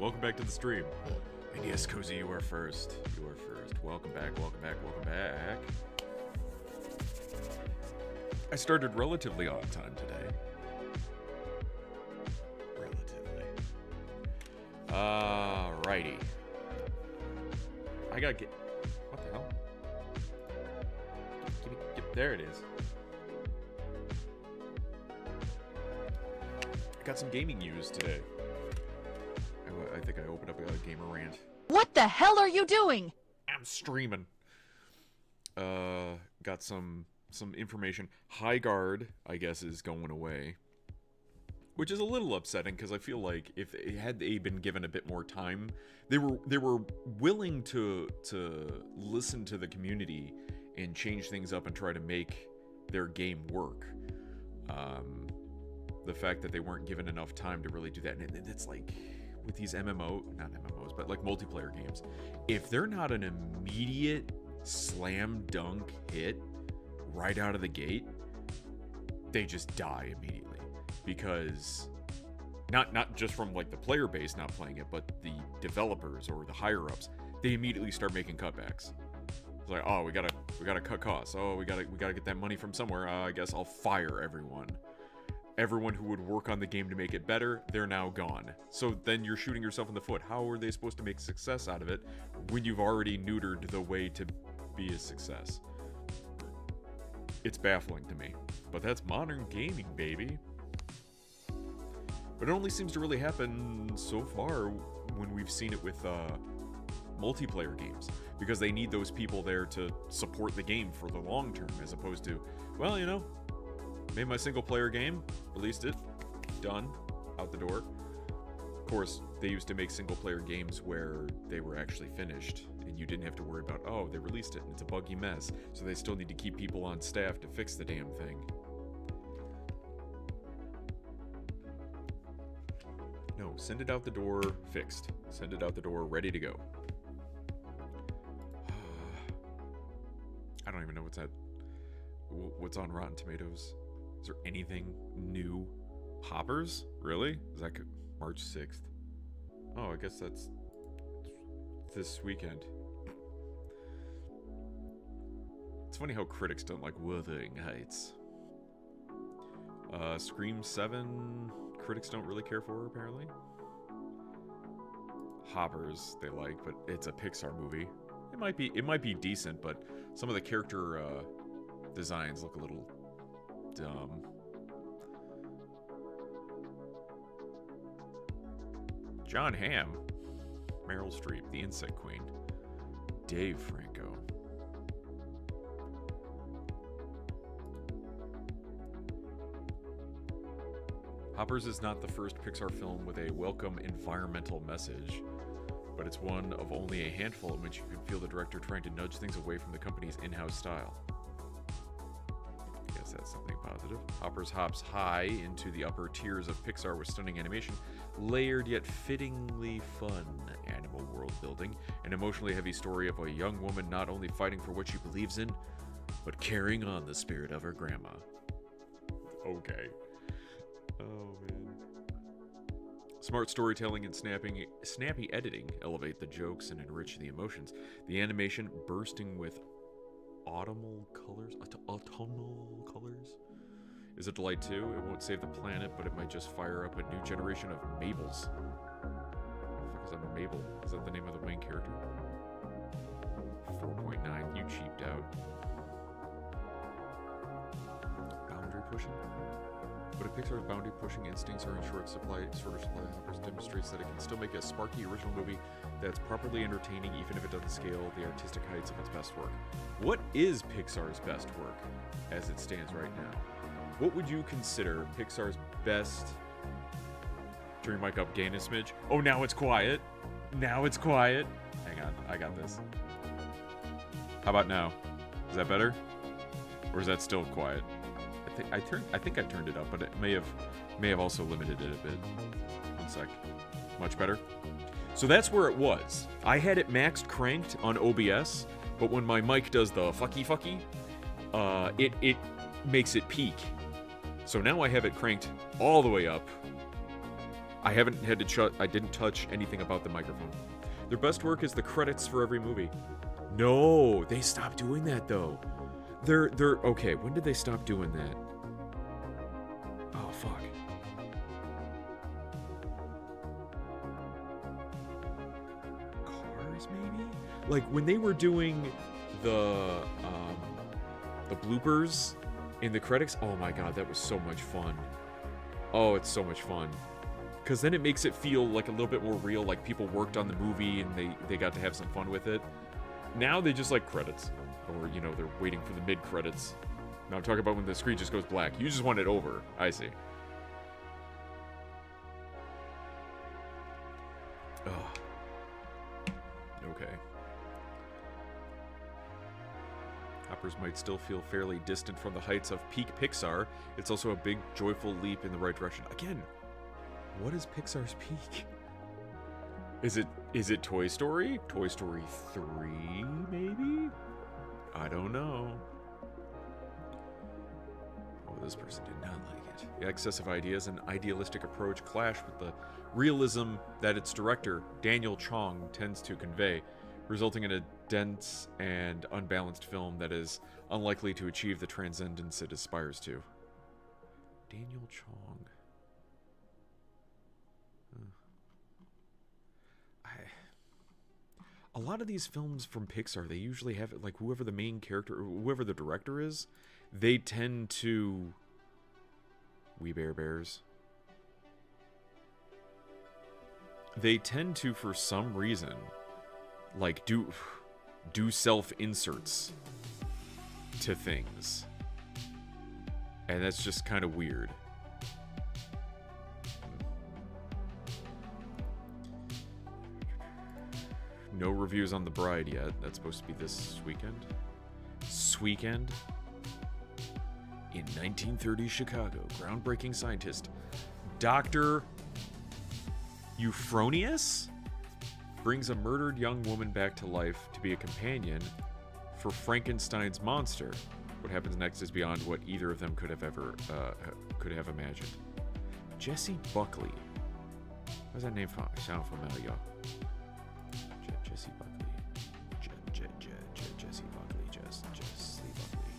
Welcome back to the stream. And yes, Cozy, you are first. You are first. Welcome back, welcome back, welcome back. I started relatively on time today. Relatively. Alrighty. I gotta get... What the hell? There it is. I got some gaming news today. I think I opened up a gamer rant. What the hell are you doing? I'm streaming. Got some information. High Guard, I guess, is going away. Which is a little upsetting, because I feel like if they been given a bit more time, they were willing to listen to the community and change things up and try to make their game work. The fact that they weren't given enough time to really do that, and it's like with these not MMOs, but like multiplayer games, if they're not an immediate slam dunk hit right out of the gate, they just die immediately. Because not just from like the player base not playing it, but the developers or the higher ups, they immediately start making cutbacks. It's like, oh, we gotta cut costs. Oh, we gotta get that money from somewhere. I guess I'll fire everyone. Everyone who would work on the game to make it better, they're now gone. So then you're shooting yourself in the foot. How are they supposed to make success out of it when you've already neutered the way to be a success? It's baffling to me. But that's modern gaming, baby. But it only seems to really happen so far when we've seen it with multiplayer games. Because they need those people there to support the game for the long term, as opposed to, well, you know, made my single player game, released it, done, out the door. Of course, they used to make single player games where they were actually finished, and you didn't have to worry about, oh, they released it and it's a buggy mess, so they still need to keep people on staff to fix the damn thing. No, send it out the door, fixed. Send it out the door, ready to go. I don't even know what's on Rotten Tomatoes. Is there anything new? Hoppers? Really? Is that March 6th? Oh, I guess that's this weekend. It's funny how critics don't like Wuthering Heights. Scream 7, critics don't really care for, apparently. Hoppers they like, but it's a Pixar movie. It might be decent, but some of the character designs look a little dumb. John Hamm, Meryl Streep, the Insect Queen, Dave Franco. Hoppers is not the first Pixar film with a welcome environmental message, but it's one of only a handful in which you can feel the director trying to nudge things away from the company's in-house style. I guess that's something positive. Hoppers hops high into the upper tiers of Pixar with stunning animation, layered yet fittingly fun animal world building, an emotionally heavy story of a young woman not only fighting for what she believes in, but carrying on the spirit of her grandma. Okay. Oh, man. Smart storytelling and snappy editing elevate the jokes and enrich the emotions. The animation bursting with autumnal colors is a delight too. It won't save the planet, but it might just fire up a new generation of Mabels. What the fuck is that, Mabel? Is that the name of the main character? 4.9, you cheaped out. Boundary pushing? But if Pixar's boundary-pushing instincts are in short supply, Hoppers demonstrates that it can still make a sparky original movie that's properly entertaining even if it doesn't scale the artistic heights of its best work. What is Pixar's best work as it stands right now? What would you consider Pixar's best... Turn your mic up, gain a smidge. Oh, now it's quiet. Now it's quiet. Hang on, I got this. How about now? Is that better? Or is that still quiet? I think I turned it up, but it may have also limited it a bit. One sec. Much better. So that's where it was. I had it maxed cranked on OBS, but when my mic does the fucky, it makes it peak. So now I have it cranked all the way up, I haven't had to I didn't touch anything about the microphone. Their best work is the credits for every movie. No, they stopped doing that though. They're okay. When did they stop doing that? Oh fuck. Cars maybe? Like when they were doing the bloopers in the credits. Oh my god, that was so much fun. Oh, it's so much fun. Because then it makes it feel like a little bit more real, like people worked on the movie and they got to have some fun with it. Now they just like credits. Or, you know, they're waiting for the mid-credits. Now I'm talking about when the screen just goes black. You just want it over. I see. Oh. Okay. Hoppers might still feel fairly distant from the heights of peak Pixar. It's also a big, joyful leap in the right direction. Again, what is Pixar's peak? Is it Toy Story? Toy Story 3, maybe? I don't know. Oh, this person did not like it. The excessive ideas and idealistic approach clash with the realism that its director, Daniel Chong, tends to convey, resulting in a dense and unbalanced film that is unlikely to achieve the transcendence it aspires to. Daniel Chong. A lot of these films from Pixar, they usually have, like, whoever the main character, or whoever the director is, they tend to... We Bare Bears. They tend to, for some reason, like, do self-inserts to things. And that's just kind of weird. No reviews on The Bride yet. That's supposed to be this weekend. Sweekend. In 1930s Chicago, groundbreaking scientist Dr. Euphronius brings a murdered young woman back to life to be a companion for Frankenstein's monster. What happens next is beyond what either of them could have ever imagined. Jesse Buckley. Why does that name sound familiar? Jesse Buckley. Jesse Buckley. Jesse Buckley.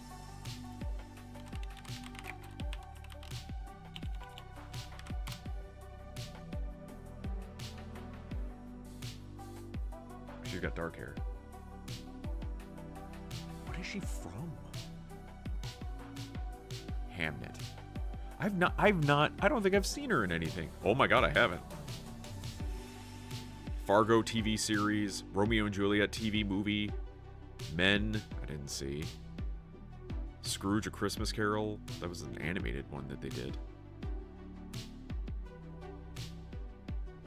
She's got dark hair. What is she from? Hamnet. I don't think I've seen her in anything. Oh my god, I haven't. Fargo TV series, Romeo and Juliet TV movie, Men, I didn't see. Scrooge, A Christmas Carol, that was an animated one that they did.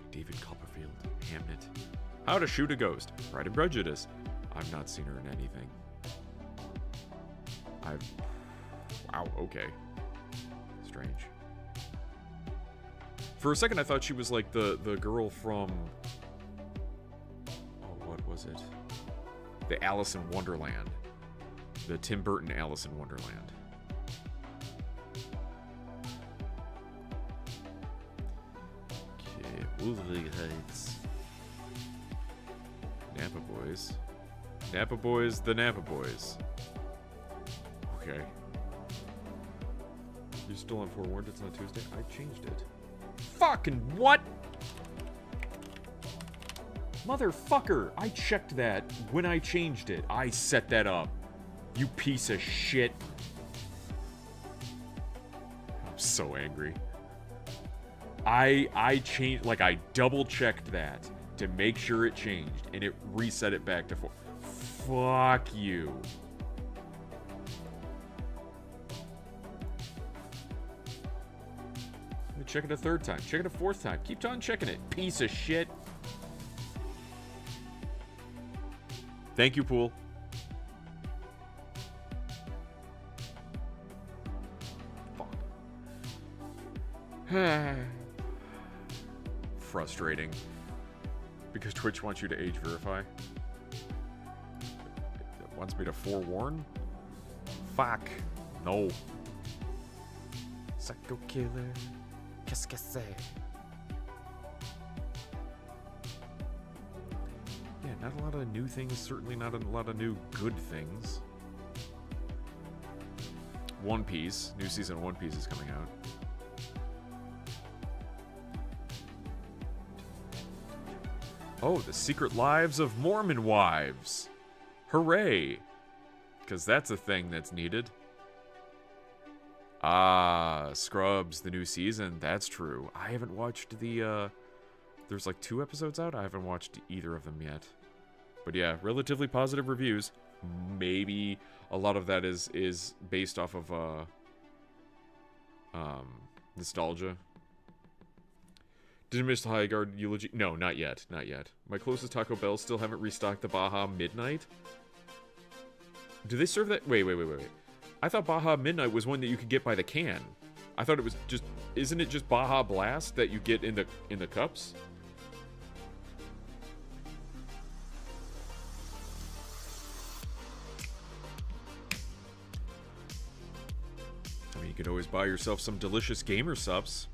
David Copperfield, Hamnet. How to Shoot a Ghost, Pride and Prejudice. I've not seen her in anything. Wow, okay. Strange. For a second I thought she was like the girl from... was it? The Alice in Wonderland. The Tim Burton Alice in Wonderland. Okay, Wuthering Heights. Napa Boys. Napa Boys, the Napa Boys. Okay. You're still on Forewarned, it's on Tuesday? I changed it. Fucking what? Motherfucker, I checked that when I changed it. I set that up. You piece of shit. I'm so angry. I changed, like I double checked that to make sure it changed and it reset it back to 4. Fuck you. Let me check it a third time. Check it a fourth time. Keep on checking it. Piece of shit. Thank you, Pool. Fuck. Frustrating. Because Twitch wants you to age verify. It wants me to forewarn? Fuck. No. Psycho killer. Qu'est-ce que c'est? not a lot of new things. Certainly not a lot of new good things. One Piece. New season of One Piece is coming out. Oh, The Secret Lives of Mormon Wives. Hooray. Because that's a thing that's needed. Ah, Scrubs, the new season. That's true. I haven't watched the, there's like 2 episodes out. I haven't watched either of them yet. But yeah, relatively positive reviews. Maybe a lot of that is based off of, nostalgia. Did I miss the High Guard eulogy? No, not yet. Not yet. My closest Taco Bell still haven't restocked the Baja Midnight. Do they serve that? Wait. I thought Baja Midnight was one that you could get by the can. I thought it was just... Isn't it just Baja Blast that you get in the cups? I mean, you could always buy yourself some delicious gamer subs.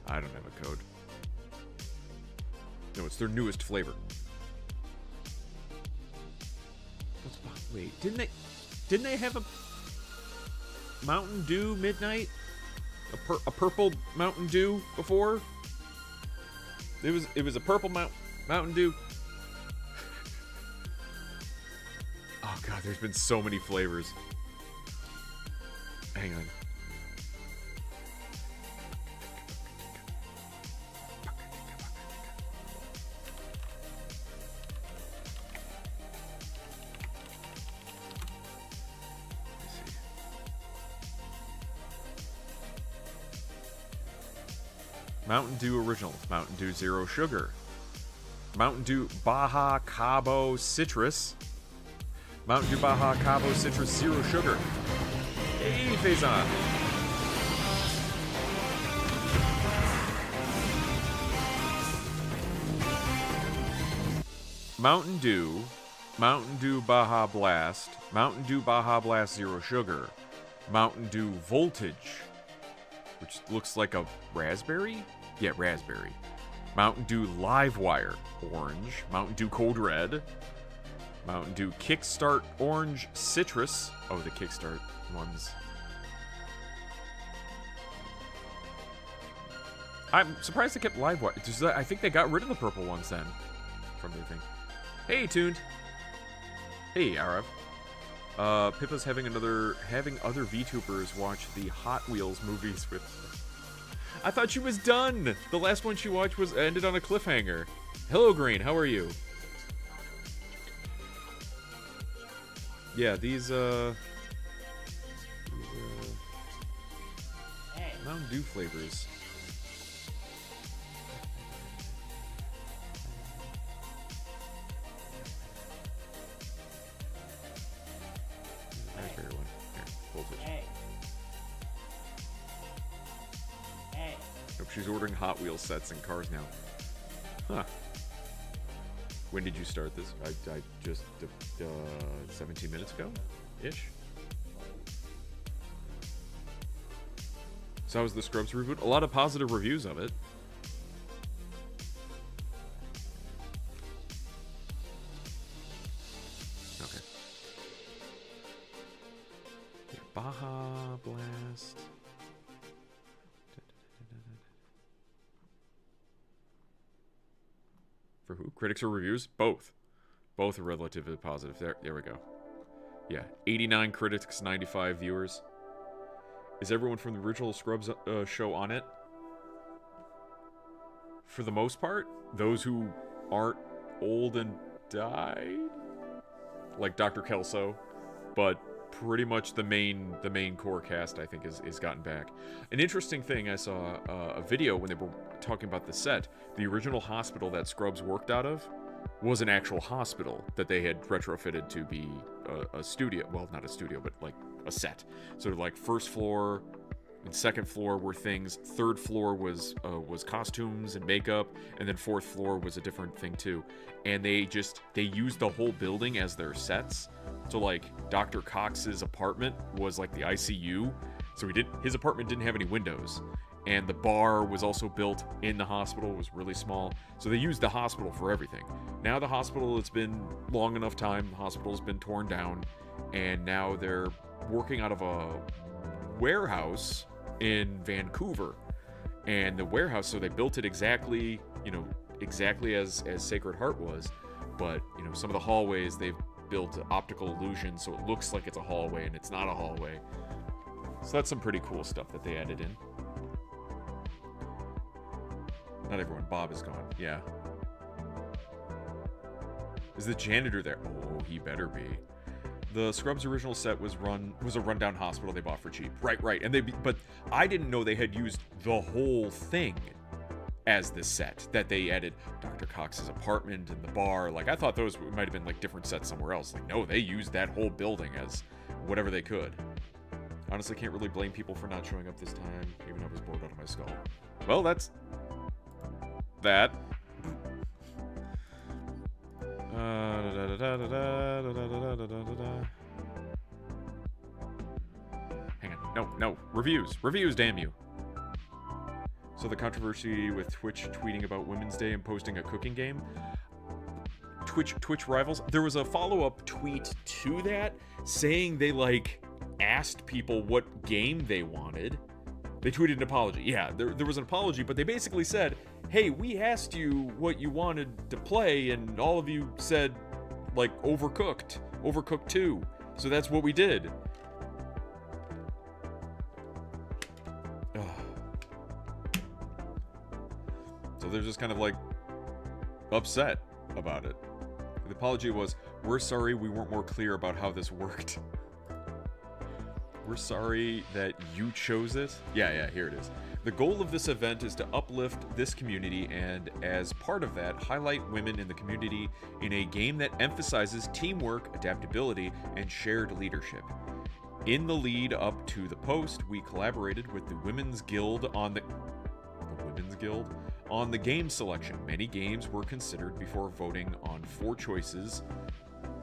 I don't have a code. No, it's their newest flavor. Wait, didn't they have a Mountain Dew Midnight? A purple Mountain Dew before? It was a purple Mountain Dew. Oh god, there's been so many flavors. Hang on. Mountain Dew Original, Mountain Dew Zero Sugar, Mountain Dew Baja Cabo Citrus, Mountain Dew Baja Cabo Citrus Zero Sugar. Hey, Faison! Mountain Dew Baja Blast, Mountain Dew Baja Blast Zero Sugar, Mountain Dew Voltage, which looks like a raspberry? Yeah, raspberry. Mountain Dew Livewire, orange. Mountain Dew Code Red. Mountain Dew Kickstart Orange Citrus. Oh, the Kickstart ones. I'm surprised they kept Livewire. I think they got rid of the purple ones then. From their thing. Hey, Tuned. Hey, RF. Pippa's having other VTubers watch the Hot Wheels movies with her. I thought she was done! The last one she watched ended on a cliffhanger. Hello, Green, how are you? Yeah, these Mountain Dew flavors. Raspberry one. Here, Voltage. Nope, she's ordering Hot Wheels sets and cars now. Huh. When did you start this? I just, 17 minutes ago? Ish. So how was the Scrubs reboot? A lot of positive reviews of it. Okay. Yeah, Baja Blast. For who? Critics or reviews? Both. Both are relatively positive. There we go. Yeah, 89 critics, 95 viewers. Is everyone from the original Scrubs show on it? For the most part, those who aren't old and died, like Dr. Kelso, but pretty much the main core cast, I think, is gotten back. An interesting thing, I saw a video when they were talking about the set. The original hospital that Scrubs worked out of was an actual hospital that they had retrofitted to be a studio. Well, not a studio, but like a set. So like first floor and second floor were things. Third floor was costumes and makeup, and then fourth floor was a different thing too. And they used the whole building as their sets. So like Dr. Cox's apartment was like the ICU. So his apartment didn't have any windows. And the bar was also built in the hospital, was really small. So they used the hospital for everything. Now the hospital, it's been long enough time, the hospital's been torn down, and now they're working out of a warehouse in Vancouver. And the warehouse, so they built it exactly, exactly as Sacred Heart was. But, some of the hallways, they've built optical illusions, so it looks like it's a hallway, and it's not a hallway. So that's some pretty cool stuff that they added in. Not everyone. Bob is gone. Yeah. Is the janitor there? Oh, he better be. The Scrubs original set was a rundown hospital they bought for cheap. Right. But I didn't know they had used the whole thing as this set. That they added Dr. Cox's apartment and the bar. Like, I thought those might have been like different sets somewhere else. Like, no, they used that whole building as whatever they could. Honestly, can't really blame people for not showing up this time, even though I was bored out of my skull. Well, that's that. Hang on. No. Reviews, damn you. So the controversy with Twitch tweeting about Women's Day and posting a cooking game. Twitch rivals. There was a follow-up tweet to that saying they, asked people what game they wanted. They tweeted an apology. Yeah, there was an apology, but they basically said, hey, we asked you what you wanted to play, and all of you said, Overcooked 2. So that's what we did. So they're just kind of, upset about it. The apology was, we're sorry we weren't more clear about how this worked. We're sorry that you chose it. Yeah, here it is. The goal of this event is to uplift this community and, as part of that, highlight women in the community in a game that emphasizes teamwork, adaptability, and shared leadership. In the lead up to the post, we collaborated with the Women's Guild on the game selection. Many games were considered before voting on 4 choices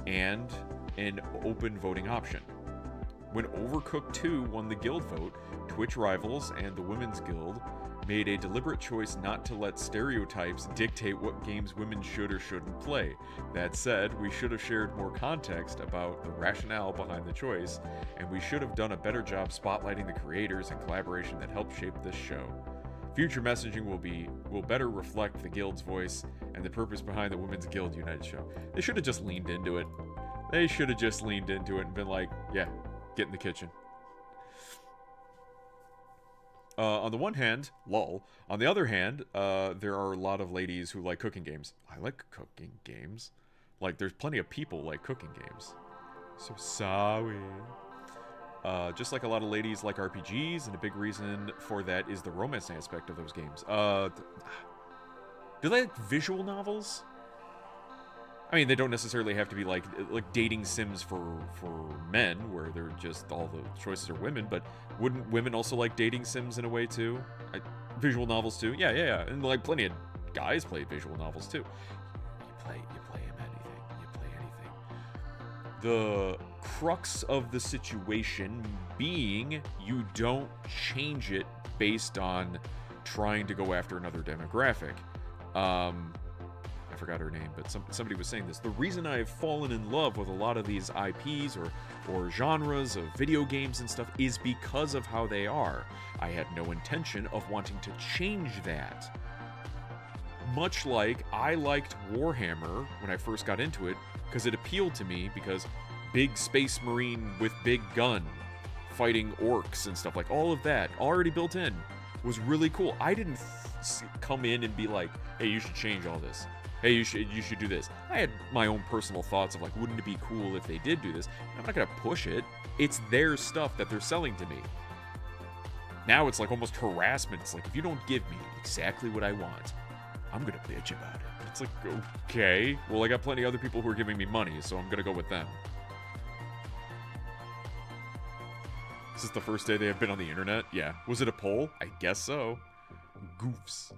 and an open voting option. When Overcooked 2 won the guild vote, Twitch rivals and the Women's Guild made a deliberate choice not to let stereotypes dictate what games women should or shouldn't play. That said, we should have shared more context about the rationale behind the choice, and we should have done a better job spotlighting the creators and collaboration that helped shape this show. Future messaging will better reflect the guild's voice and the purpose behind the Women's Guild United show. They should have just leaned into it. And been like, yeah, get in the kitchen. On the one hand, lol. On the other hand, there are a lot of ladies who like cooking games. I like cooking games. There's plenty of people like cooking games. So sorry. Just like a lot of ladies like RPGs, and a big reason for that is the romance aspect of those games. Do they like visual novels? I mean, they don't necessarily have to be like dating sims for men, where they're just all the choices are women. But wouldn't women also like dating sims in a way too? Visual novels too. Yeah. And plenty of guys play visual novels too. You play anything. The crux of the situation being you don't change it based on trying to go after another demographic. I forgot her name, but somebody was saying this. The reason I've fallen in love with a lot of these IPs or genres of video games and stuff is because of how they are. I had no intention of wanting to change that. Much like I liked Warhammer when I first got into it, because it appealed to me because big space marine with big gun, fighting orcs and stuff, all of that already built in was really cool. I didn't come in and be like, hey, you should change all this. Hey, you should do this. I had my own personal thoughts of wouldn't it be cool if they did do this? I'm not gonna push it. It's their stuff that they're selling to me. Now it's almost harassment. It's if you don't give me exactly what I want, I'm gonna bitch about it. It's okay. Well, I got plenty of other people who are giving me money, so I'm gonna go with them. Is this the first day they have been on the internet? Yeah. Was it a poll? I guess so. Goofs.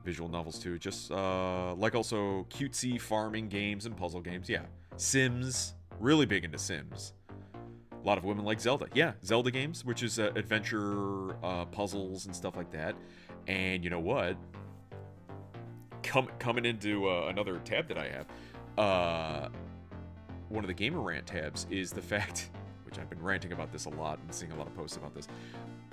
Visual novels too. Just also cutesy farming games and puzzle games. Yeah. Sims. Really big into Sims. A lot of women like Zelda. Yeah, Zelda games, which is adventure, puzzles, and stuff like that. And you know what? Coming into another tab that I have, one of the Gamer Rant tabs is the fact, which I've been ranting about this a lot and seeing a lot of posts about this,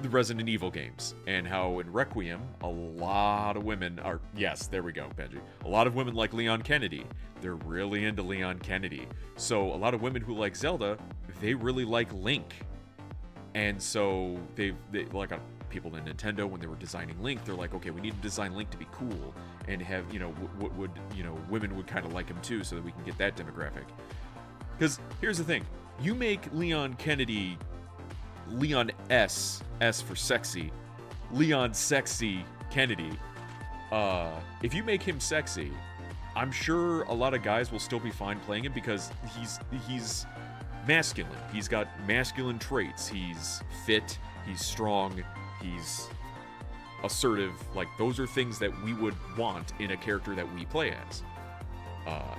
the Resident Evil games, and how in Requiem, a lot of women are, yes, there we go, Benji, a lot of women like Leon Kennedy. They're really into Leon Kennedy. So a lot of women who like Zelda, they really like Link. And so they like people in Nintendo, when they were designing Link, they're like, okay, we need to design Link to be cool and have, what would, women would kind of like him too, so that we can get that demographic. Because here's the thing, you make Leon Kennedy, Leon S for sexy, Leon Sexy Kennedy. If you make him sexy, I'm sure a lot of guys will still be fine playing him because he's masculine. He's got masculine traits. He's fit. He's strong. He's assertive. Like, those are things that we would want in a character that we play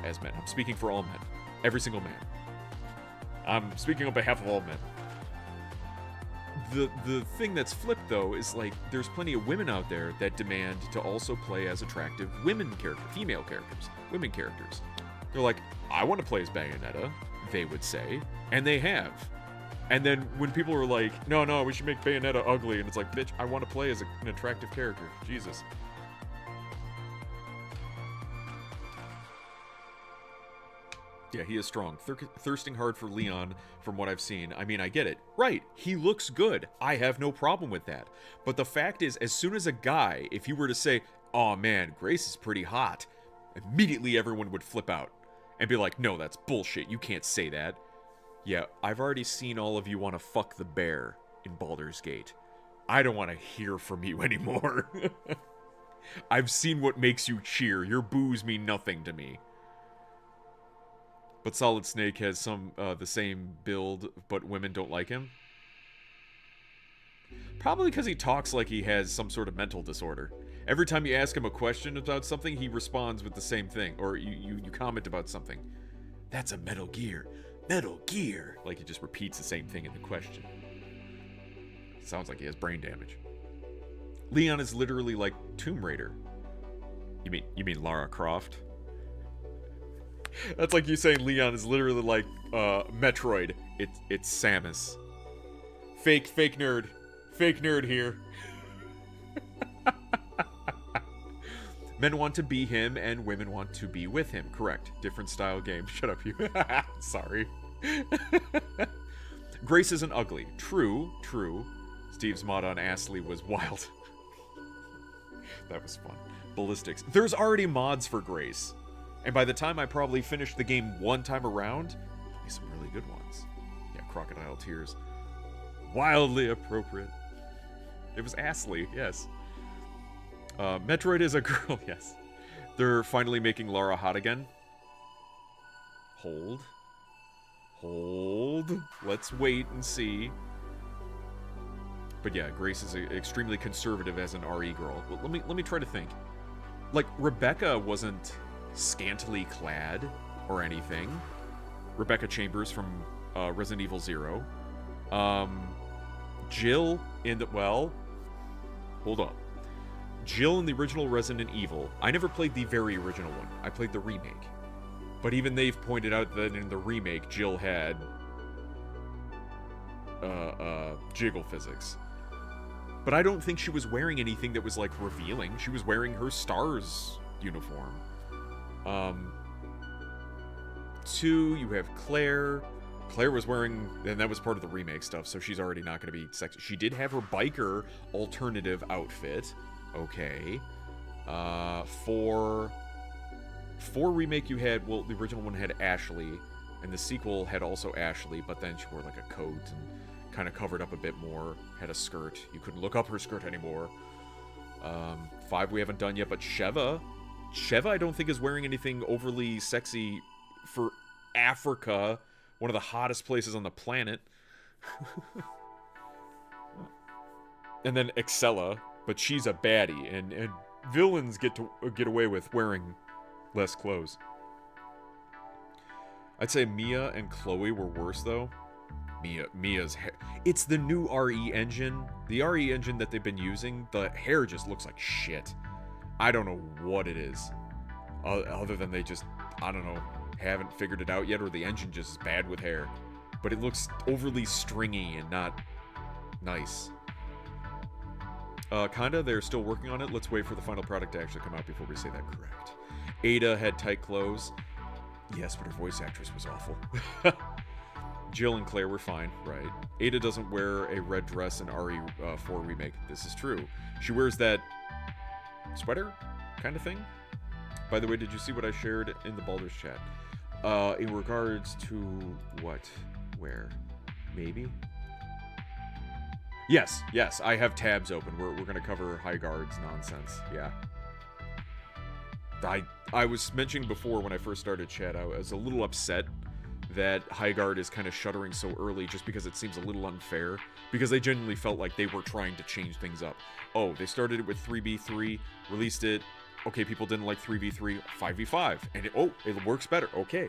as men. I'm speaking for all men. Every single man. I'm speaking on behalf of all men. The thing that's flipped, though, is, like, there's plenty of women out there that demand to also play as attractive female characters, women characters. They're like, I want to play as Bayonetta, they would say, and they have. And then when people are like, no, we should make Bayonetta ugly, and it's like, bitch, I want to play as an attractive character. Jesus. Yeah, he is strong. Thirsting hard for Leon, from what I've seen. I mean, I get it. Right, he looks good. I have no problem with that. But the fact is, as soon as a guy, if you were to say, oh man, Grace is pretty hot, immediately everyone would flip out and be like, no, that's bullshit. You can't say that. Yeah, I've already seen all of you want to fuck the bear in Baldur's Gate. I don't want to hear from you anymore. I've seen what makes you cheer. Your boos mean nothing to me. But Solid Snake has the same build, but women don't like him. Probably because he talks like he has some sort of mental disorder. Every time you ask him a question about something, he responds with the same thing. Or you comment about something. That's a Metal Gear. Metal Gear! Like he just repeats the same thing in the question. Sounds like he has brain damage. Leon is literally like Tomb Raider. You mean Lara Croft? That's like you saying Leon is literally like Metroid. It's Samus. Fake nerd. Fake nerd here. Men want to be him and women want to be with him. Correct. Different style game. Shut up, you. Sorry. Grace isn't ugly. True. Steve's mod on Astley was wild. That was fun. Ballistics. There's already mods for Grace. And by the time I probably finished the game one time around, there'll be some really good ones. Yeah, Crocodile Tears. Wildly appropriate. It was Astley, yes. Metroid is a girl, yes. They're finally making Lara hot again. Hold. Let's wait and see. But yeah, Grace is extremely conservative as an RE girl. But let me try to think. Like, Rebecca wasn't scantily clad or anything. Rebecca Chambers from Resident Evil 0. Jill in the... Well, hold on. Jill in the original Resident Evil. I never played the very original one. I played the remake. But even they've pointed out that in the remake, Jill had jiggle physics. But I don't think she was wearing anything that was, like, revealing. She was wearing her STARS uniform. 2, you have Claire. Claire was wearing, and that was part of the remake stuff, so she's already not going to be sexy. She did have her biker alternative outfit. Okay. 4 remake you had, well, the original one had Ashley, and the sequel had also Ashley, but then she wore like a coat and kind of covered up a bit more, had a skirt. You couldn't look up her skirt anymore. 5 we haven't done yet, but Sheva I don't think is wearing anything overly sexy for Africa, one of the hottest places on the planet. And then Excella, but she's a baddie, and villains get away with wearing less clothes. I'd say Mia and Chloe were worse, though. Mia's hair. It's the new RE engine. The RE engine that they've been using, the hair just looks like shit. I don't know what it is. Other than they just, I don't know, haven't figured it out yet, or the engine just is bad with hair. But it looks overly stringy and not nice. Kinda, they're still working on it. Let's wait for the final product to actually come out before we say that correct. Ada had tight clothes. Yes, but her voice actress was awful. Jill and Claire were fine, right? Ada doesn't wear a red dress in RE4 Remake. This is true. She wears that sweater kind of thing. By the way, did you see what I shared in the Baldur's chat? In regards to what? Where? Maybe? Yes, I have tabs open. We're going to cover Highguard's nonsense. Yeah. I was mentioning before when I first started chat, I was a little upset that Highguard is kind of shuttering so early just because it seems a little unfair. Because I genuinely felt like they were trying to change things up. Oh, they started it with 3v3, released it. Okay, people didn't like 3v3, 5v5. And it works better. Okay,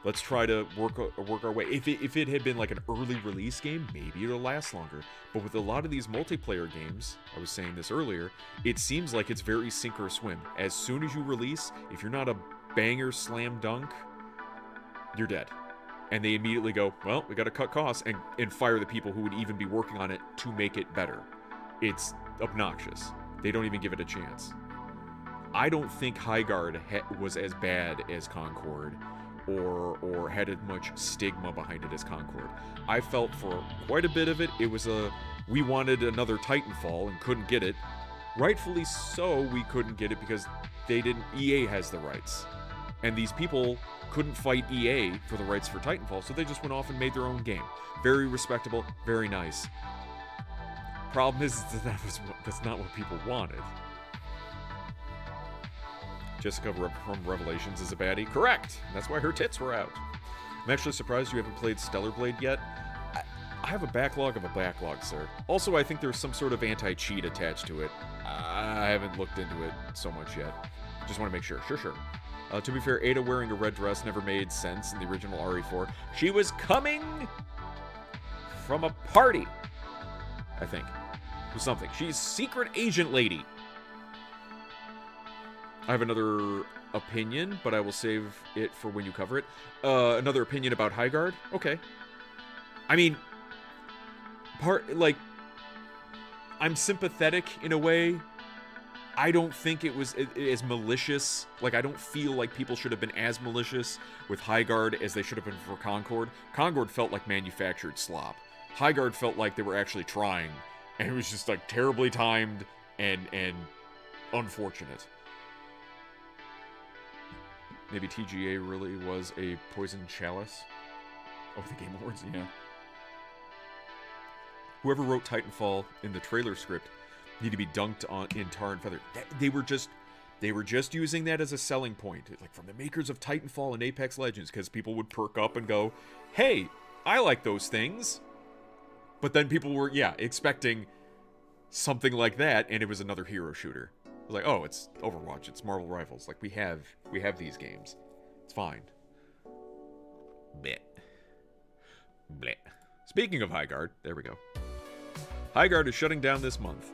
let's try to work our way. If it had been like an early release game, maybe it'll last longer. But with a lot of these multiplayer games, I was saying this earlier, it seems like it's very sink or swim. As soon as you release, if you're not a banger slam dunk, you're dead. And they immediately go, well, we got to cut costs and fire the people who would even be working on it to make it better. It's obnoxious. They don't even give it a chance. I don't think Highguard was as bad as Concord or had as much stigma behind it as Concord. I felt for quite a bit of it, it was we wanted another Titanfall and couldn't get it. Rightfully so, we couldn't get it because EA has the rights. And these people couldn't fight EA for the rights for Titanfall, so they just went off and made their own game. Very respectable, very nice. Problem is that's not what people wanted. Jessica from Revelations is a baddie. Correct! That's why her tits were out. I'm actually surprised you haven't played Stellar Blade yet. I have a backlog of a backlog, sir. Also, I think there's some sort of anti-cheat attached to it. I haven't looked into it so much yet. Just want to make sure. Sure. To be fair, Ada wearing a red dress never made sense in the original RE4. She was coming from a party, I think. Or something. She's secret agent lady. I have another opinion, but I will save it for when you cover it. Another opinion about Highguard? Okay. I mean, I'm sympathetic in a way. I don't think it was as malicious. Like, I don't feel like people should have been as malicious with Highguard as they should have been for Concord. Concord felt like manufactured slop. Highguard felt like they were actually trying, and it was just, like, terribly timed and unfortunate. Maybe TGA really was a poison chalice? Oh, the Game Awards, yeah. Whoever wrote Titanfall in the trailer script need to be dunked in tar and feather. They were just using that as a selling point, like from the makers of Titanfall and Apex Legends, because people would perk up and go, "Hey, I like those things." But then people were, expecting something like that, and it was another hero shooter. It was like, oh, it's Overwatch, it's Marvel Rivals. Like we have these games. It's fine. Bleh. Bleh. Speaking of Highguard, there we go. Highguard is shutting down this month.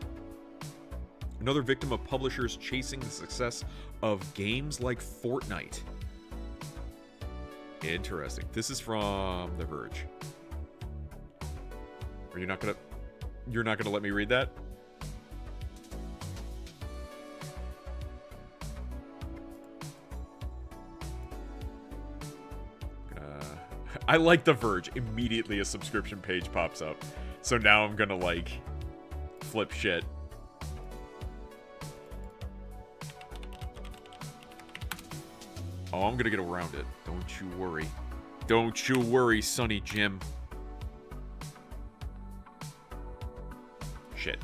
Another victim of publishers chasing the success of games like Fortnite. Interesting. This is from The Verge. Are you not gonna... You're not gonna let me read that? I like The Verge. Immediately a subscription page pops up. So now I'm gonna, like, flip shit. Oh, I'm gonna get around it. Don't you worry. Don't you worry, Sonny Jim. Shit.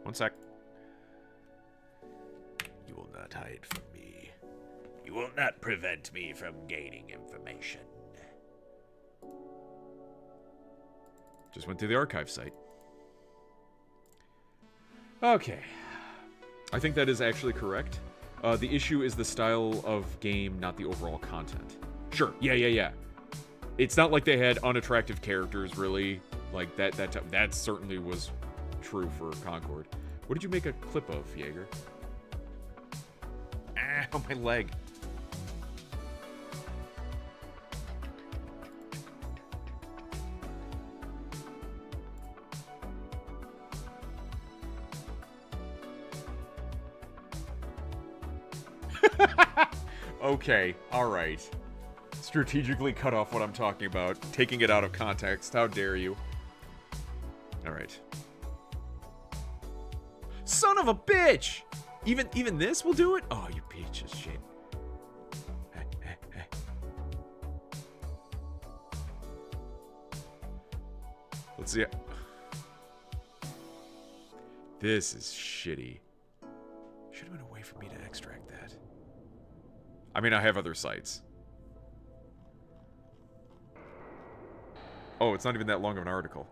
One sec. You will not hide from me. You will not prevent me from gaining information. Just went through the archive site. Okay. I think that is actually correct. The issue is the style of game, not the overall content. Sure, yeah. It's not like they had unattractive characters, really. Like, that certainly was true for Concord. What did you make a clip of, Jaeger? Ow, my leg. Okay, alright. Strategically cut off what I'm talking about, taking it out of context. How dare you? Alright. Son of a bitch! Even this will do it? Oh, you piece of shit. Let's see. This is shitty. Should have been a way for me to extract that. I mean, I have other sites. Oh, it's not even that long of an article.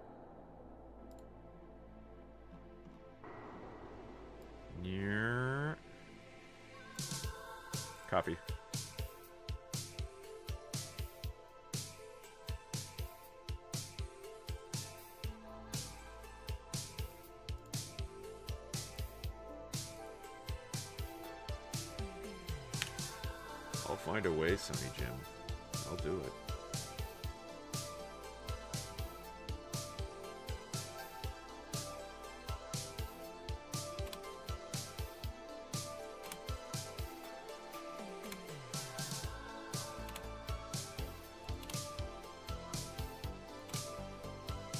Yeah. Copy. I'll find a way, Sonny Jim. I'll do it.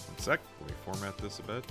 One sec. Let me format this a bit.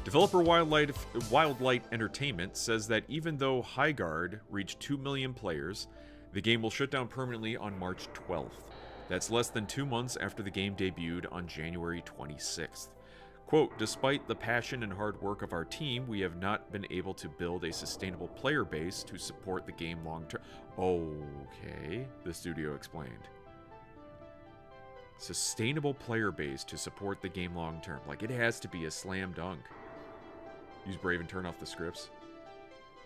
Developer Wildlight Entertainment says that even though Highguard reached 2 million players, the game will shut down permanently on March 12th. That's less than 2 months after the game debuted on January 26th. Quote, despite the passion and hard work of our team, we have not been able to build a sustainable player base to support the game long term. Okay, the studio explained. Sustainable player base to support the game long term. Like, it has to be a slam dunk. Use Brave and turn off the scripts.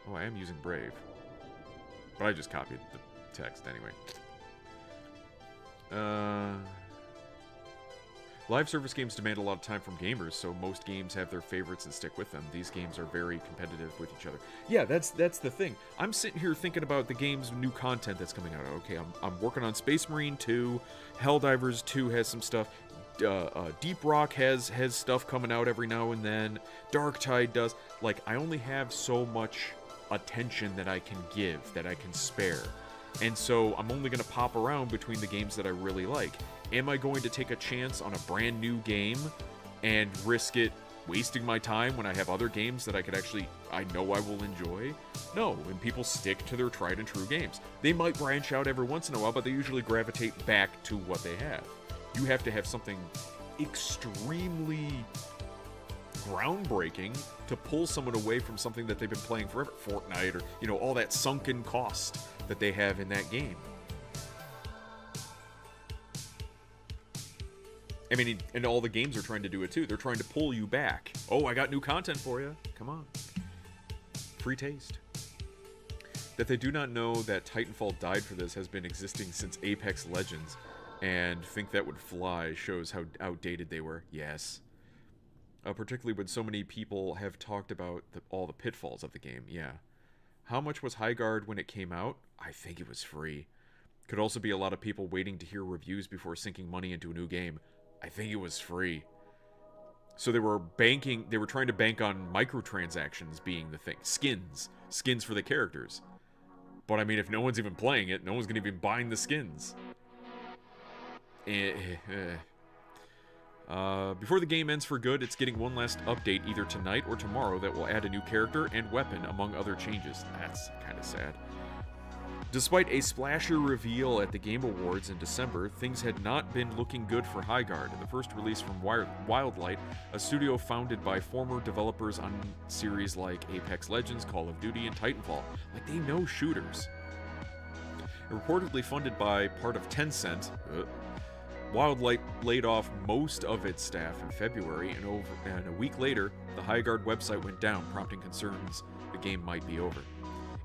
Oh, I am using Brave. But I just copied the text anyway. Live service games demand a lot of time from gamers, so most games have their favorites and stick with them. These games are very competitive with each other. Yeah, that's the thing. I'm sitting here thinking about the game's new content that's coming out. Okay, I'm working on Space Marine 2. Helldivers 2 has some stuff. Deep Rock has stuff coming out every now and then. Darktide does. Like, I only have so much attention that I can give, that I can spare. And so I'm only going to pop around between the games that I really like. Am I going to take a chance on a brand new game and risk it wasting my time when I have other games that I know I will enjoy? No, and people stick to their tried and true games. They might branch out every once in a while, but they usually gravitate back to what they have. You have to have something extremely groundbreaking to pull someone away from something that they've been playing forever. Fortnite, or, all that sunken cost that they have in that game. I mean, and all the games are trying to do it too. They're trying to pull you back. Oh, I got new content for you. Come on. Free taste. That they do not know that Titanfall died for this has been existing since Apex Legends, and think that would fly shows how outdated they were. Yes. Particularly when so many people have talked about all the pitfalls of the game. Yeah. How much was Highguard when it came out? I think it was free. Could also be a lot of people waiting to hear reviews before sinking money into a new game. I think it was free. So they were trying to bank on microtransactions being the thing. Skins for the characters. But I mean, if no one's even playing it, no one's going to be buying the skins. Before the game ends for good, it's getting one last update either tonight or tomorrow that will add a new character and weapon, among other changes. That's kind of sad. Despite a splasher reveal at the Game Awards in December, things had not been looking good for Highguard. The first release from Wildlight, a studio founded by former developers on series like Apex Legends, Call of Duty, and Titanfall. Like, they know shooters. Reportedly funded by part of Tencent, Wildlight laid off most of its staff in February, and a week later, the Highguard website went down, prompting concerns the game might be over.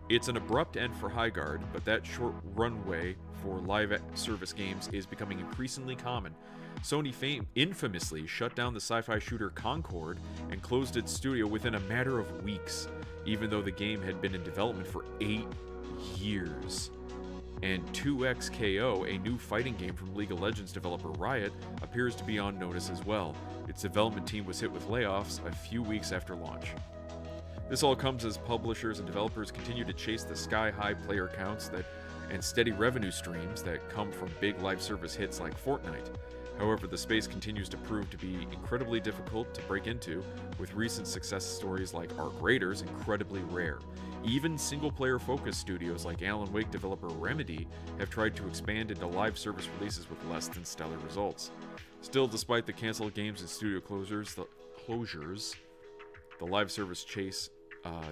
It's an abrupt end for Highguard, but that short runway for live service games is becoming increasingly common. Sony infamously shut down the sci-fi shooter Concord and closed its studio within a matter of weeks, even though the game had been in development for 8 years. And 2XKO, a new fighting game from League of Legends developer Riot, appears to be on notice as well. Its development team was hit with layoffs a few weeks after launch. This all comes as publishers and developers continue to chase the sky-high player counts and steady revenue streams that come from big live service hits like Fortnite. However, the space continues to prove to be incredibly difficult to break into, with recent success stories like Arc Raiders incredibly rare. Even single-player focused studios like Alan Wake developer Remedy have tried to expand into live service releases with less than stellar results. Still, despite the canceled games and studio closures, the live service chase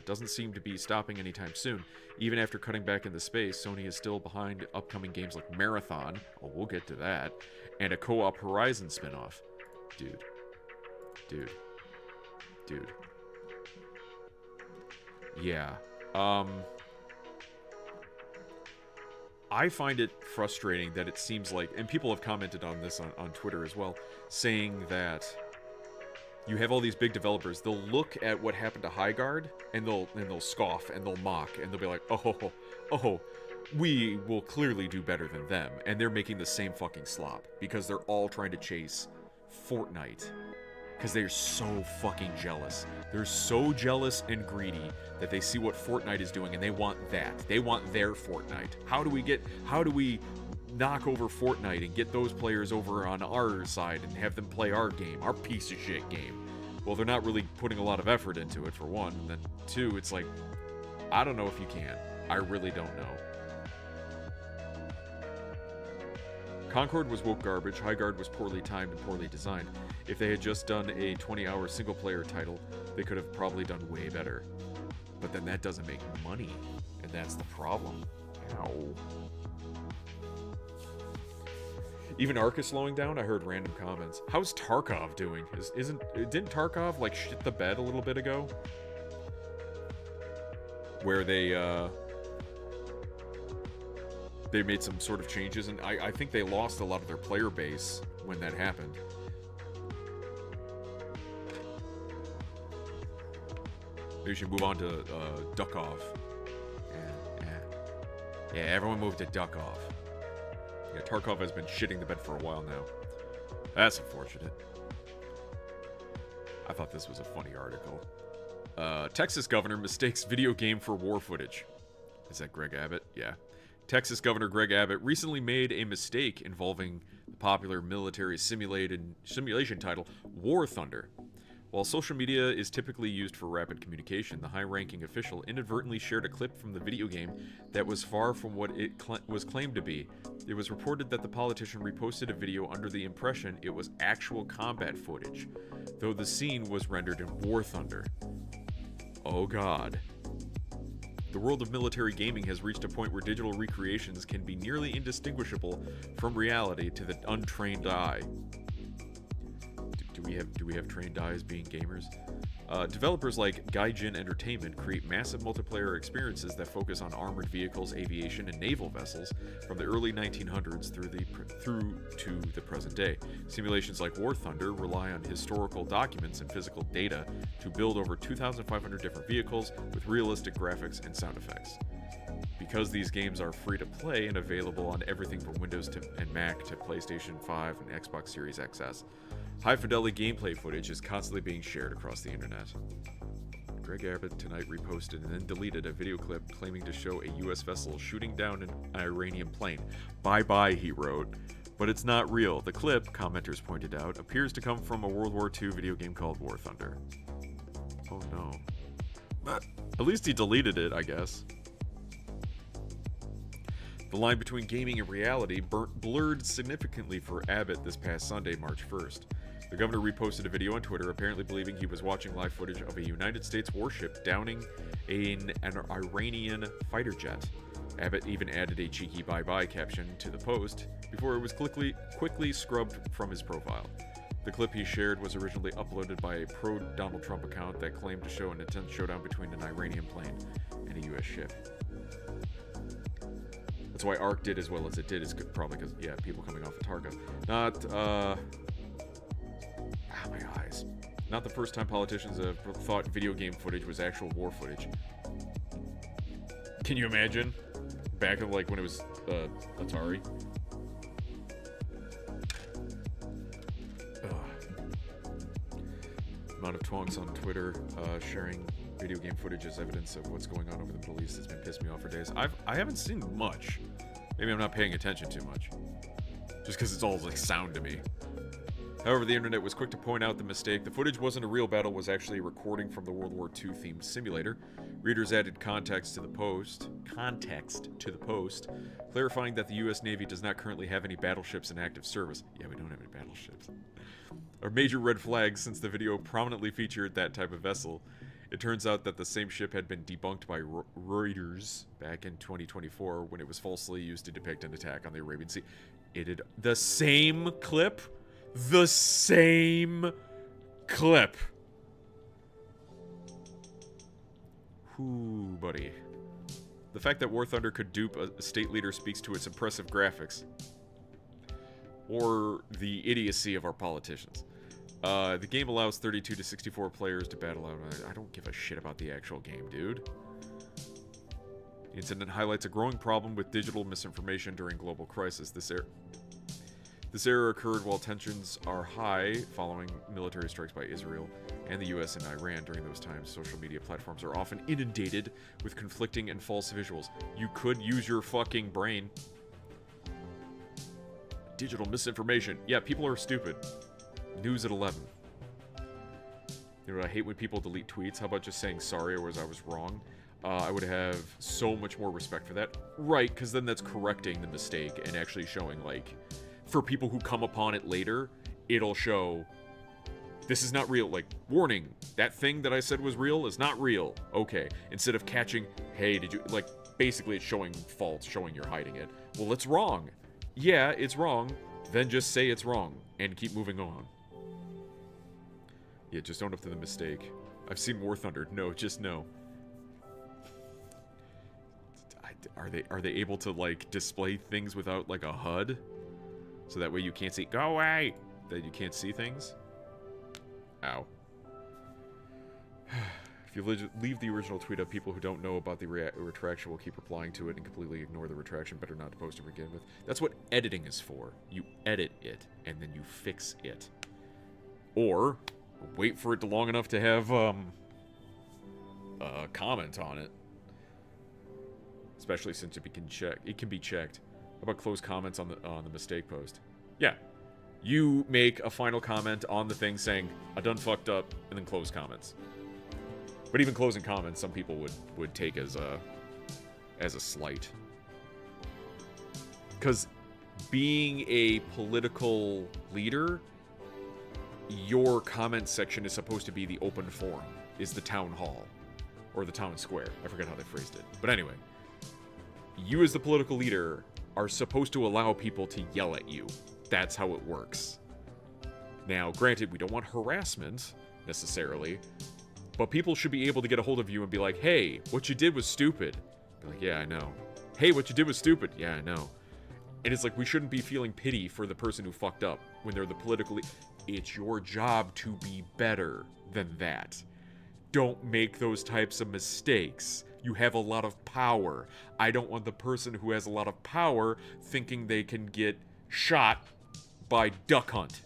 doesn't seem to be stopping anytime soon. Even after cutting back in the space, Sony is still behind upcoming games like Marathon, well, we'll get to that, and a co-op Horizon spin-off. Dude. Yeah. I find it frustrating that it seems like, and people have commented on this on Twitter as well, saying that you have all these big developers, they'll look at what happened to Highguard, and they'll scoff, and they'll mock, and they'll be like, oh, we will clearly do better than them, and they're making the same fucking slop, because they're all trying to chase Fortnite, because they're so fucking jealous. They're so jealous and greedy that they see what Fortnite is doing, and they want that. They want their Fortnite. How do we knock over Fortnite and get those players over on our side and have them play our game, our piece of shit game? Well, they're not really putting a lot of effort into it, for one. And then two, it's like, I don't know if you can. I really don't know. Concord was woke garbage, Highguard was poorly timed and poorly designed. If they had just done a 20-hour single-player title, they could have probably done way better. But then that doesn't make money, and that's the problem. Ow. Even Ark is slowing down. I heard random comments. How's Tarkov doing? Didn't Tarkov like shit the bed a little bit ago? Where they made some sort of changes, and I think they lost a lot of their player base when that happened. Maybe we should move on to Duckov. Yeah, everyone moved to Duckov. Yeah, Tarkov has been shitting the bed for a while now. That's unfortunate. I thought this was a funny article. Texas governor mistakes video game for war footage. Is that Greg Abbott? Yeah. Texas Governor Greg Abbott recently made a mistake involving the popular military simulation title War Thunder. While social media is typically used for rapid communication, the high-ranking official inadvertently shared a clip from the video game that was far from what it was claimed to be. It was reported that the politician reposted a video under the impression it was actual combat footage, though the scene was rendered in War Thunder. Oh God. The world of military gaming has reached a point where digital recreations can be nearly indistinguishable from reality to the untrained eye. Do we have trained eyes being gamers? Developers like Gaijin Entertainment create massive multiplayer experiences that focus on armored vehicles, aviation, and naval vessels from the early 1900s through to the present day. Simulations like War Thunder rely on historical documents and physical data to build over 2,500 different vehicles with realistic graphics and sound effects. Because these games are free to play and available on everything from Windows and Mac to PlayStation 5 and Xbox Series XS, high-fidelity gameplay footage is constantly being shared across the internet. Greg Abbott tonight reposted and then deleted a video clip claiming to show a U.S. vessel shooting down an Iranian plane. Bye-bye, he wrote. But it's not real. The clip, commenters pointed out, appears to come from a World War II video game called War Thunder. Oh no. But at least he deleted it, I guess. The line between gaming and reality blurred significantly for Abbott this past Sunday, March 1st. The governor reposted a video on Twitter apparently believing he was watching live footage of a United States warship downing an Iranian fighter jet. Abbott even added a cheeky bye-bye caption to the post before it was quickly scrubbed from his profile. The clip he shared was originally uploaded by a pro-Donald Trump account that claimed to show an intense showdown between an Iranian plane and a U.S. ship. That's why ARC did as well as it did, is probably because, yeah, people coming off of Targa. My eyes. Not the first time politicians have thought video game footage was actual war footage. Can you imagine? Back in, like, when it was, Atari. Amount of twonks on Twitter, sharing video game footage as evidence of what's going on over the Middle East has been pissing me off for days. I haven't seen much. Maybe I'm not paying attention too much. Just because it's all, like, sound to me. However, the internet was quick to point out the mistake. The footage wasn't a real battle, it was actually a recording from the World War II themed simulator. Readers added context to the post, clarifying that the U.S. Navy does not currently have any battleships in active service. Yeah, we don't have any battleships. A major red flag since the video prominently featured that type of vessel. It turns out that the same ship had been debunked by Reuters back in 2024 when it was falsely used to depict an attack on the Arabian Sea. It did the same clip? The same clip. Ooh, buddy. The fact that War Thunder could dupe a state leader speaks to its impressive graphics. Or the idiocy of our politicians. The game allows 32 to 64 players to battle out. I don't give a shit about the actual game, dude. The incident highlights a growing problem with digital misinformation during global crisis. This error occurred while tensions are high following military strikes by Israel and the US and Iran. During those times, social media platforms are often inundated with conflicting and false visuals. You could use your fucking brain. Digital misinformation. Yeah, people are stupid. News at 11. You know, I hate when people delete tweets. How about just saying sorry or I was wrong? I would have so much more respect for that. Right, because then that's correcting the mistake and actually showing, like, for people who come upon it later, it'll show, this is not real. Like, warning, that thing that I said was real is not real. Okay. Instead of catching, hey, did you, like, basically it's showing faults, showing you're hiding it. Well, it's wrong. Yeah, it's wrong. Then just say it's wrong and keep moving on. Yeah, just own up to the mistake. I've seen War Thunder. No, just no. Are they able to, like, display things without, like, a HUD? So that way you can't see. Go away! That you can't see things? Ow. If you leave the original tweet up, people who don't know about the retraction will keep replying to it and completely ignore the retraction. Better not to post to begin with. That's what editing is for. You edit it, and then you fix it. Or wait for it long enough to have a comment on it. Especially since it can be checked. How about close comments on the mistake post? Yeah. You make a final comment on the thing saying, I done fucked up, and then close comments. But even closing comments, some people would take as a slight. Because being a political leader, your comment section is supposed to be the open forum, is the town hall. Or the town square. I forget how they phrased it. But anyway. You as the political leader are supposed to allow people to yell at you. That's how it works. Now, granted, we don't want harassment, necessarily, but people should be able to get a hold of you and be like, hey, what you did was stupid. Be like, yeah, I know. Hey, what you did was stupid. Yeah, I know. And it's like, we shouldn't be feeling pity for the person who fucked up when they're the politically... It's your job to be better than that. Don't make those types of mistakes. You have a lot of power. I don't want the person who has a lot of power thinking they can get shot by Duck Hunt.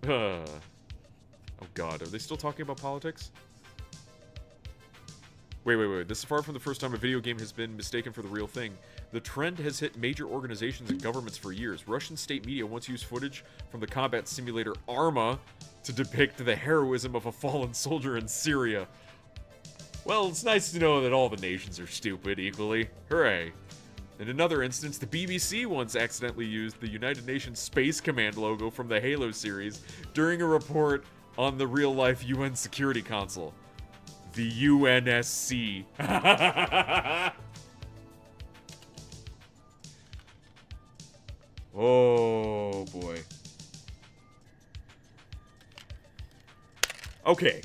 Oh god, are they still talking about politics? Wait. This is far from the first time a video game has been mistaken for the real thing. The trend has hit major organizations and governments for years. Russian state media once used footage from the combat simulator Arma to depict the heroism of a fallen soldier in Syria. Well, it's nice to know that all the nations are stupid equally. Hooray. In another instance, the BBC once accidentally used the United Nations Space Command logo from the Halo series during a report on the real-life UN Security Council. The UNSC. Oh, boy. Okay.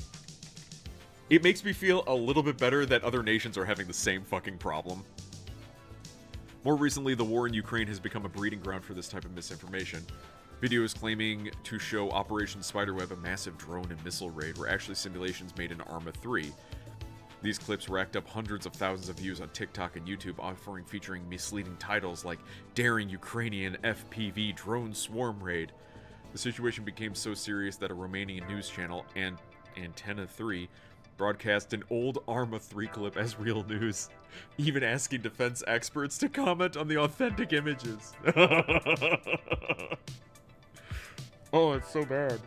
It makes me feel a little bit better that other nations are having the same fucking problem. More recently, the war in Ukraine has become a breeding ground for this type of misinformation. Videos claiming to show Operation Spiderweb, a massive drone and missile raid, were actually simulations made in Arma 3. These clips racked up hundreds of thousands of views on TikTok and YouTube, featuring misleading titles like Daring Ukrainian FPV Drone Swarm Raid. The situation became so serious that a Romanian news channel, and Antenna 3, broadcast an old Arma 3 clip as real news, even asking defense experts to comment on the authentic images. Oh, it's so bad.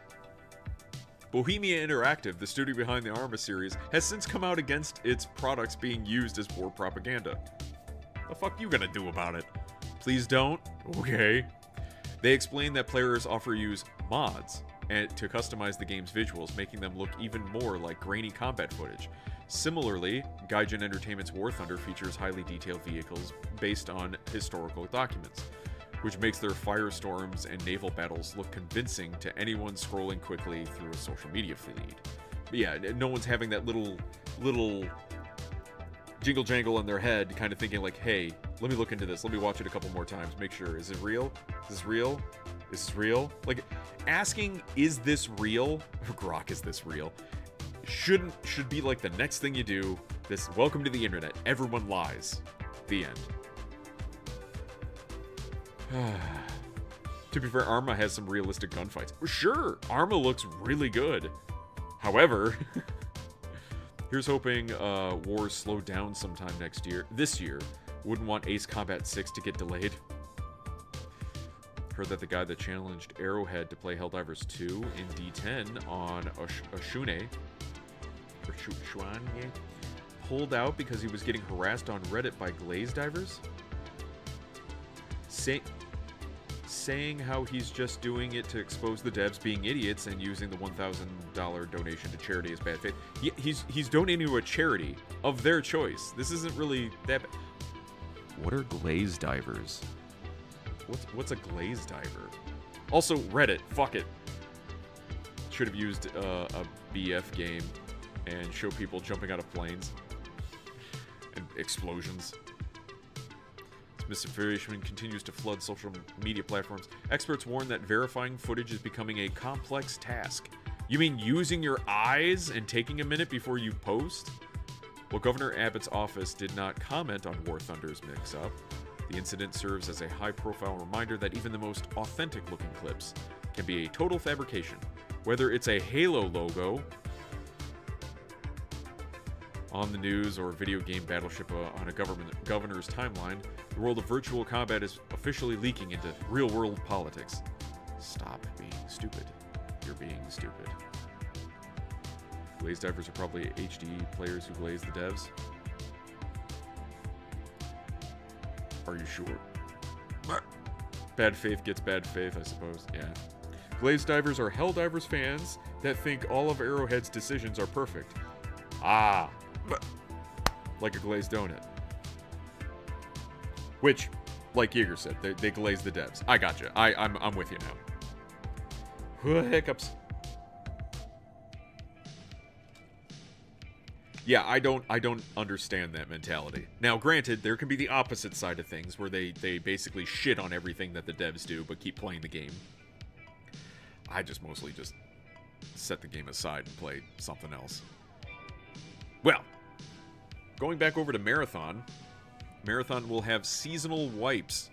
Bohemia Interactive, the studio behind the Arma series, has since come out against its products being used as war propaganda. The fuck you gonna do about it? Please don't? Okay. They explain that players offer use mods to customize the game's visuals, making them look even more like grainy combat footage. Similarly, Gaijin Entertainment's War Thunder features highly detailed vehicles based on historical documents, which makes their firestorms and naval battles look convincing to anyone scrolling quickly through a social media feed. But yeah, no one's having that little jingle jangle in their head, kind of thinking like, hey, let me look into this, let me watch it a couple more times, make sure, is it real? Is this real? Is this real? Like, asking, is this real? Grok, is this real? Should be like the next thing you do. This, welcome to the internet, everyone lies. The end. To be fair, Arma has some realistic gunfights. Sure, Arma looks really good. However, here's hoping wars slow down sometime this year. Wouldn't want Ace Combat 6 to get delayed. Heard that the guy that challenged Arrowhead to play Helldivers 2 in D10 on Ashune pulled out because he was getting harassed on Reddit by glaze divers. Saying how he's just doing it to expose the devs being idiots and using the $1,000 donation to charity as bad faith. He's donating to a charity of their choice. This isn't really that bad. What are glaze divers? What's a glaze diver? Also, Reddit. Fuck it. Should have used a BF game and show people jumping out of planes and explosions. Misinformation continues to flood social media platforms. Experts warn that verifying footage is becoming a complex task. You mean using your eyes and taking a minute before you post? Well, Governor Abbott's office did not comment on War Thunder's mix-up. The incident serves as a high-profile reminder that even the most authentic-looking clips can be a total fabrication. Whether it's a Halo logo on the news or a video game battleship on a governor's timeline, the world of virtual combat is officially leaking into real-world politics. Stop being stupid. You're being stupid. Glaze divers are probably HD players who glaze the devs. Are you sure? Bad faith gets bad faith, I suppose. Yeah. Glaze divers are Helldivers fans that think all of Arrowhead's decisions are perfect. Ah. Like a glazed donut. Which, like Yeager said, they glaze the devs. I gotcha. I'm with you now. Hiccups. Yeah, I don't understand that mentality. Now, granted, there can be the opposite side of things where they basically shit on everything that the devs do but keep playing the game. I just mostly just set the game aside and play something else. Well, going back over to Marathon. Marathon will have seasonal wipes.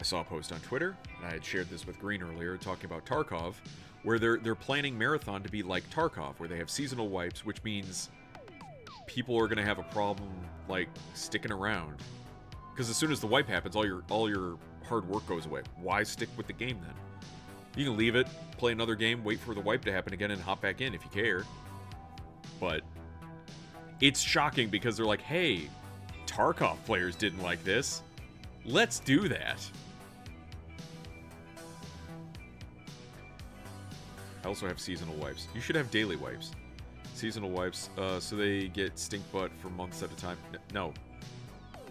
I saw a post on Twitter, and I had shared this with Green earlier, talking about Tarkov. where they're planning Marathon to be like Tarkov, where they have seasonal wipes, which means people are going to have a problem like sticking around, because as soon as the wipe happens, all your hard work goes away. Why stick with the game then? You can leave it, play another game, wait for the wipe to happen again, and hop back in if you care. But it's shocking because they're like, hey, Tarkov players didn't like this. Let's do that. I also have seasonal wipes. You should have daily wipes. Seasonal wipes, so they get stink butt for months at a time. No.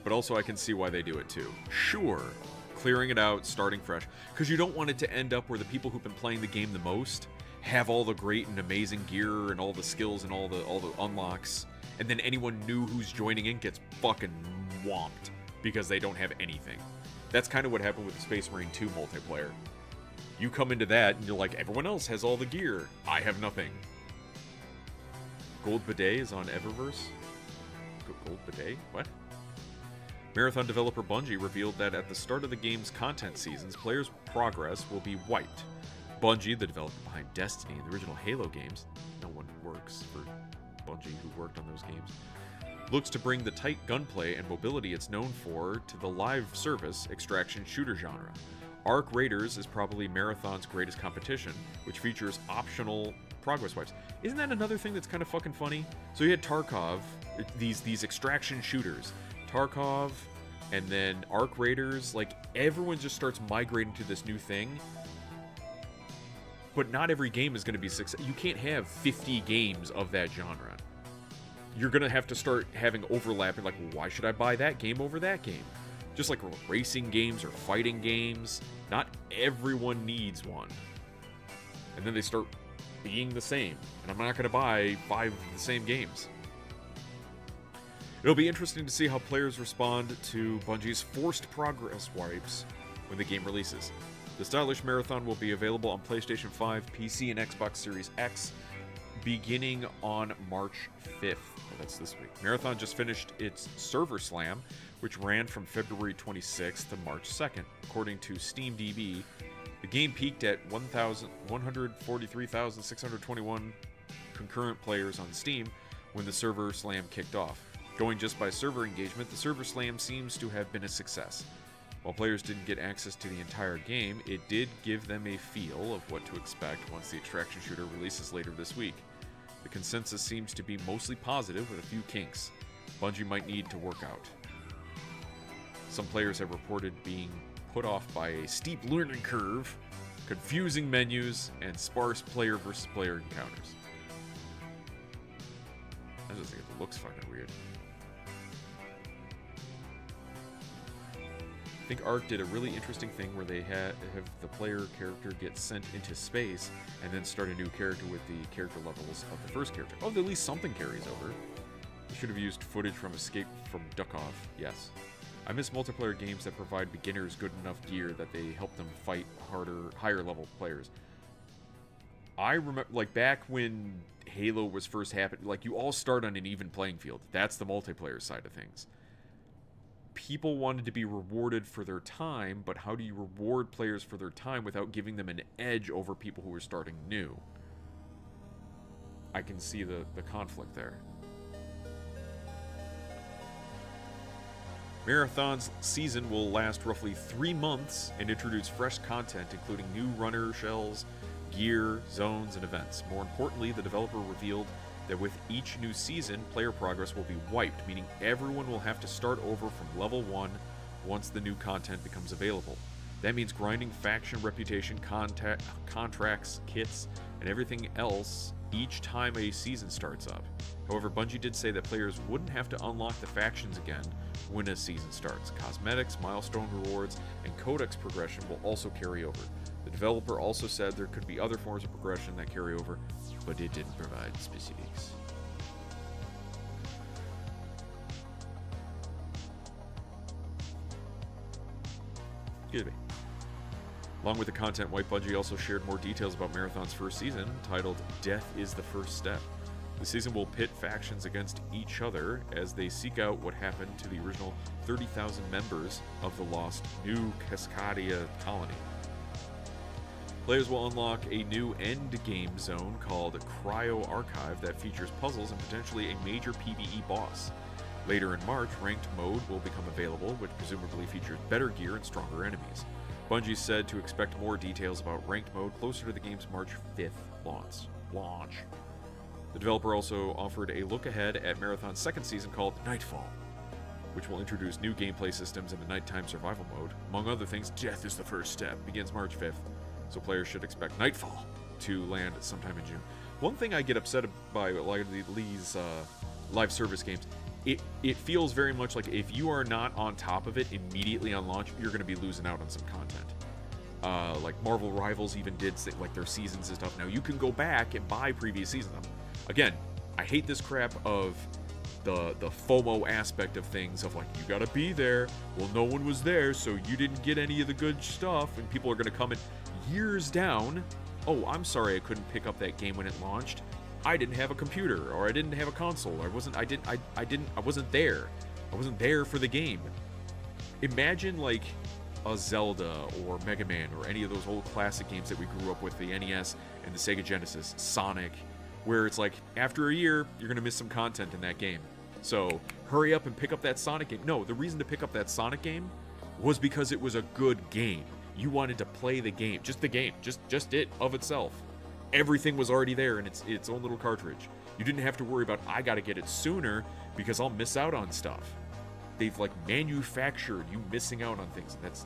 But also I can see why they do it too. Sure. Clearing it out, starting fresh. Because you don't want it to end up where the people who've been playing the game the most have all the great and amazing gear and all the skills and all the unlocks. And then anyone new who's joining in gets fucking whomped because they don't have anything. That's kind of what happened with the Space Marine 2 multiplayer. You come into that and you're like, everyone else has all the gear. I have nothing. Gold Bidet is on Eververse. Gold Bidet? What? Marathon developer Bungie revealed that at the start of the game's content seasons, players' progress will be wiped. Bungie, the developer behind Destiny and the original Halo games, no one works for Bungie who worked on those games, looks to bring the tight gunplay and mobility it's known for to the live service extraction shooter genre. Arc Raiders is probably Marathon's greatest competition, which features optional progress wipes. Isn't that another thing that's kind of fucking funny? So you had Tarkov, these extraction shooters, Tarkov, and then Arc Raiders. Like, everyone just starts migrating to this new thing. But not every game is going to be successful. You can't have 50 games of that genre. You're going to have to start having overlapping, like, well, why should I buy that game over that game? Just like racing games or fighting games, not everyone needs one. And then they start being the same. And I'm not going to buy 5 of the same games. It'll be interesting to see how players respond to Bungie's forced progress wipes when the game releases. The stylish Marathon will be available on PlayStation 5, PC, and Xbox Series X beginning on March 5th. Oh, that's this week. Marathon just finished its server slam, which ran from February 26th to March 2nd. According to SteamDB, the game peaked at 143,621 concurrent players on Steam when the server slam kicked off. Going just by server engagement, the server slam seems to have been a success. While players didn't get access to the entire game, it did give them a feel of what to expect once the extraction shooter releases later this week. The consensus seems to be mostly positive with a few kinks Bungie might need to work out. Some players have reported being put off by a steep learning curve, confusing menus, and sparse player versus player encounters. I just think it looks fucking weird. I think Ark did a really interesting thing where they have the player character get sent into space and then start a new character with the character levels of the first character. Oh, at least something carries over. They should have used footage from Escape from Duckov. Yes. I miss multiplayer games that provide beginners good enough gear that they help them fight higher level players. I remember, like, back when Halo was first happening, like, you all start on an even playing field. That's the multiplayer side of things. People wanted to be rewarded for their time, but how do you reward players for their time without giving them an edge over people who are starting new? I can see the conflict there. Marathon's season will last roughly 3 months and introduce fresh content, including new runner shells, gear, zones, and events. More importantly, the developer revealed that with each new season, player progress will be wiped, meaning everyone will have to start over from level 1 once the new content becomes available. That means grinding faction reputation, contracts, kits, and everything else each time a season starts up. However, Bungie did say that players wouldn't have to unlock the factions again when a season starts. Cosmetics, milestone rewards, and codex progression will also carry over. The developer also said there could be other forms of progression that carry over, but it didn't provide specifics. Excuse me. Along with the content wipe, Bungie also shared more details about Marathon's first season, titled Death is the First Step. The season will pit factions against each other as they seek out what happened to the original 30,000 members of the lost New Cascadia colony. Players will unlock a new end-game zone called Cryo Archive that features puzzles and potentially a major PvE boss. Later in March, Ranked Mode will become available, which presumably features better gear and stronger enemies. Bungie said to expect more details about Ranked Mode closer to the game's March 5th launch. The developer also offered a look ahead at Marathon's second season called Nightfall, which will introduce new gameplay systems in the nighttime survival mode. Among other things, Death is the First Step begins March 5th, so players should expect Nightfall to land sometime in June. One thing I get upset by a lot of these live service games, it feels very much like if you are not on top of it immediately on launch, you're going to be losing out on some content. Like Marvel Rivals even did like their seasons and stuff. Now you can go back and buy previous seasons. Again, I hate this crap of the FOMO aspect of things, of like, you gotta be there. Well, no one was there, so you didn't get any of the good stuff, and people are gonna come in years down. Oh, I'm sorry I couldn't pick up that game when it launched. I didn't have a computer, or I didn't have a console. I wasn't there. I wasn't there for the game. Imagine like a Zelda or Mega Man or any of those old classic games that we grew up with, the NES and the Sega Genesis, Sonic, where it's like, after a year, you're going to miss some content in that game. So, hurry up and pick up that Sonic game. No, the reason to pick up that Sonic game was because it was a good game. You wanted to play the game. Just the game. Just it, of itself. Everything was already there in its own little cartridge. You didn't have to worry about, I gotta get it sooner because I'll miss out on stuff. They've, like, manufactured you missing out on things, and that's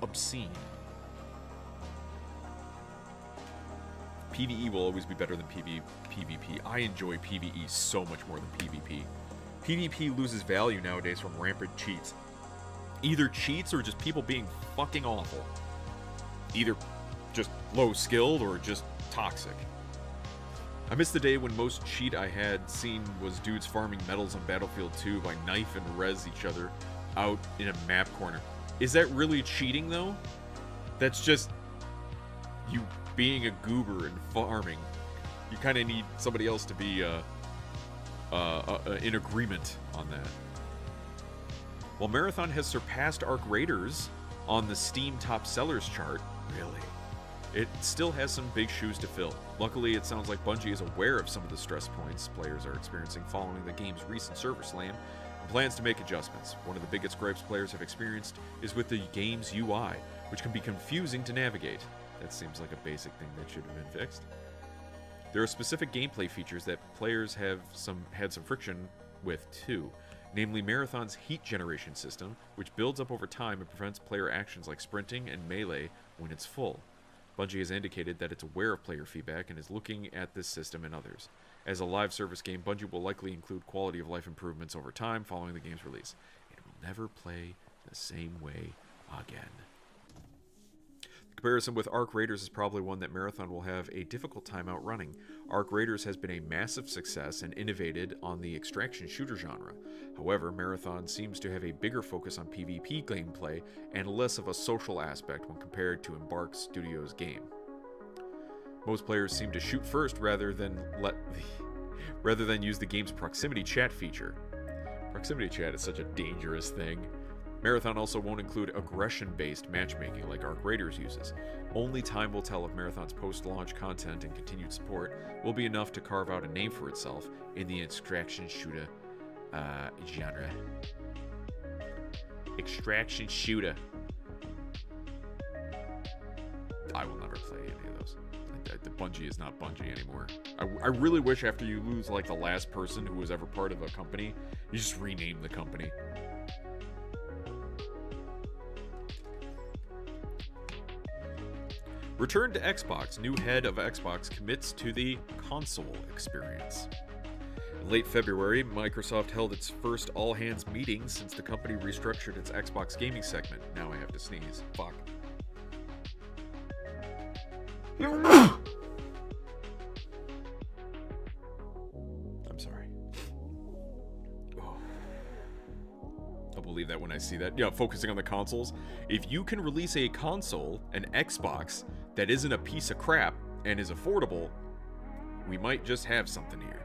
obscene. PvE will always be better than PvP. I enjoy PvE so much more than PvP. PvP loses value nowadays from rampant cheats. Either cheats or just people being fucking awful. Either just low skilled or just toxic. I miss the day when most cheat I had seen was dudes farming medals on Battlefield 2 by knife and res each other out in a map corner. Is that really cheating though? That's just you being a goober and farming. You kind of need somebody else to be in agreement on that. While Marathon has surpassed Arc Raiders on the Steam top sellers chart, really, it still has some big shoes to fill. Luckily, it sounds like Bungie is aware of some of the stress points players are experiencing following the game's recent server slam and plans to make adjustments. One of the biggest gripes players have experienced is with the game's UI, which can be confusing to navigate. That seems like a basic thing that should have been fixed. There are specific gameplay features that players have had some friction with too, namely Marathon's heat generation system, which builds up over time and prevents player actions like sprinting and melee when it's full. Bungie has indicated that it's aware of player feedback and is looking at this system and others. As a live service game, Bungie will likely include quality of life improvements over time following the game's release. It will never play the same way again. The comparison with Arc Raiders is probably one that Marathon will have a difficult time outrunning. Arc Raiders has been a massive success and innovated on the extraction shooter genre. However, Marathon seems to have a bigger focus on PvP gameplay and less of a social aspect when compared to Embark Studios' game. Most players seem to shoot first rather than use the game's proximity chat feature. Proximity chat is such a dangerous thing. Marathon also won't include aggression-based matchmaking like Arc Raiders uses. Only time will tell if Marathon's post-launch content and continued support will be enough to carve out a name for itself in the extraction shooter genre. Extraction shooter. I will never play any of those. The Bungie is not Bungie anymore. I really wish after you lose like the last person who was ever part of a company, you just rename the company. Return to Xbox. New head of Xbox commits to the console experience. In late February, Microsoft held its first all-hands meeting since the company restructured its Xbox gaming segment. Now I have to sneeze. Fuck. I'm sorry. Oh. I'll believe that when I see that. Yeah, focusing on the consoles. If you can release a console, an Xbox, that isn't a piece of crap and is affordable, we might just have something here.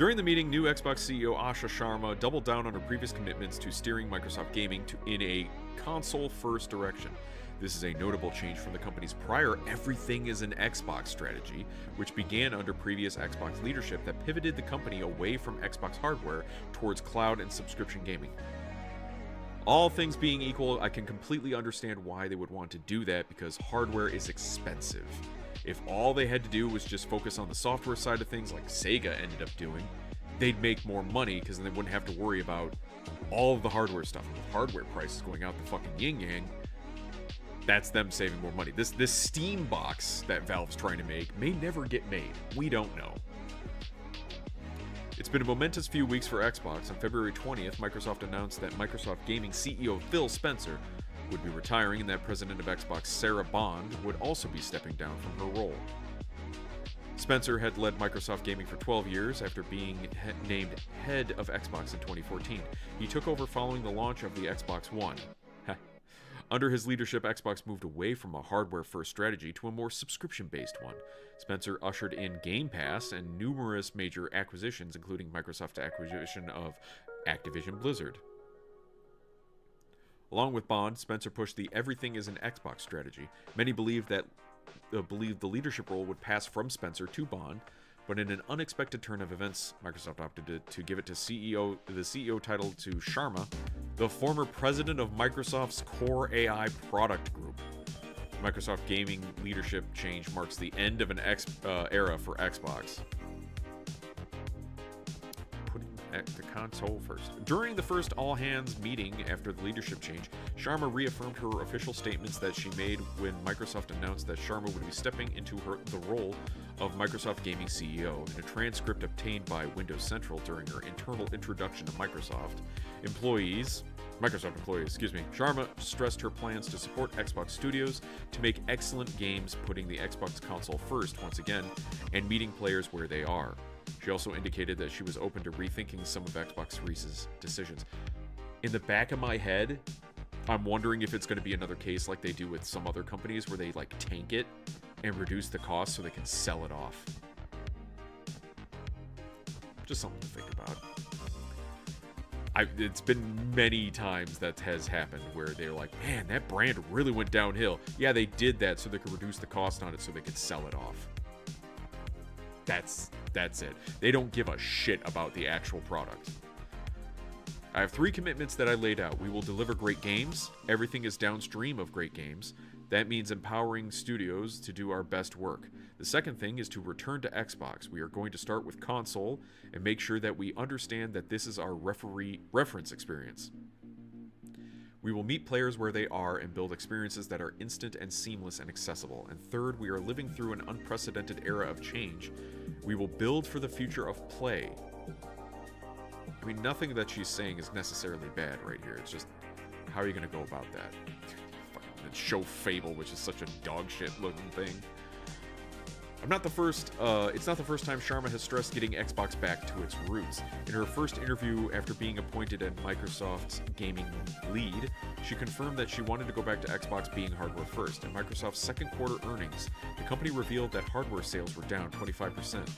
During the meeting, new Xbox CEO Asha Sharma doubled down on her previous commitments to steering Microsoft Gaming in a console-first direction. This is a notable change from the company's prior everything is an Xbox strategy, which began under previous Xbox leadership that pivoted the company away from Xbox hardware towards cloud and subscription gaming. All things being equal, I can completely understand why they would want to do that, because hardware is expensive. If all they had to do was just focus on the software side of things like Sega ended up doing, they'd make more money because then they wouldn't have to worry about all of the hardware stuff. And with hardware prices going out the fucking yin-yang, that's them saving more money. This Steam box that Valve's trying to make may never get made. We don't know. It's been a momentous few weeks for Xbox. On February 20th, Microsoft announced that Microsoft Gaming CEO Phil Spencer would be retiring and that President of Xbox Sarah Bond would also be stepping down from her role. Spencer had led Microsoft Gaming for 12 years after being named head of Xbox in 2014. He took over following the launch of the Xbox One. Under his leadership, Xbox moved away from a hardware-first strategy to a more subscription-based one. Spencer ushered in Game Pass and numerous major acquisitions, including Microsoft's acquisition of Activision Blizzard. Along with Bond, Spencer pushed the everything is an Xbox strategy. Many believed the leadership role would pass from Spencer to Bond, but in an unexpected turn of events, Microsoft opted to give it to the CEO title to Sharma, the former president of Microsoft's Core AI product group. Microsoft Gaming leadership change marks the end of an era for Xbox. Putting the console first. During the first all-hands meeting after the leadership change, Sharma reaffirmed her official statements that she made when Microsoft announced that Sharma would be stepping into the role of Microsoft Gaming CEO. In a transcript obtained by Windows Central during her internal introduction to Microsoft employees, Sharma stressed her plans to support Xbox studios to make excellent games, putting the Xbox console first once again, and meeting players where they are. She also indicated that she was open to rethinking some of Xbox Reese's decisions. In the back of my head, I'm wondering if it's going to be another case like they do with some other companies where they like tank it and reduce the cost so they can sell it off. Just something to think about. It's been many times that has happened where they're like, man, that brand really went downhill. Yeah, they did that so they could reduce the cost on it so they could sell it off. That's it. They don't give a shit about the actual product. I have 3 commitments that I laid out. We will deliver great games. Everything is downstream of great games. That means empowering studios to do our best work. The second thing is to return to Xbox. We are going to start with console and make sure that we understand that this is our reference experience. We will meet players where they are and build experiences that are instant and seamless and accessible. And third, we are living through an unprecedented era of change. We will build for the future of play. I mean, nothing that she's saying is necessarily bad right here. It's just, how are you going to go about that? Fucking show Fable, which is such a dog shit looking thing. It's not the first time Sharma has stressed getting Xbox back to its roots. In her first interview after being appointed as Microsoft's gaming lead, she confirmed that she wanted to go back to Xbox being hardware first. In Microsoft's second quarter earnings, the company revealed that hardware sales were down 25%.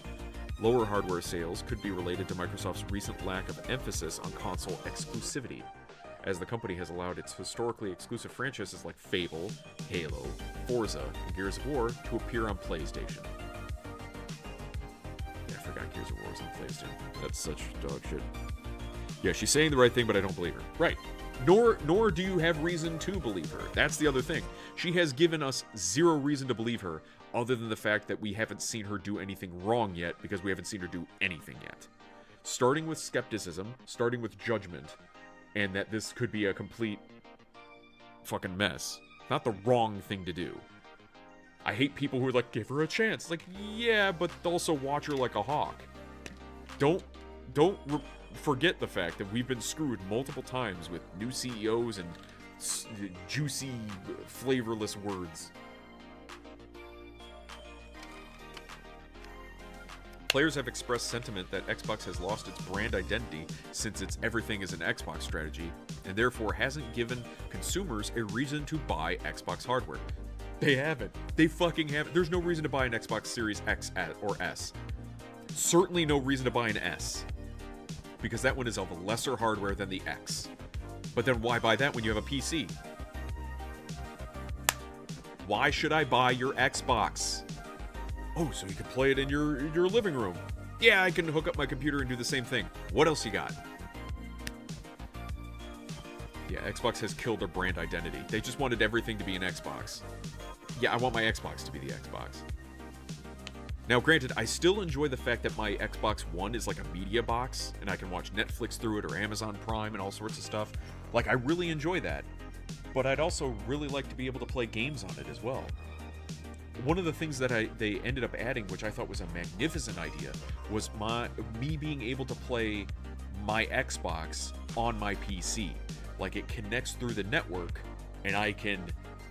Lower hardware sales could be related to Microsoft's recent lack of emphasis on console exclusivity, as the company has allowed its historically exclusive franchises like Fable, Halo, Forza, and Gears of War to appear on PlayStation. Yeah, I forgot Gears of War was on PlayStation. That's such dog shit. Yeah, she's saying the right thing, but I don't believe her. Right. Nor do you have reason to believe her. That's the other thing. She has given us zero reason to believe her, other than the fact that we haven't seen her do anything wrong yet, because we haven't seen her do anything yet. Starting with skepticism, starting with judgment, and that this could be a complete fucking mess. Not the wrong thing to do. I hate people who are like, give her a chance. Like, yeah, but also watch her like a hawk. Don't forget the fact that we've been screwed multiple times with new CEOs and juicy, flavorless words. Players have expressed sentiment that Xbox has lost its brand identity since its everything is an Xbox strategy, and therefore hasn't given consumers a reason to buy Xbox hardware. They haven't. They fucking haven't. There's no reason to buy an Xbox Series X or S. Certainly no reason to buy an S, because that one is of lesser hardware than the X. But then why buy that when you have a PC? Why should I buy your Xbox? Oh, so you can play it in your living room. Yeah, I can hook up my computer and do the same thing. What else you got? Yeah, Xbox has killed their brand identity. They just wanted everything to be an Xbox. Yeah, I want my Xbox to be the Xbox. Now, granted, I still enjoy the fact that my Xbox One is like a media box, and I can watch Netflix through it or Amazon Prime and all sorts of stuff. Like, I really enjoy that. But I'd also really like to be able to play games on it as well. One of the things that they ended up adding, which I thought was a magnificent idea, was me being able to play my Xbox on my PC. Like, it connects through the network, and I can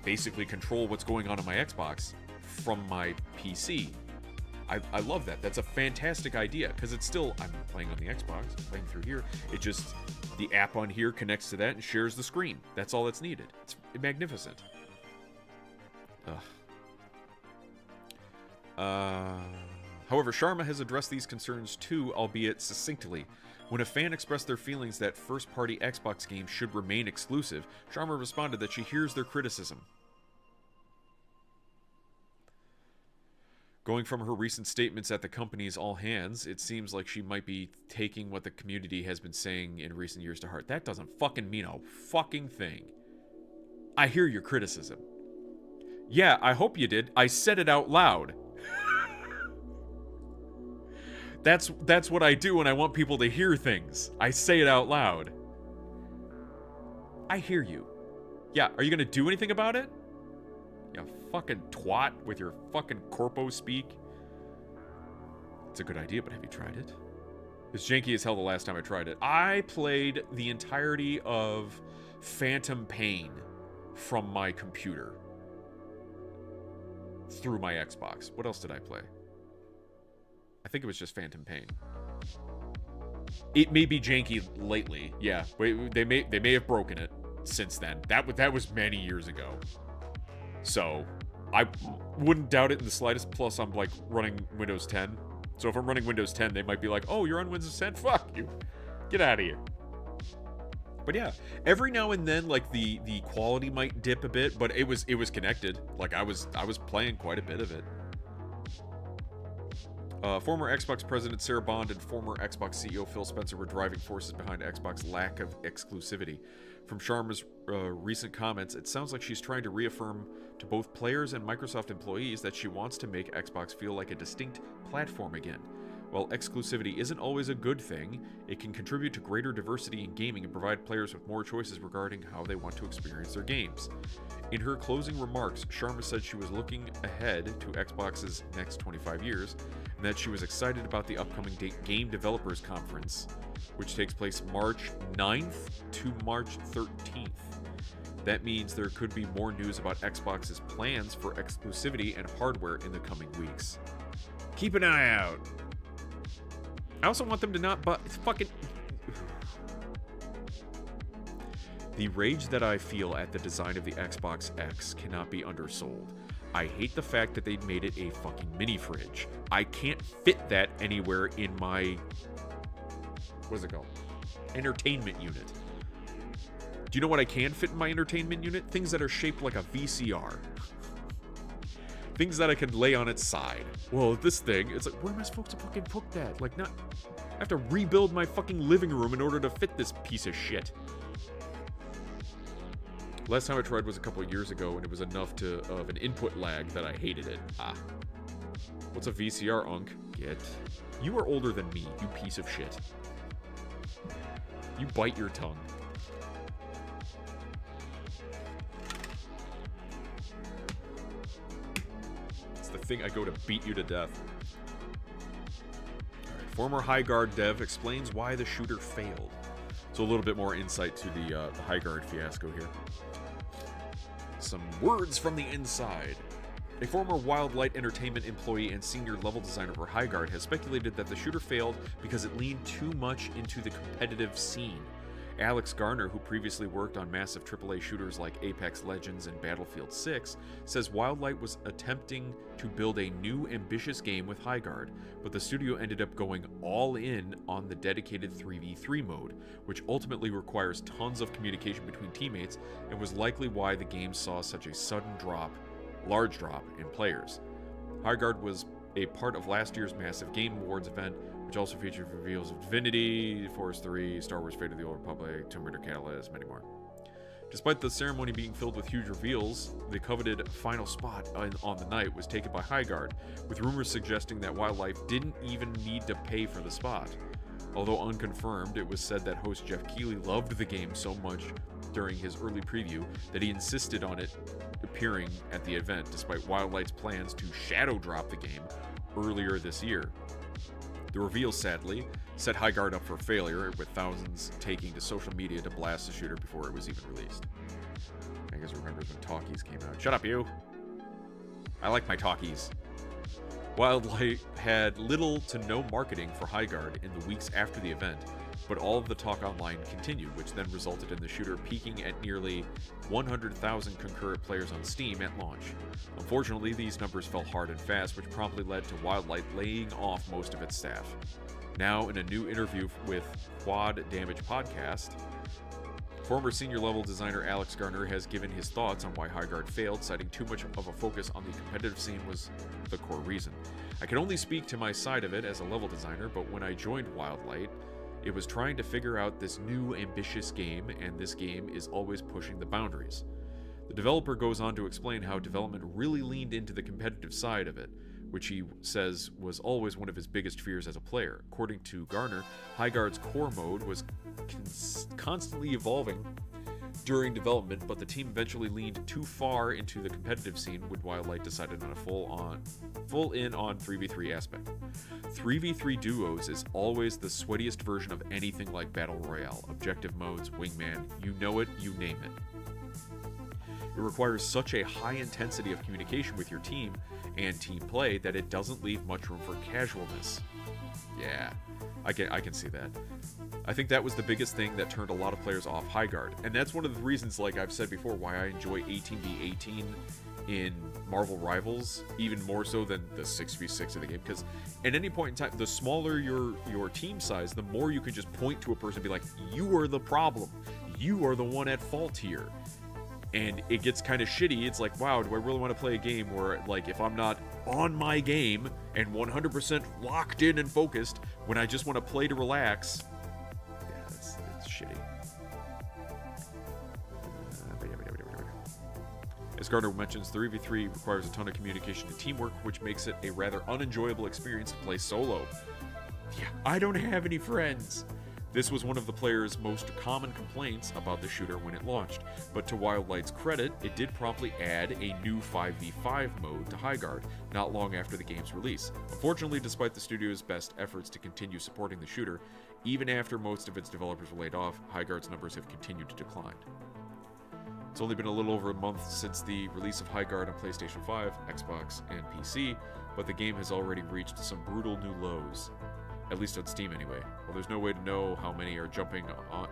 basically control what's going on my Xbox from my PC. I love that. That's a fantastic idea, because it's still, I'm playing on the Xbox, I'm playing through here. It just, the app on here connects to that and shares the screen. That's all that's needed. It's magnificent. However, Sharma has addressed these concerns too, albeit succinctly. When a fan expressed their feelings that first-party Xbox games should remain exclusive, Sharma responded that she hears their criticism. Going from her recent statements at the company's all hands, it seems like she might be taking what the community has been saying in recent years to heart. That doesn't fucking mean a fucking thing. I hear your criticism. Yeah, I hope you did. I said it out loud. That's what I do when I want people to hear things. I say it out loud. I hear you. Yeah, are you gonna do anything about it? You fucking twat with your fucking corpo speak. It's a good idea, but have you tried it? It's janky as hell the last time I tried it. I played the entirety of Phantom Pain from my computer through my Xbox. What else did I play? I think it was just Phantom Pain. It may be janky lately. Yeah, they may have broken it since then. That was many years ago. So, I wouldn't doubt it in the slightest. Plus, I'm like running Windows 10. So if I'm running Windows 10, they might be like, "Oh, you're on Windows 10? Fuck you. Get out of here." But yeah, every now and then, like the quality might dip a bit, but it was connected. Like I was playing quite a bit of it. Former Xbox president Sarah Bond and former Xbox CEO Phil Spencer were driving forces behind Xbox's lack of exclusivity. From Sharma's recent comments, it sounds like she's trying to reaffirm to both players and Microsoft employees that she wants to make Xbox feel like a distinct platform again. While exclusivity isn't always a good thing, it can contribute to greater diversity in gaming and provide players with more choices regarding how they want to experience their games. In her closing remarks, Sharma said she was looking ahead to Xbox's next 25 years, and that she was excited about the upcoming Game Developers Conference, which takes place March 9th to March 13th. That means there could be more news about Xbox's plans for exclusivity and hardware in the coming weeks. Keep an eye out. I also want them to not fucking... The rage that I feel at the design of the Xbox X cannot be undersold. I hate the fact that they made it a fucking mini fridge. I can't fit that anywhere in my... What is it called? Entertainment unit. Do you know what I can fit in my entertainment unit? Things that are shaped like a VCR. Things that I can lay on its side. Well, this thing, it's like, where am I supposed to fucking put that? Like, not... I have to rebuild my fucking living room in order to fit this piece of shit. Last time I tried was a couple of years ago, and it was enough of an input lag that I hated it. Ah. What's a VCR, Unk? Get. You are older than me, you piece of shit. You bite your tongue. It's the thing I go to beat you to death. Alright, former High Guard dev explains why the shooter failed. So a little bit more insight to the High Guard fiasco here. Some words from the inside. A former Wildlight Entertainment employee and senior level designer for High Guard has speculated that the shooter failed because it leaned too much into the competitive scene. Alex Garner, who previously worked on massive AAA shooters like Apex Legends and Battlefield 6, says Wildlight was attempting to build a new ambitious game with Highguard, but the studio ended up going all in on the dedicated 3v3 mode, which ultimately requires tons of communication between teammates and was likely why the game saw such a large drop in players. Highguard was a part of last year's massive Game Awards event, which also featured reveals of Divinity, Force 3, Star Wars Fate of the Old Republic, Tomb Raider Catalyst, many more. Despite the ceremony being filled with huge reveals, the coveted final spot on the night was taken by Highguard, with rumors suggesting that Wildlife didn't even need to pay for the spot. Although unconfirmed, it was said that host Jeff Keighley loved the game so much during his early preview that he insisted on it appearing at the event, despite Wildlight's plans to shadow drop the game earlier this year. The reveal, sadly, set Highguard up for failure, with thousands taking to social media to blast the shooter before it was even released. I guess remembers when talkies came out. Shut up, you! I like my talkies. Wildlight had little to no marketing for Highguard in the weeks after the event, but all of the talk online continued, which then resulted in the shooter peaking at nearly 100,000 concurrent players on Steam at launch. Unfortunately, these numbers fell hard and fast, which promptly led to Wildlight laying off most of its staff. Now, in a new interview with Quad Damage Podcast, former senior level designer Alex Garner has given his thoughts on why Highguard failed, citing too much of a focus on the competitive scene was the core reason. I can only speak to my side of it as a level designer, but when I joined Wildlight, it was trying to figure out this new ambitious game, and this game is always pushing the boundaries. The developer goes on to explain how development really leaned into the competitive side of it, which he says was always one of his biggest fears as a player. According to Garner, Highguard's core mode was constantly evolving during development, but the team eventually leaned too far into the competitive scene when Wildlight decided on a full in on 3v3 aspect. 3v3 duos is always the sweatiest version of anything like Battle Royale, objective modes, wingman, you know it, you name it. It requires such a high intensity of communication with your team and team play that it doesn't leave much room for casualness. Yeah, I can see that. I think that was the biggest thing that turned a lot of players off Highguard, and that's one of the reasons, like I've said before, why I enjoy 18v18 in Marvel Rivals even more so than the 6v6 of the game, because at any point in time, the smaller your team size, the more you can just point to a person and be like, you are the problem, you are the one at fault here. And it gets kind of shitty. It's like, wow, do I really want to play a game where, like, if I'm not on my game and 100% locked in and focused, when I just want to play to relax, yeah, it's shitty. As Gardner mentions, 3v3 requires a ton of communication and teamwork, which makes it a rather unenjoyable experience to play solo. Yeah, I don't have any friends. This was one of the players' most common complaints about the shooter when it launched, but to Wildlight's credit, it did promptly add a new 5v5 mode to Highguard not long after the game's release. Unfortunately, despite the studio's best efforts to continue supporting the shooter, even after most of its developers were laid off, Highguard's numbers have continued to decline. It's only been a little over a month since the release of Highguard on PlayStation 5, Xbox, and PC, but the game has already reached some brutal new lows. At least on Steam anyway. While there's no way to know how many are jumping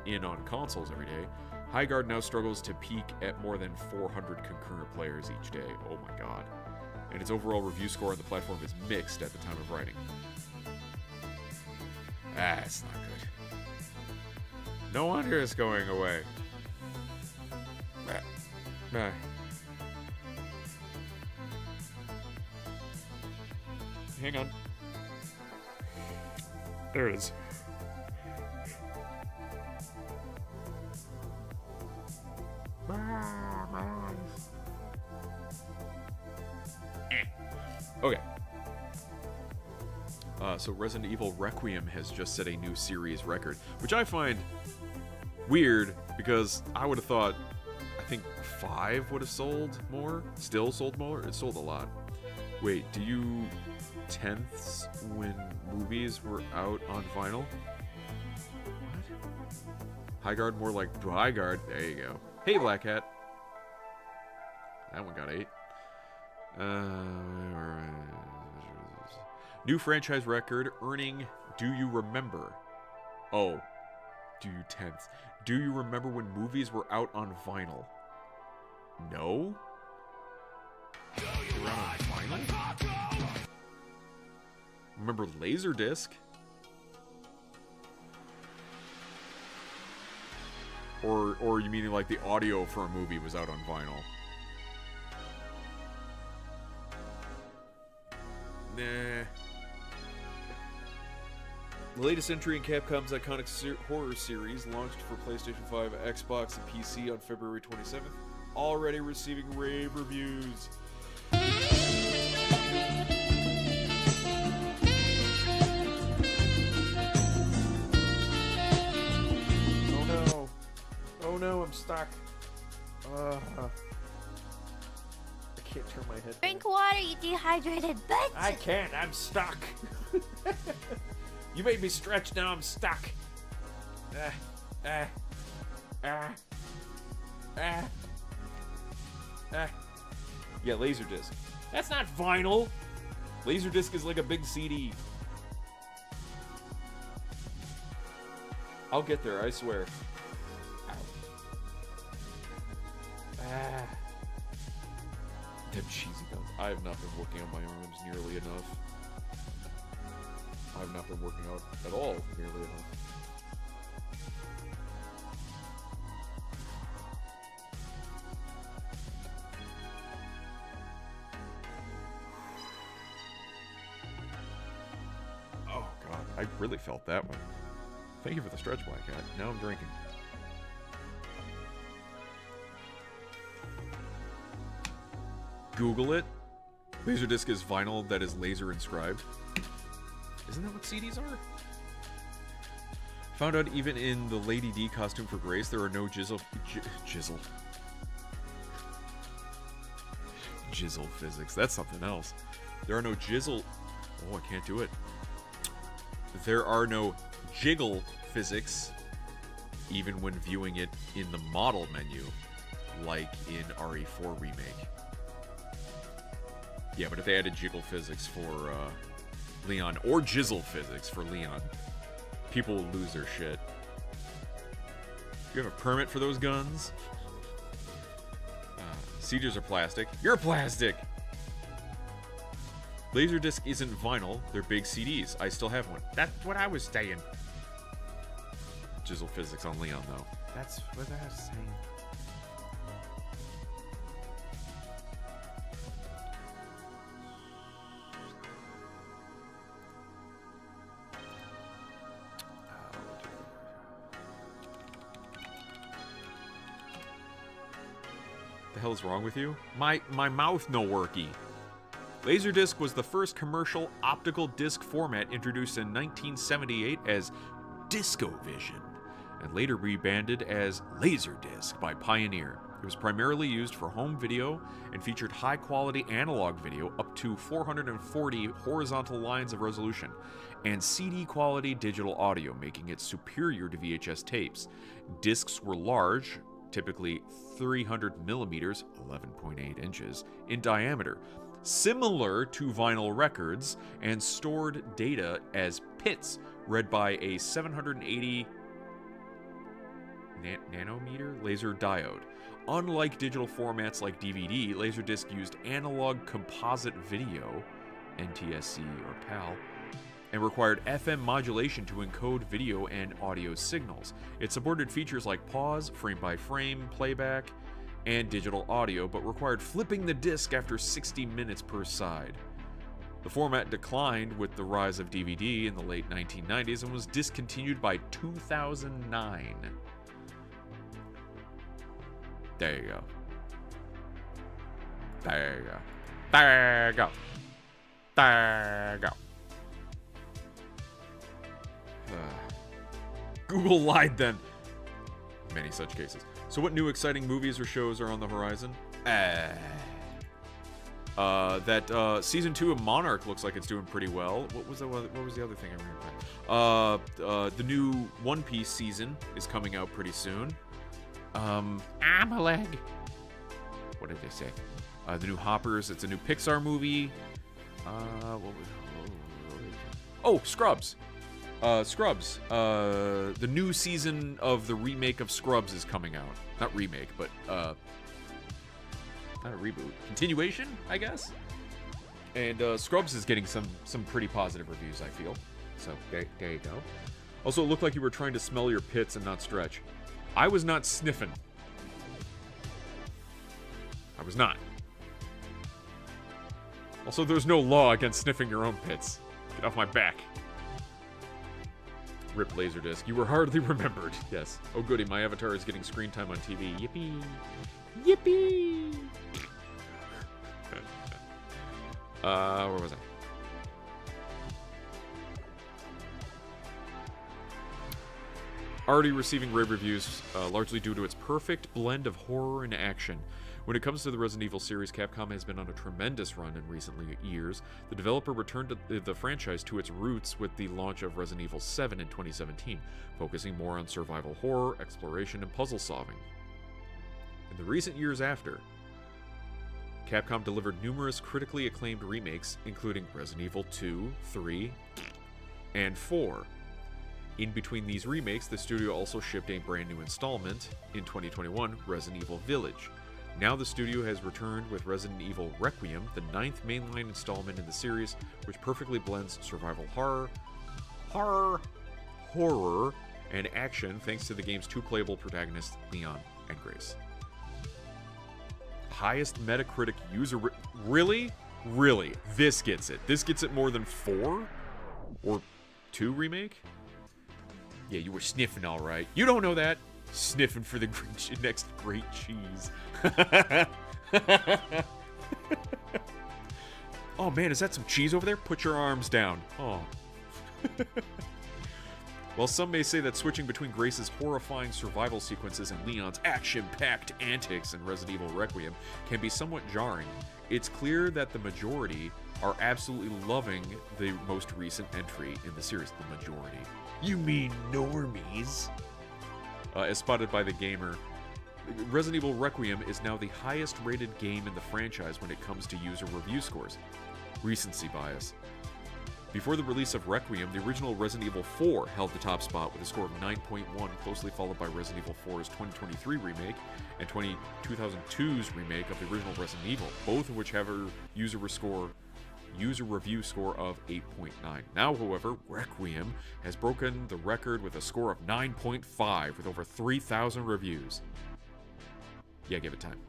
in on consoles every day, Highguard now struggles to peak at more than 400 concurrent players each day. Oh my god. And its overall review score on the platform is mixed at the time of writing. It's not good. No wonder it's going away. Hang on. There it is. Okay. So Resident Evil Requiem has just set a new series record, which I find weird because I would have thought, I think 5 would have sold more. Still sold more. It sold a lot. Wait, do you tenths when movies were out on vinyl? What? Highguard more like Highguard. There you go. Hey, Black Hat. That one got 8. New franchise record earning Do You Remember? Oh, Do you tense? Do you remember when movies were out on vinyl? No? They were out on vinyl? Remember Laserdisc? Or you mean like the audio for a movie was out on vinyl? Nah. The latest entry in Capcom's iconic horror series launched for PlayStation 5, Xbox, and PC on February 27th, already receiving rave reviews. Oh no. Oh no, I'm stuck. I can't turn my head. Drink water, you dehydrated bitch! I can't, I'm stuck. You made me stretch, now I'm stuck. Yeah, Laserdisc. That's not vinyl. Laserdisc is like a big CD. I'll get there, I swear. Them cheesy guns. I have not been working on my arms nearly enough. I've not been working out at all nearly enough. Oh god, I really felt that one. Thank you for the stretch, Black Cat. Now I'm drinking. Google it. Laserdisc is vinyl that is laser inscribed. Isn't that what CDs are? Found out even in the Lady D costume for Grace, there are no jizzle physics. That's something else. There are no jizzle. Oh, I can't do it. There are no jiggle physics, even when viewing it in the model menu, like in RE4 Remake. Yeah, but if they added jiggle physics for Leon, or jizzle physics for Leon, people will lose their shit. You have a permit for those guns? CDs are plastic. You're plastic! Laserdisc isn't vinyl, they're big CDs. I still have one. That's what I was saying. Jizzle physics on Leon, though. That's what I was saying. The hell is wrong with you? My mouth no worky. Laserdisc was the first commercial optical disc format introduced in 1978 as DiscoVision, and later rebranded as Laserdisc by Pioneer. It was primarily used for home video and featured high-quality analog video up to 440 horizontal lines of resolution, and CD-quality digital audio, making it superior to VHS tapes. Discs were large, typically 300 millimeters, 11.8 inches, in diameter, similar to vinyl records, and stored data as pits read by a 780 nanometer laser diode. Unlike digital formats like DVD, Laserdisc used analog composite video, NTSC or PAL, and required FM modulation to encode video and audio signals. It supported features like pause, frame-by-frame, playback, and digital audio, but required flipping the disc after 60 minutes per side. The format declined with the rise of DVD in the late 1990s and was discontinued by 2009. There you go. There you go. There you go. There you go. Google lied then. Many such cases. So what new exciting movies or shows are on the horizon? Season 2 of Monarch looks like it's doing pretty well. What was the other thing I remember? The new One Piece season is coming out pretty soon. Ameleg. What did they say? The new Hoppers. It's a new Pixar movie. Scrubs. Scrubs. The new season of the remake of Scrubs is coming out. Not remake, but not a reboot. Continuation, I guess. And Scrubs is getting some pretty positive reviews, I feel. So there you go. Also, it looked like you were trying to smell your pits and not stretch. I was not sniffing. I was not. Also, there's no law against sniffing your own pits. Get off my back. Rip Laserdisc. You were hardly remembered. Yes. Oh goody, my avatar is getting screen time on TV. Yippee. Yippee! Where was I? Already receiving rave reviews, largely due to its perfect blend of horror and action. When it comes to the Resident Evil series, Capcom has been on a tremendous run in recent years. The developer returned to the franchise to its roots with the launch of Resident Evil 7 in 2017, focusing more on survival horror, exploration, and puzzle solving. In the recent years after, Capcom delivered numerous critically acclaimed remakes, including Resident Evil 2, 3, and 4. In between these remakes, the studio also shipped a brand new installment in 2021, Resident Evil Village. Now the studio has returned with Resident Evil Requiem, the 9th mainline installment in the series, which perfectly blends survival horror, and action thanks to the game's two playable protagonists, Leon and Grace. Highest Metacritic user... Really? Really? This gets it. This gets it more than 4? Or 2 remake? Yeah, you were sniffing all right. You don't know that. Sniffing for the next great cheese. Oh man, is that some cheese over there? Put your arms down. Oh. While some may say that switching between Grace's horrifying survival sequences and Leon's action-packed antics in Resident Evil Requiem can be somewhat jarring, it's clear that the majority are absolutely loving the most recent entry in the series. The majority. You mean normies? As spotted by The Gamer, Resident Evil Requiem is now the highest rated game in the franchise when it comes to user review scores. Recency bias. Before the release of Requiem, the original Resident Evil 4 held the top spot with a score of 9.1, closely followed by Resident Evil 4's 2023 remake and 2002's remake of the original Resident Evil, both of which have a user review score of 8.9. Now, however, Requiem has broken the record with a score of 9.5 with over 3,000 reviews. Yeah, give it time.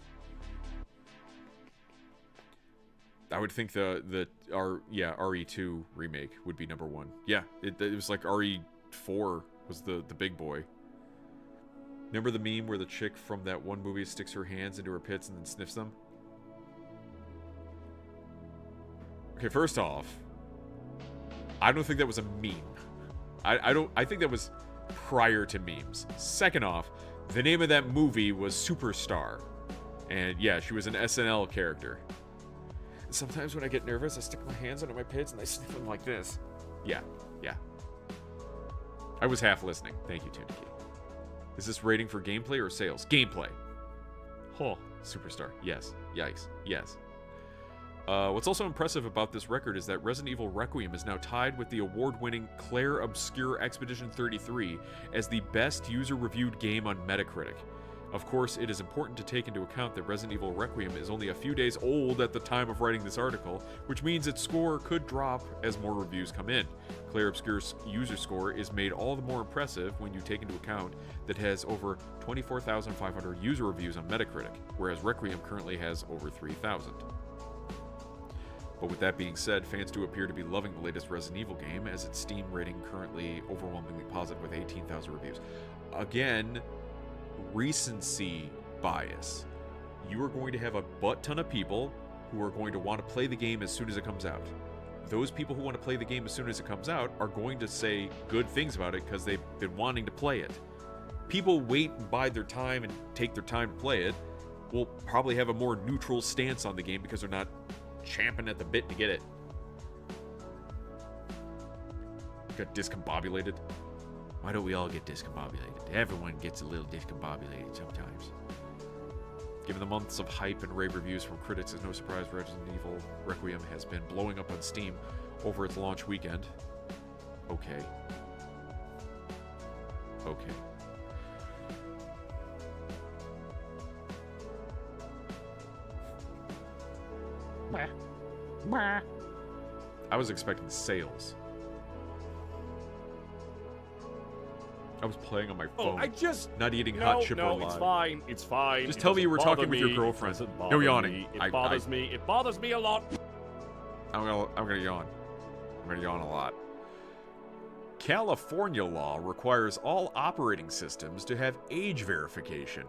I would think the RE2 remake would be number 1. Yeah, it was like RE4 was the big boy. Remember the meme where the chick from that one movie sticks her hands into her pits and then sniffs them? Okay, first off, I don't think that was a meme. I think that was prior to memes. Second off, the name of that movie was Superstar. And yeah, she was an SNL character. Sometimes when I get nervous, I stick my hands under my pits and I sniff them like this. Yeah. I was half listening. Thank you, Tuniki. Is this rating for gameplay or sales? Gameplay. Oh, Superstar. Yes. Yikes. Yes. What's also impressive about this record is that Resident Evil Requiem is now tied with the award-winning Claire Obscure Expedition 33 as the best user-reviewed game on Metacritic. Of course, it is important to take into account that Resident Evil Requiem is only a few days old at the time of writing this article, which means its score could drop as more reviews come in. Claire Obscure's user score is made all the more impressive when you take into account that it has over 24,500 user reviews on Metacritic, whereas Requiem currently has over 3,000. But with that being said, fans do appear to be loving the latest Resident Evil game, as its Steam rating currently overwhelmingly positive with 18,000 reviews. Again, recency bias. You are going to have a butt ton of people who are going to want to play the game as soon as it comes out. Those people who want to play the game as soon as it comes out are going to say good things about it because they've been wanting to play it. People wait and bide their time and take their time to play it will probably have a more neutral stance on the game because they're not champing at the bit to get it. Got discombobulated. Why don't we all get discombobulated? Everyone gets a little discombobulated sometimes. Given the months of hype and rave reviews from critics, it's no surprise Resident Evil Requiem has been blowing up on Steam over its launch weekend. Okay. Okay. I was expecting sales. I was playing on my phone. I just... not eating hot chip or No, live. it's fine. It's fine. Just It tell me you were doesn't talking with bother your me. girlfriend. It doesn't No bother yawning. me. It bothers me. It bothers me a lot. I'm gonna yawn. I'm gonna yawn a lot. California law requires all operating systems to have age verification.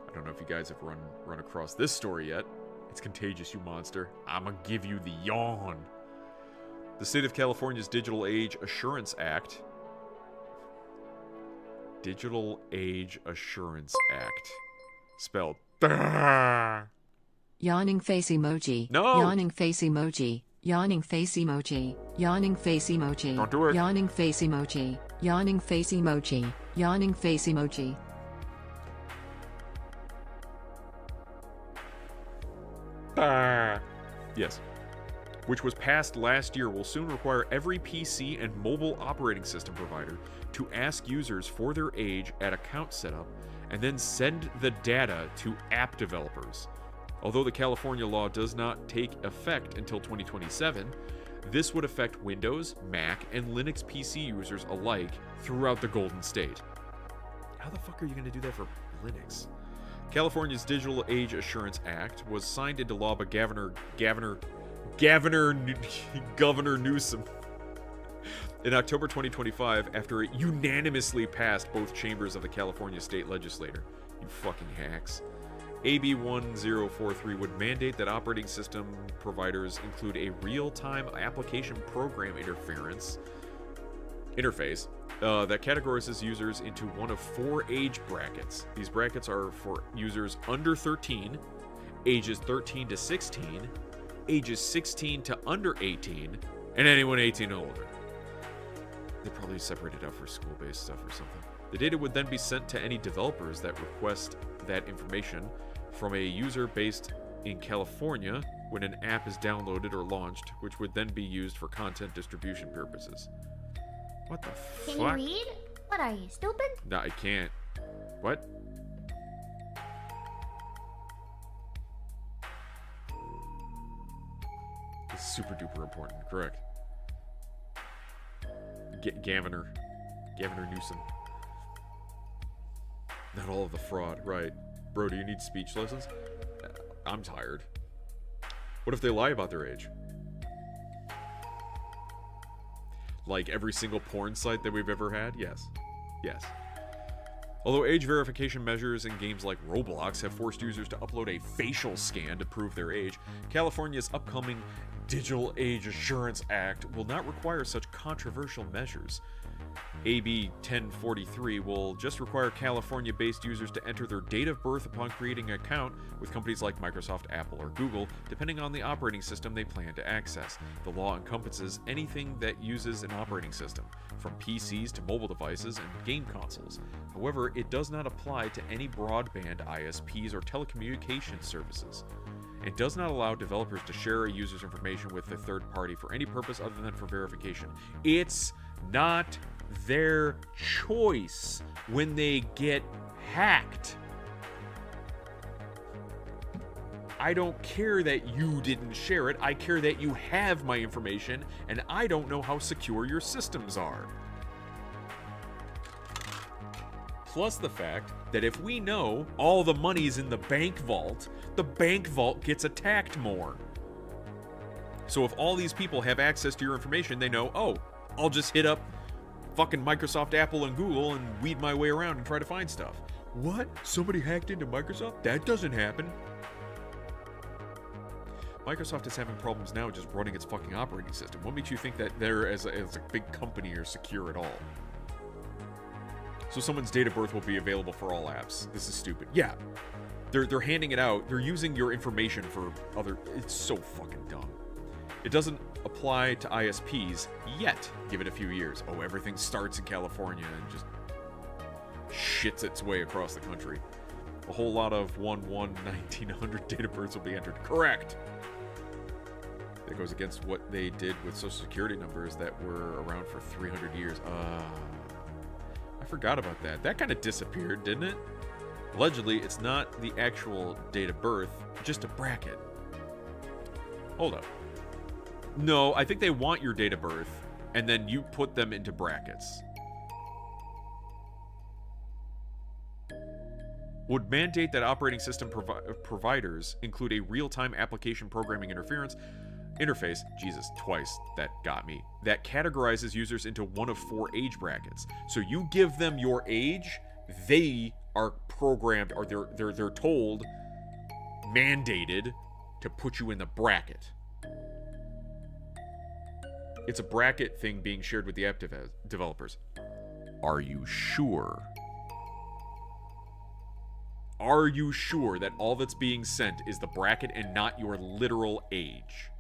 I don't know if you guys have run across this story yet. It's contagious, you monster. I'm gonna give you the yawn. The state of California's Digital Age Assurance Act. Digital Age Assurance Act. Spelled. Yawning face emoji. No! Yawning face emoji. Yawning face emoji. Yawning face emoji. Don't do it. Yawning face emoji. Yawning face emoji. Yawning face emoji. Yes. Which was passed last year, will soon require every PC and mobile operating system provider to ask users for their age at account setup and then send the data to app developers. Although the California law does not take effect until 2027, this would affect Windows, Mac, and Linux PC users alike throughout the Golden State. How the fuck are you going to do that for Linux? California's Digital Age Assurance Act was signed into law by Governor Newsom in October 2025 after it unanimously passed both chambers of the California State Legislature. You fucking hacks. AB 1043 would mandate that operating system providers include a real-time application program interface that categorizes users into one of 4 age brackets. These brackets are for users under 13, ages 13 to 16, ages 16 to under 18, and anyone 18 and older. They probably separated out for school-based stuff or something. The data would then be sent to any developers that request that information from a user based in California when an app is downloaded or launched, which would then be used for content distribution purposes. What the Can fuck? you read? What are you, stupid? No, I can't. What? This is super duper important. Correct. Governor Newsom. Not all of the fraud, right? Bro, do you need speech lessons? I'm tired. What if they lie about their age? Like every single porn site that we've ever had? Yes. Yes. Although age verification measures in games like Roblox have forced users to upload a facial scan to prove their age, California's upcoming Digital Age Assurance Act will not require such controversial measures. AB 1043 will just require California-based users to enter their date of birth upon creating an account with companies like Microsoft, Apple, or Google, depending on the operating system they plan to access. The law encompasses anything that uses an operating system, from PCs to mobile devices and game consoles. However, it does not apply to any broadband ISPs or telecommunications services. It does not allow developers to share a user's information with a third party for any purpose other than for verification. It's not their choice when they get hacked. I don't care that you didn't share it. I care that you have my information, and I don't know how secure your systems are. Plus the fact that if we know all the money's in the bank vault gets attacked more. So if all these people have access to your information, they know, oh, I'll just hit up fucking Microsoft, Apple, and Google and weed my way around and try to find stuff. What? Somebody hacked into Microsoft? That doesn't happen. Microsoft is having problems now just running its fucking operating system. What makes you think that they're, as a big company, are secure at all? So someone's date of birth will be available for all apps. This is stupid. Yeah. They're handing it out. They're using your information for other... It's so fucking dumb. It doesn't apply to ISPs yet. Give it a few years. Oh, everything starts in California and just shits its way across the country. A whole lot of 1/1/1900 date of births will be entered. Correct. That goes against what they did with Social Security numbers that were around for 300 years. I forgot about that. That kind of disappeared, didn't it? Allegedly, it's not the actual date of birth, just a bracket. Hold up. No, I think they want your date of birth, and then you put them into brackets. Would mandate that operating system providers include a real-time application programming interface, Jesus, twice that got me, that categorizes users into one of 4 age brackets. So you give them your age, they are programmed, or they're told, mandated, to put you in the bracket. It's a bracket thing being shared with the app developers. Are you sure? Are you sure that all that's being sent is the bracket and not your literal age?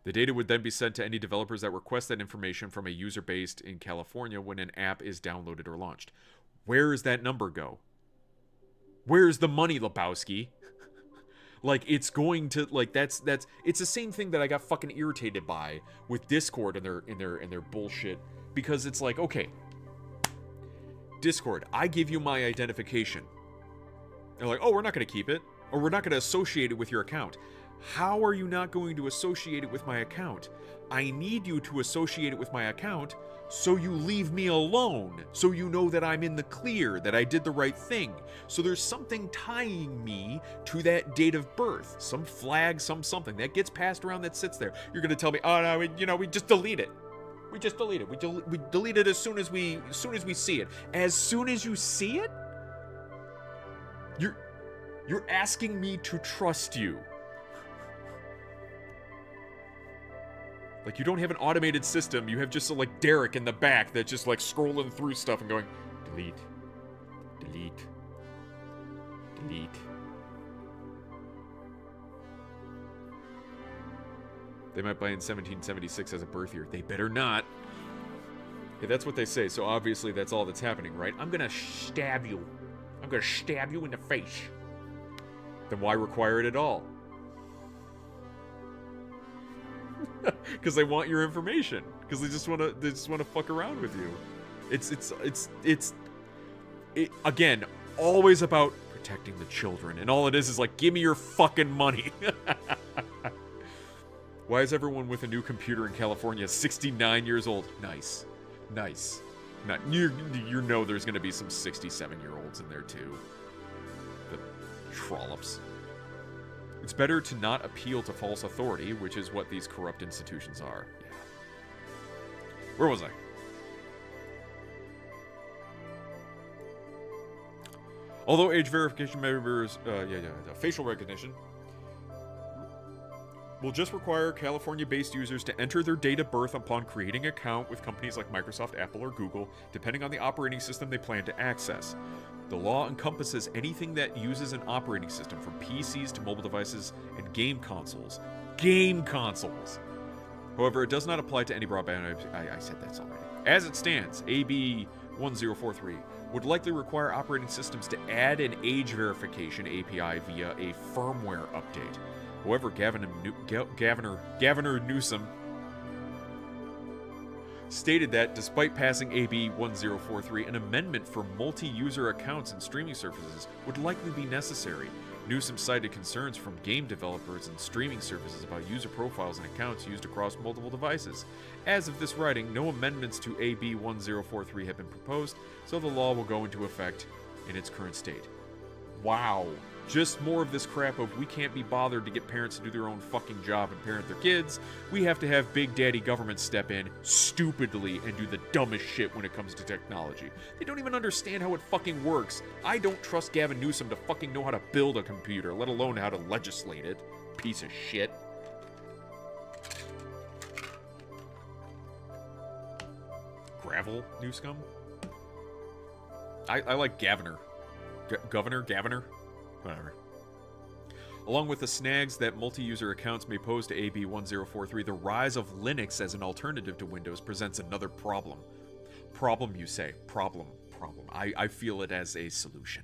The data would then be sent to any developers that request that information from a user based in California when an app is downloaded or launched. Where does that number go? Where's the money, Lebowski? Like, it's going to, like, that's it's the same thing that I got fucking irritated by with Discord and their bullshit, because it's like, okay, Discord, I give you my identification. They're like, oh, we're not going to keep it, or we're not going to associate it with your account. How are you not going to associate it with my account? I need you to associate it with my account so you leave me alone, so you know that I'm in the clear, that I did the right thing. So there's something tying me to that date of birth, some flag, something that gets passed around that sits there. You're going to tell me, oh no, we just delete it. We just delete it. We delete it as soon as we see it. As soon as you see it, you're asking me to trust you. Like, you don't have an automated system. You have just like Derek in the back that's just like scrolling through stuff and going, delete, delete, delete. They might buy in 1776 as a birth year. They better not. Hey, that's what they say, so obviously that's all that's happening, right? I'm gonna stab you. I'm gonna stab you in the face. Then why require it at all? Because they want your information. Because they just want to fuck around with you. It's again, always about protecting the children, and all it is like, give me your fucking money. Why is everyone with a new computer in California 69 years old? Nice. You know there's going to be some 67-year-olds in there too. The trollops. It's better to not appeal to false authority, which is what these corrupt institutions are. Yeah. Where was I? Although age verification members, facial recognition will just require California-based users to enter their date of birth upon creating an account with companies like Microsoft, Apple, or Google, depending on the operating system they plan to access. The law encompasses anything that uses an operating system, from PCs to mobile devices and game consoles. Game consoles! However, it does not apply to any broadband. I said that already. As it stands, AB 1043 would likely require operating systems to add an age verification API via a firmware update. However, Governor Newsom stated that despite passing AB 1043, an amendment for multi-user accounts and streaming services would likely be necessary. Newsom cited concerns from game developers and streaming services about user profiles and accounts used across multiple devices. As of this writing, no amendments to AB 1043 have been proposed, so the law will go into effect in its current state. Wow. Just more of this crap of we can't be bothered to get parents to do their own fucking job and parent their kids. We have to have big daddy government step in stupidly and do the dumbest shit when it comes to technology. They don't even understand how it fucking works. I don't trust Gavin Newsom to fucking know how to build a computer, let alone how to legislate it. Piece of shit. Gravel, Newscum? I like Gaviner. Gaviner? Whatever. Along with the snags that multi-user accounts may pose to AB 1043, the rise of Linux as an alternative to Windows presents another problem. Problem, you say. Problem. I feel it as a solution.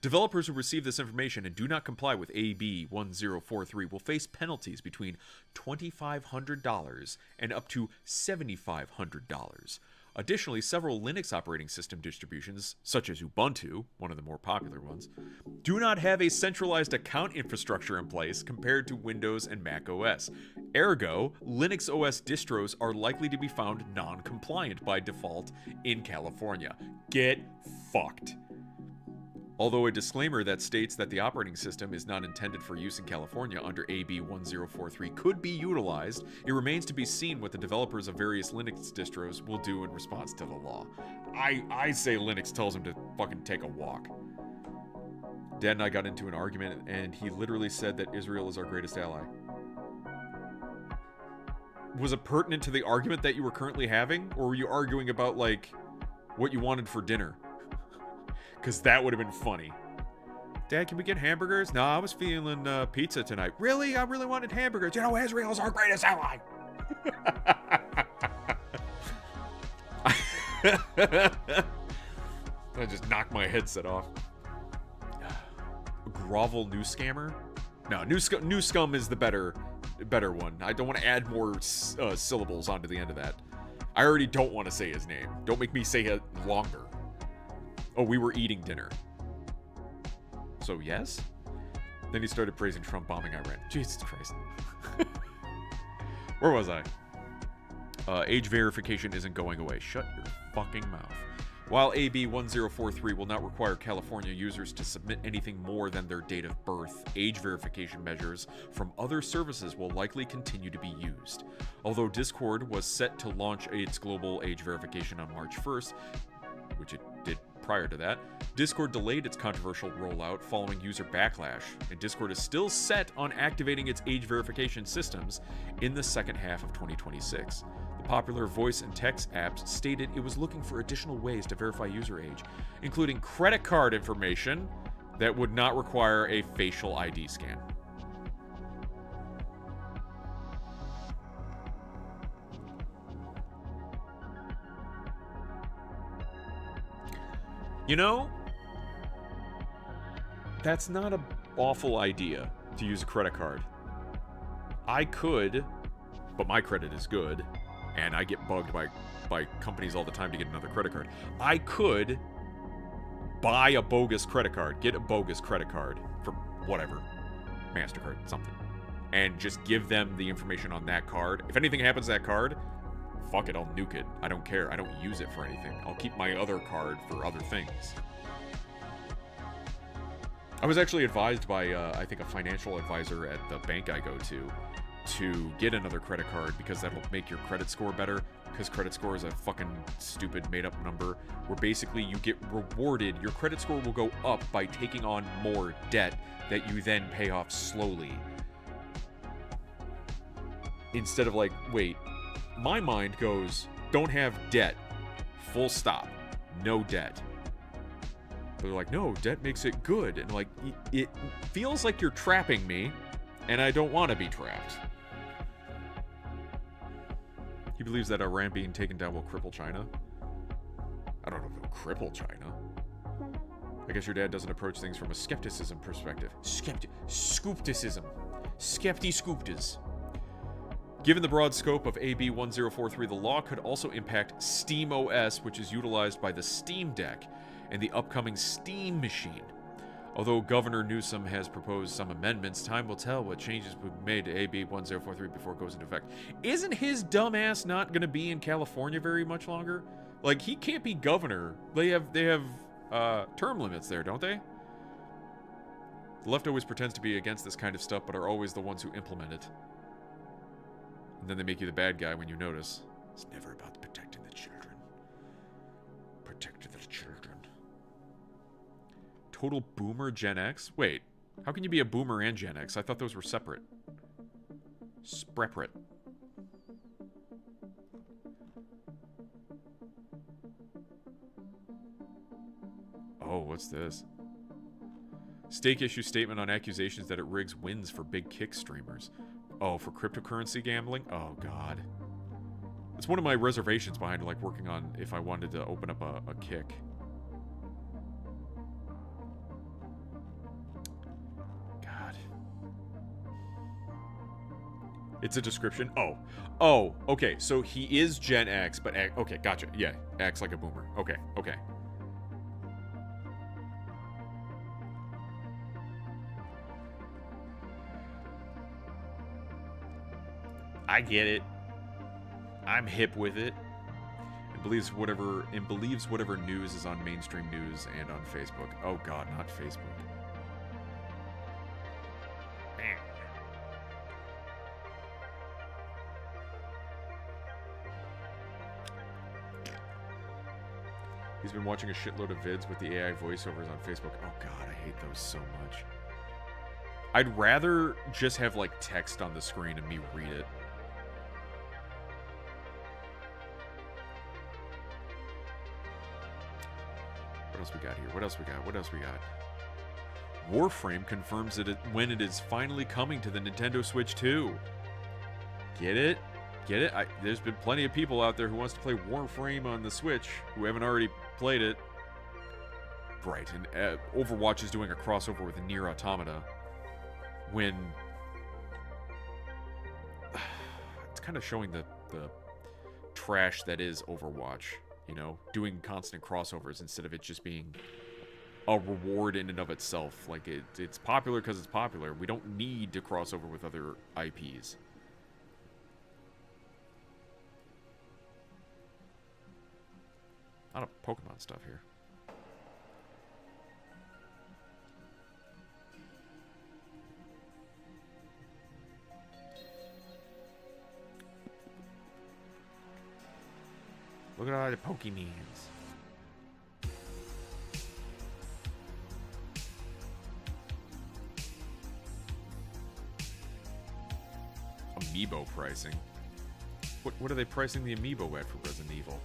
Developers who receive this information and do not comply with AB 1043 will face penalties between $2,500 and up to $7,500. Additionally, several Linux operating system distributions, such as Ubuntu, one of the more popular ones, do not have a centralized account infrastructure in place compared to Windows and Mac OS. Ergo, Linux OS distros are likely to be found non-compliant by default in California. Get fucked. Although a disclaimer that states that the operating system is not intended for use in California under AB 1043 could be utilized, it remains to be seen what the developers of various Linux distros will do in response to the law. I say Linux tells him to fucking take a walk. Dad and I got into an argument, and he literally said that Israel is our greatest ally. Was it pertinent to the argument that you were currently having, or were you arguing about, like, what you wanted for dinner? Because that would have been funny. Dad, can we get hamburgers? No, I was feeling pizza tonight. Really? I really wanted hamburgers. You know, Israel's our greatest ally. I just knocked my headset off. Grovel new scammer? No, new scum is the better one. I don't want to add more syllables onto the end of that. I already don't want to say his name. Don't make me say it longer. Oh, we were eating dinner. So, yes? Then he started praising Trump bombing Iran. Jesus Christ. Where was I? Age verification isn't going away. Shut your fucking mouth. While AB 1043 will not require California users to submit anything more than their date of birth, age verification measures from other services will likely continue to be used. Although Discord was set to launch its global age verification on March 1st, which it did prior to that, Discord delayed its controversial rollout following user backlash, and Discord is still set on activating its age verification systems in the second half of 2026. The popular voice and text apps stated it was looking for additional ways to verify user age, including credit card information that would not require a facial ID scan. You know, that's not an awful idea to use a credit card. I could, but my credit is good, and I get bugged by companies all the time to get another credit card. I could buy a bogus credit card, get a bogus credit card for whatever, MasterCard, something, and just give them the information on that card. If anything happens to that card, fuck it, I'll nuke it. I don't care. I don't use it for anything. I'll keep my other card for other things. I was actually advised by, I think, a financial advisor at the bank I go to get another credit card because that'll make your credit score better. Because credit score is a fucking stupid made-up number where basically you get rewarded. Your credit score will go up by taking on more debt that you then pay off slowly. Instead of like, wait, my mind goes, don't have debt, full stop, no debt. But they're like, no, debt makes it good. And like, it feels like you're trapping me, and I don't want to be trapped. He believes that Iran being taken down will cripple China. I don't know if it'll cripple China. I guess your dad doesn't approach things from a skepticism perspective. Scoopticism. Skepti-scooptas. Given the broad scope of AB 1043, the law could also impact SteamOS, which is utilized by the Steam Deck and the upcoming Steam Machine. Although Governor Newsom has proposed some amendments, time will tell what changes will be made to AB 1043 before it goes into effect. Isn't his dumbass not going to be in California very much longer? Like, he can't be governor. They have term limits there, don't they? The left always pretends to be against this kind of stuff, but are always the ones who implement it. And then they make you the bad guy when you notice. It's never about protecting the children. Protect the children. Total boomer Gen X? Wait, how can you be a boomer and Gen X? I thought those were separate. Separate. Oh, what's this? Stake issue statement on accusations that it rigs wins for big kick streamers. Oh, for cryptocurrency gambling? Oh, God. It's one of my reservations behind, like, working on if I wanted to open up a kick. God. It's a description. Oh, okay. So he is Gen X, but okay, gotcha. Yeah, acts like a boomer. Okay. I get it. I'm hip with it. And believes whatever news is on mainstream news and on Facebook. Oh God, not Facebook. He's been watching a shitload of vids with the AI voiceovers on Facebook. Oh God, I hate those so much. I'd rather just have like text on the screen and me read it. What else we got here? What else we got? Warframe confirms that when it is finally coming to the Nintendo Switch 2. Get it? There's been plenty of people out there who wants to play Warframe on the Switch who haven't already played it. Right, and Overwatch is doing a crossover with Nier Automata. When it's kind of showing the trash that is Overwatch, you know, doing constant crossovers instead of it just being a reward in and of itself. Like it's popular because it's popular. We don't need to cross over with other IPs. A lot of Pokemon stuff here. Look at all the Pokemons. Amiibo pricing. What are they pricing the Amiibo at for Resident Evil?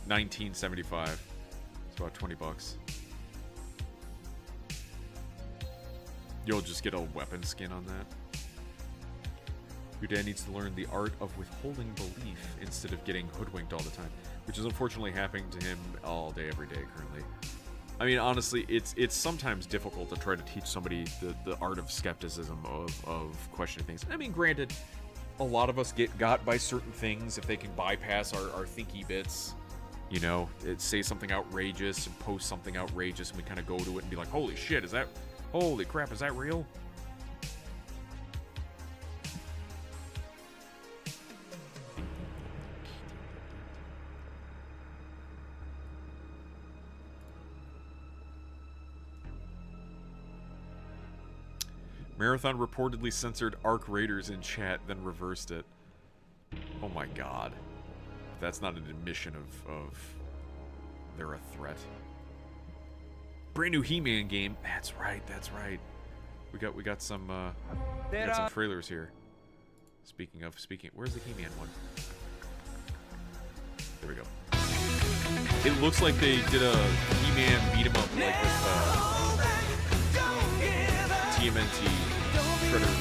$19.75. It's about $20. You'll just get a weapon skin on that. Your dad needs to learn the art of withholding belief instead of getting hoodwinked all the time, which is unfortunately happening to him all day, every day currently. I mean, honestly, it's sometimes difficult to try to teach somebody the art of skepticism, of questioning things. I mean, granted, a lot of us get got by certain things if they can bypass our thinky bits. You know, say something outrageous and post something outrageous, and we kind of go to it and be like, holy shit, holy crap, is that real? Marathon reportedly censored Arc Raiders in chat, then reversed it. Oh my god. That's not an admission of they're a threat. Brand new He-Man game. That's right. We got some trailers here. Speaking, where's the He-Man one? There we go. It looks like they did a He-Man beat 'em up like with TMNT Shredder.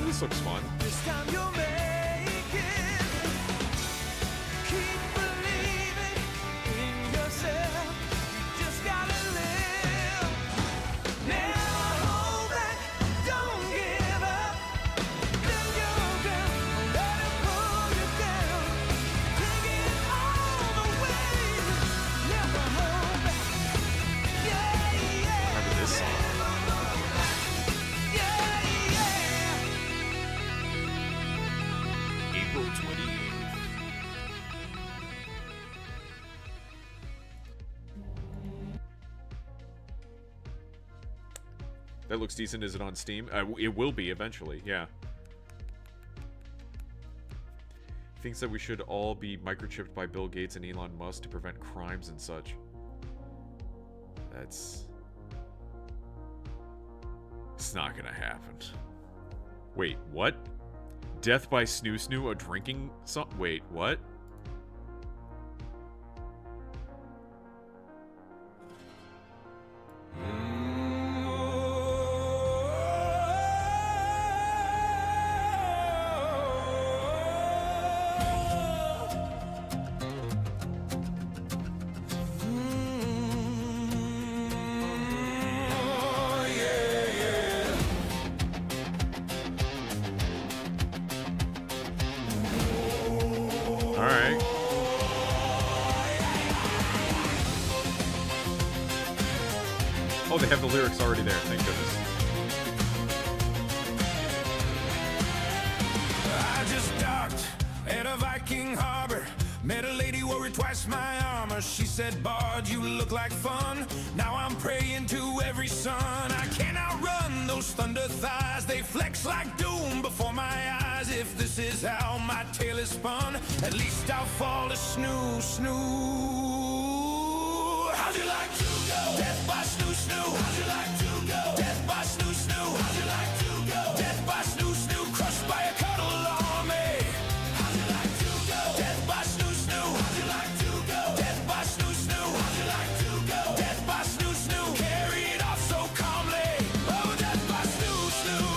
This looks fun. This time you'll make it. Keep believing in yourself. You just gotta live. Never hold back. Don't give up. Then you'll go. Let it pull you down. Take it all the way. Never hold back. Yeah. Remember this song? April 28th. That looks decent. Is it on Steam? It will be eventually, yeah. He thinks that we should all be microchipped by Bill Gates and Elon Musk to prevent crimes and such. It's not gonna happen. Wait, what? Death by Snoo Snoo, a drinking song? Wait, what? Oh, they have the lyrics already there. Thank goodness. I just docked at a Viking harbor. Met a lady worried twice my armor. She said, Bard, you look like fun. Now I'm praying to every sun. I can't outrun those thunder thighs. They flex like doom before my eyes. If this is how my tale is spun, at least I'll fall to snoo, snoo. How'd you like to go? Death by snoo, snoo. How'd you like to go? Death by snoo, snoo. How'd you like to go? Death by snoo, snoo. Crushed by a cuddle army. How'd you like to go? Death by snoo, snoo. How'd you like to go? Death by snoo, snoo. How'd you like to go? Death by snoo, snoo. Carried off so calmly. Oh, death by snoo, snoo.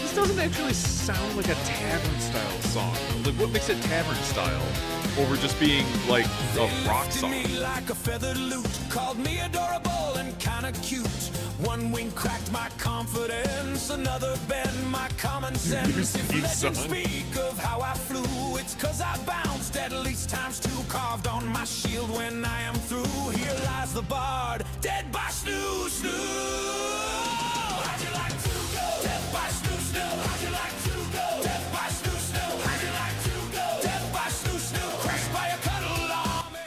This doesn't actually sound like a tavern style song. Like, what makes it tavern style over just being like a rock song? Me like a feathered lute, called me adorable and kinda cute. One wing cracked my confidence, another bend my common sense. If legends speak of how I flew, it's 'cause I bounced at least times two, carved on my shield when I am through. Here lies the bard, dead by snoo, snoo. How'd you like to go? Death by snoo, snoo. How'd you like to go? Death by snoo, snoo. How'd you like to go? Death by snoo, snoo. Crushed by a cuddle army.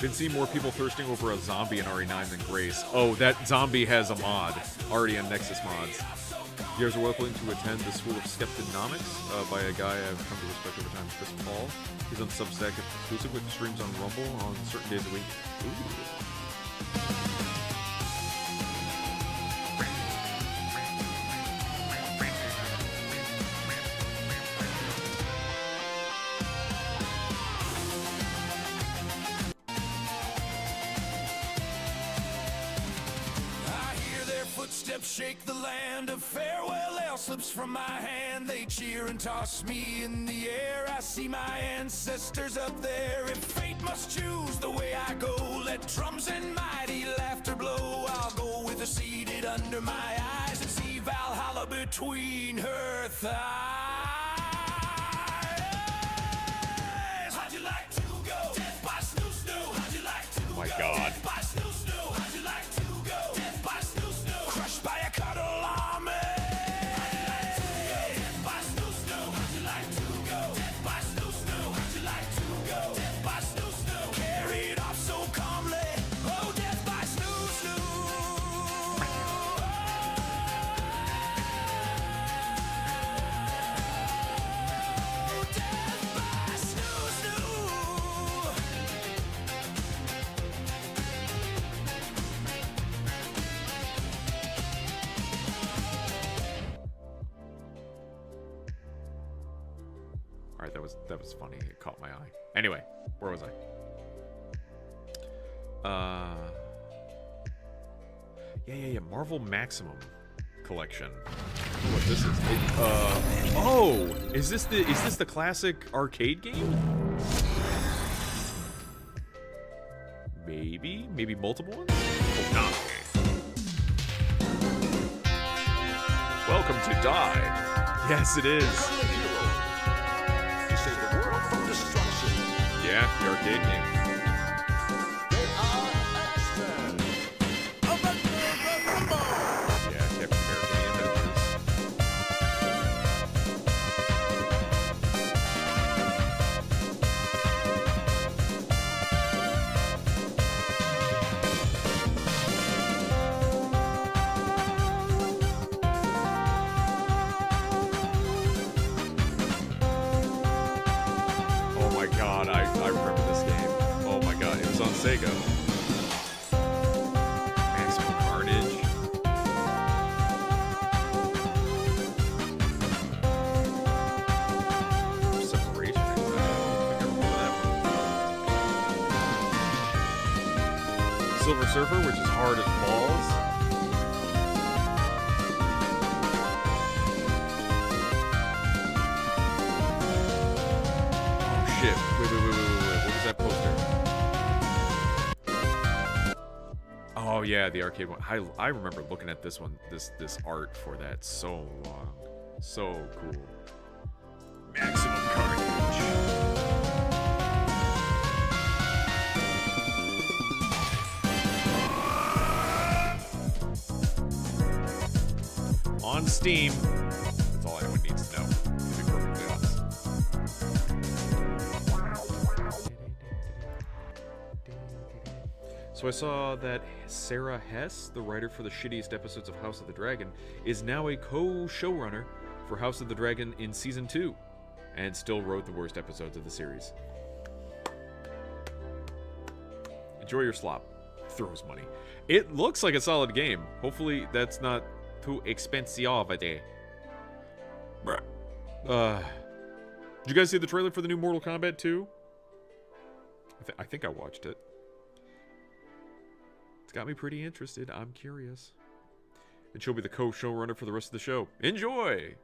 Been seeing more people thirsting over a zombie in RE9 than Grace. Oh, that zombie has a mod already on Nexus Mods. You guys are welcome to attend the School of Skeptonomics by a guy I've come to respect over time, Chris Paul. He's on Substack exclusive with streams on Rumble on certain days a week. Ooh. Footsteps shake the land, a farewell ale slips from my hand. They cheer and toss me in the air. I see my ancestors up there. If fate must choose the way I go, let drums and mighty laughter blow. I'll go with her seated under my eyes and see Valhalla between her thighs. How'd you like to go? Death by snoo, snoo. How'd you like to go? My God. Death by snoo, snoo. How'd you like to go? Death by snoo, snoo. Crushed by a cuddle army. How'd you like to go? Death by snoo, snoo. How'd you like to go? Death by snoo, snoo. How'd you like to go? Death by snoo, snoo. Carried off so calmly. Oh, death by snoo, snoo. Oh, death by snoo, snoo. All right, that was funny. It caught my eye. Anyway, where was I? Yeah. Marvel Maximum collection. I don't know what this is. Oh, is this the classic arcade game? Maybe multiple ones? Oh, nah. Welcome to Die. Yes, it is. Yeah, the arcade game. Yeah, Captain America and Avengers. Oh my god, I remember this game. Oh my god, it was on Sega. Maximum Carnage. Separation. I don't think I remember that one. Silver Surfer, which is hard as balls. Shit. Wait. What was that poster? Oh yeah, the arcade one. I remember looking at this one, this art for that so long. So cool. Maximum Carnage. on Steam. That's all anyone needs to know, to be perfectly honest. So I saw that Sarah Hess, the writer for the shittiest episodes of House of the Dragon, is now a co-showrunner for House of the Dragon in Season 2, and still wrote the worst episodes of the series. Enjoy your slop. Throws money. It looks like a solid game. Hopefully that's not too expensive a day. Did you guys see the trailer for the new Mortal Kombat 2? I think I watched it. It's got me pretty interested. I'm curious. And she'll be the co-showrunner for the rest of the show. Enjoy!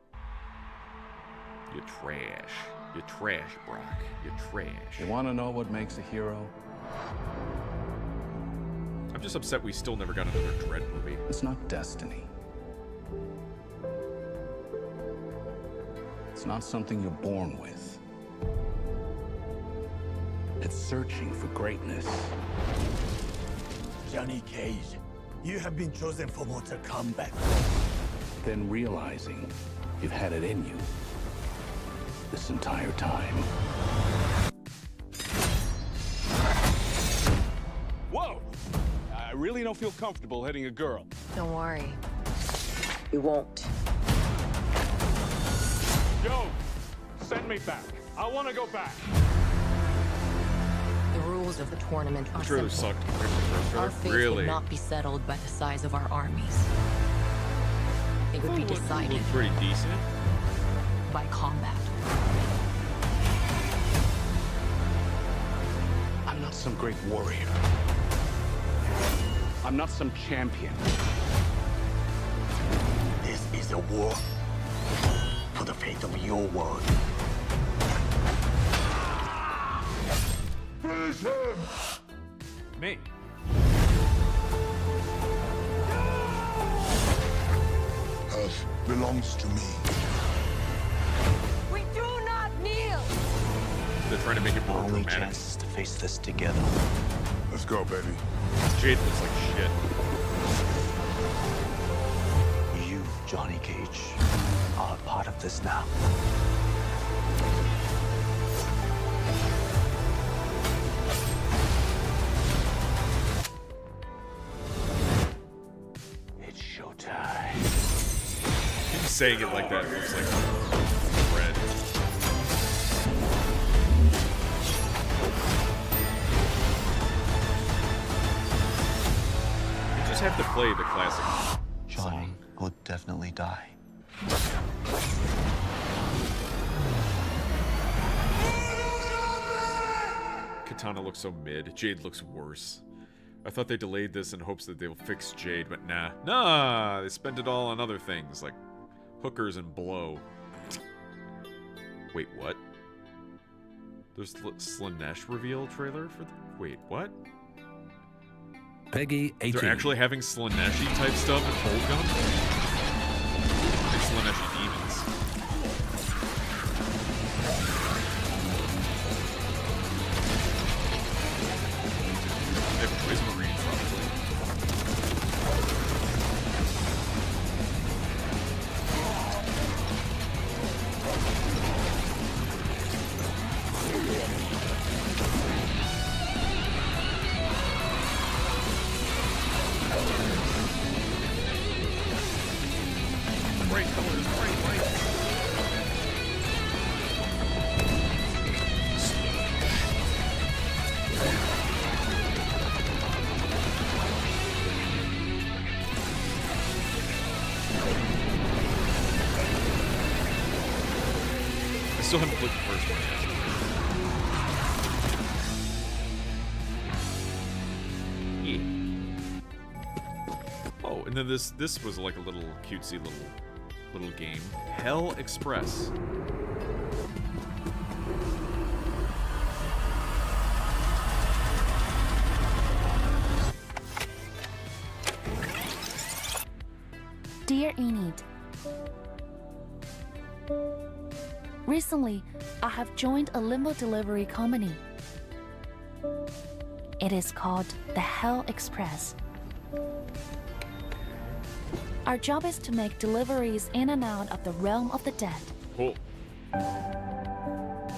You trash. You trash, Brock. You trash. You want to know what makes a hero? I'm just upset we still never got another Dread movie. It's not destiny. It's not something you're born with. It's searching for greatness. Johnny Cage, you have been chosen for Mortal Kombat. Then realizing you've had it in you this entire time. Whoa! I really don't feel comfortable hitting a girl. Don't worry. You won't. Yo, send me back. I want to go back. The rules of the tournament are The trailer simple. sucked. Our fate Really? would not be settled by the size of our armies. It would be decided Looked pretty decent. by combat. I'm not some great warrior. I'm not some champion. This is a war for the fate of your world. Finish him! Me. Earth belongs to me. We do not kneel! They're trying to make it more Only dramatic. chance to face this together. Let's go, baby. Jade looks like shit. You, Johnny Cage, are a part of this now. It's showtime. Keep saying it like that. It looks like red. You just have to play the classic. Johnny will definitely die. Katana looks so mid. Jade looks worse. I thought they delayed this in hopes that they'll fix Jade, but nah. Nah! They spent it all on other things, like hookers and blow. Wait, what? There's Slanesh reveal trailer for wait, what? Peggy 18. They're actually having Slaneshi type stuff in Holdgun? Like Slaneshi demons. They have Poison Marine, probably. Bright colors, bright lights. I still haven't played the first one yet. Yeah. Oh, and then this was like a little cutesy little game. Hell Express. Dear Enid, recently I have joined a limo delivery company. It is called the Hell Express. Our job is to make deliveries in and out of the realm of the dead. Cool.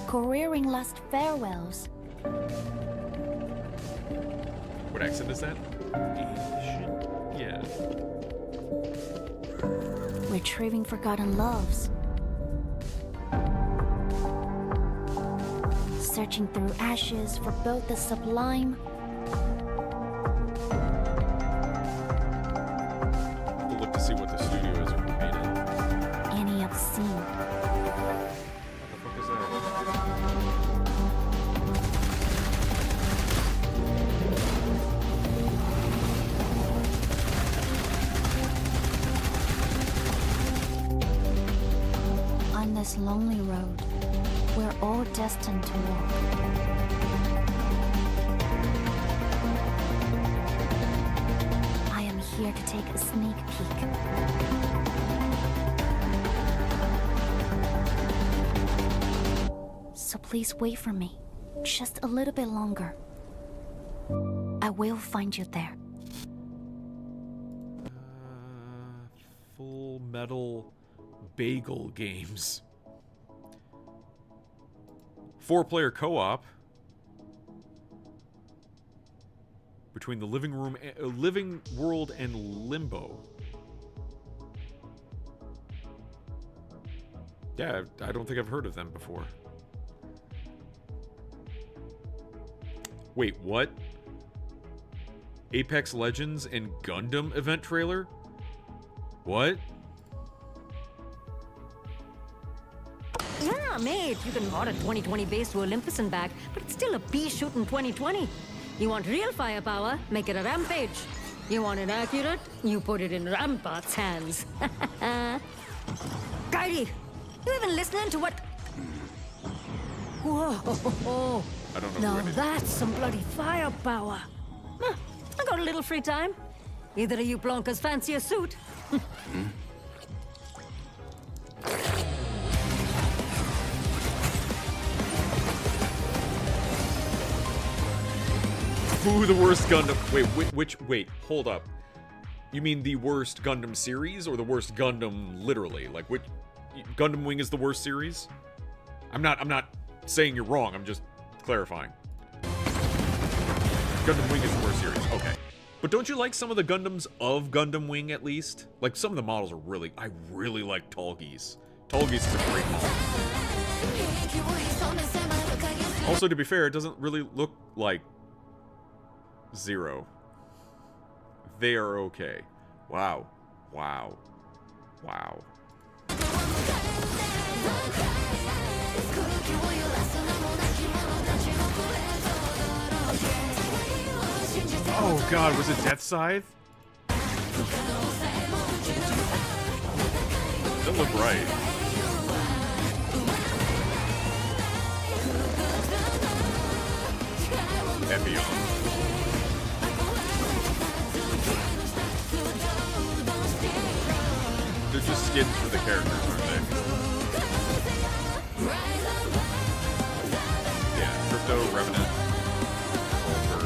Careering last farewells. What accent is that? Yeah. Retrieving forgotten loves. Searching through ashes for both the sublime We'll look to see what the studio is or who made it. and the obscene. What the fuck is that? On this lonely road, we're all destined to walk. I am here to take a sneak peek. So please wait for me, just a little bit longer. I will find you there. Full Metal Bagel Games. 4-player co-op between the living world and Limbo. Yeah, I don't think I've heard of them before. Wait, what? Apex Legends and Gundam event trailer? What? Yeah, mate, you can mod a 2020 base to Olympus and back, but it's still a pea shoot in 2020. You want real firepower? Make it a Rampage. You want it accurate? You put it in Rampart's hands. Kylie, you even listening to what? Whoa! I don't know. Now that's some bloody firepower. Huh, I got a little free time. Either of you plonkers fancy a suit? Who the worst Gundam? Wait, hold up. You mean the worst Gundam series or the worst Gundam literally? Like which Gundam Wing is the worst series? I'm not saying you're wrong. I'm just clarifying. Gundam Wing is the worst series. Okay. But don't you like some of the Gundams of Gundam Wing at least? Like some of the models are really I really like Tallgeese. Tallgeese is a great model. Also, to be fair, it doesn't really look like Zero. They are okay. Wow. Wow. Wow. Oh god, was it Death Scythe? That looked right. Epion. They're just skins for the characters, aren't they? Yeah, Crypto, Revenant, Alter.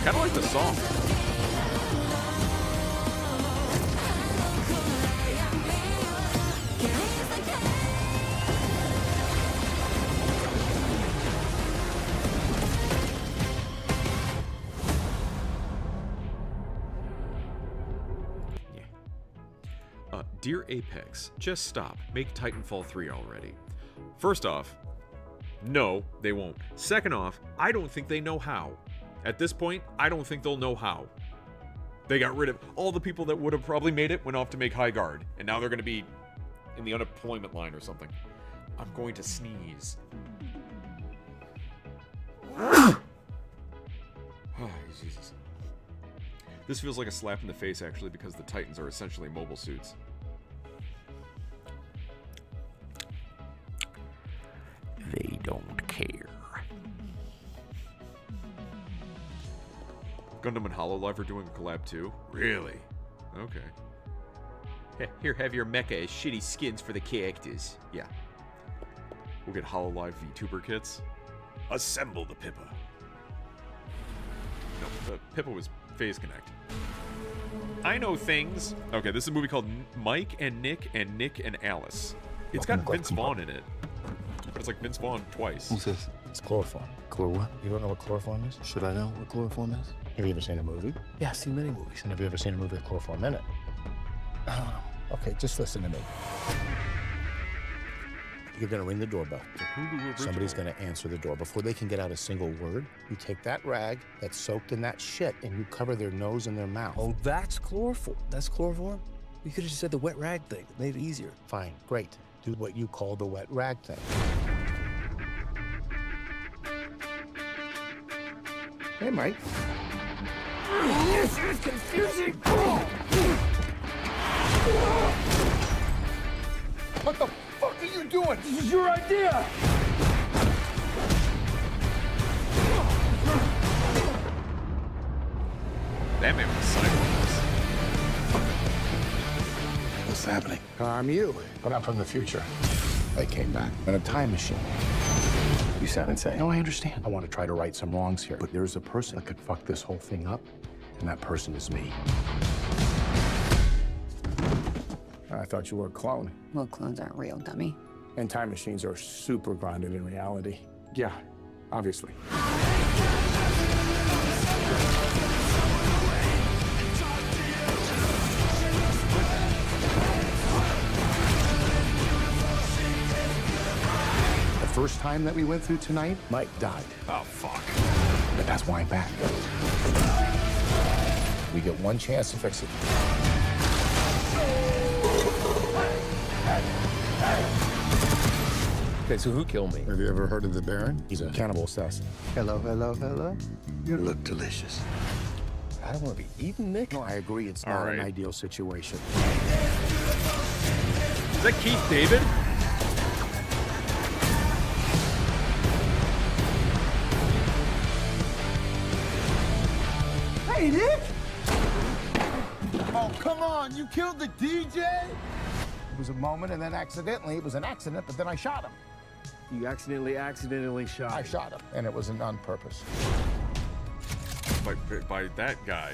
Kinda like the song. Dear Apex, just stop. Make Titanfall 3 already. First off, no, they won't. Second off, I don't think they know how. At this point, I don't think they'll know how. They got rid of all the people that would have probably made it, went off to make High Guard, and now they're going to be in the unemployment line or something. I'm going to sneeze. Oh, Jesus. This feels like a slap in the face, actually, because the Titans are essentially mobile suits. They don't care. Gundam and Hololive are doing a collab too? Really? Okay. Here, have your mecha as shitty skins for the characters. Yeah. We'll get HoloLive VTuber kits. Assemble the Pippa. No, Pippa was Phase Connect. I know things. Okay, this is a movie called Mike and Nick and Alice. It's got Vince Vaughn in it. But it's like Vince Vaughn twice. Who's this? It's chloroform. Chlor what? You don't know what chloroform is? Should I know what chloroform is? Have you ever seen a movie? Yeah, I've seen many movies. And have you ever seen a movie with chloroform in it? I don't know. Okay, just listen to me. You're gonna ring the doorbell. Somebody's gonna answer the door. Before they can get out a single word, you take that rag that's soaked in that shit and you cover their nose and their mouth. Oh, that's chloroform. That's chloroform? You could have just said the wet rag thing. It made it easier. Fine, great. Do what you call the wet rag thing. Hey, Mike. This is confusing! What the fuck are you doing? This is your idea! That man was psycho. What's happening? I'm you, but I'm from the future. I came back in a time machine. You sound insane. No, I understand. I want to try to right some wrongs here, but there's a person that could fuck this whole thing up, and that person is me. I thought you were a clone. Well, clones aren't real, dummy. And time machines are super grounded in reality. Yeah, obviously. The first time that we went through tonight, Mike died. Oh, fuck. But that's why I'm back. We get one chance to fix it. Okay, so who killed me? Have you ever heard of the Baron? He's a cannibal assassin. Hello, hello, hello. You look delicious. I don't want to be eaten, Nick. No, I agree. It's not an ideal situation. Is that Keith David? Hey, Nick! Oh, come on! You killed the DJ? It was a moment, and then accidentally, it was an accident, but then I shot him. You accidentally shot I shot him, and it wasn't on purpose. By that guy.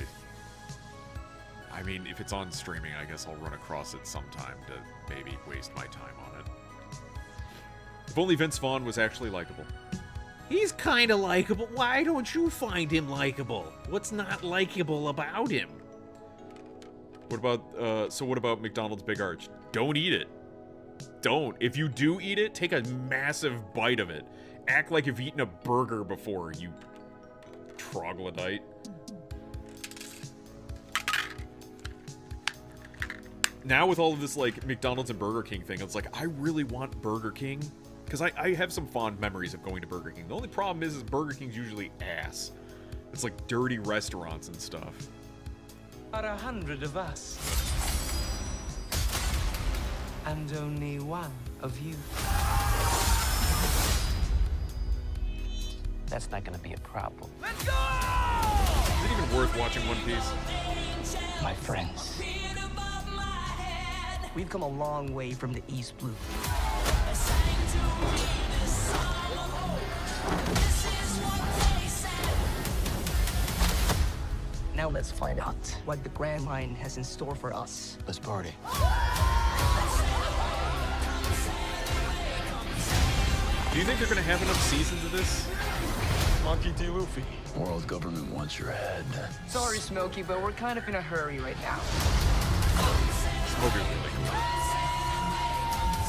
I mean, if it's on streaming, I guess I'll run across it sometime to maybe waste my time on it. If only Vince Vaughn was actually likable. He's kind of likable. Why don't you find him likable? What's not likable about him? What about McDonald's Big Arch? Don't eat it. Don't. If you do eat it, take a massive bite of it. Act like you've eaten a burger before, you troglodyte. Now with all of this, like, McDonald's and Burger King thing, it's like, I really want Burger King. Because I have some fond memories of going to Burger King. The only problem is Burger King's usually ass. It's like dirty restaurants and stuff. Are 100 of us. And only one of you. That's not gonna be a problem. Let's go! Is it even worth watching One Piece? My friends. We've come a long way from the East Blue. Now let's find out what the Grand Line has in store for us. Let's party. Do you think they're going to have enough seasons of this? Monkey D. Luffy. World government wants your head. Sorry, Smokey, but we're kind of in a hurry right now. Smoker's really cool.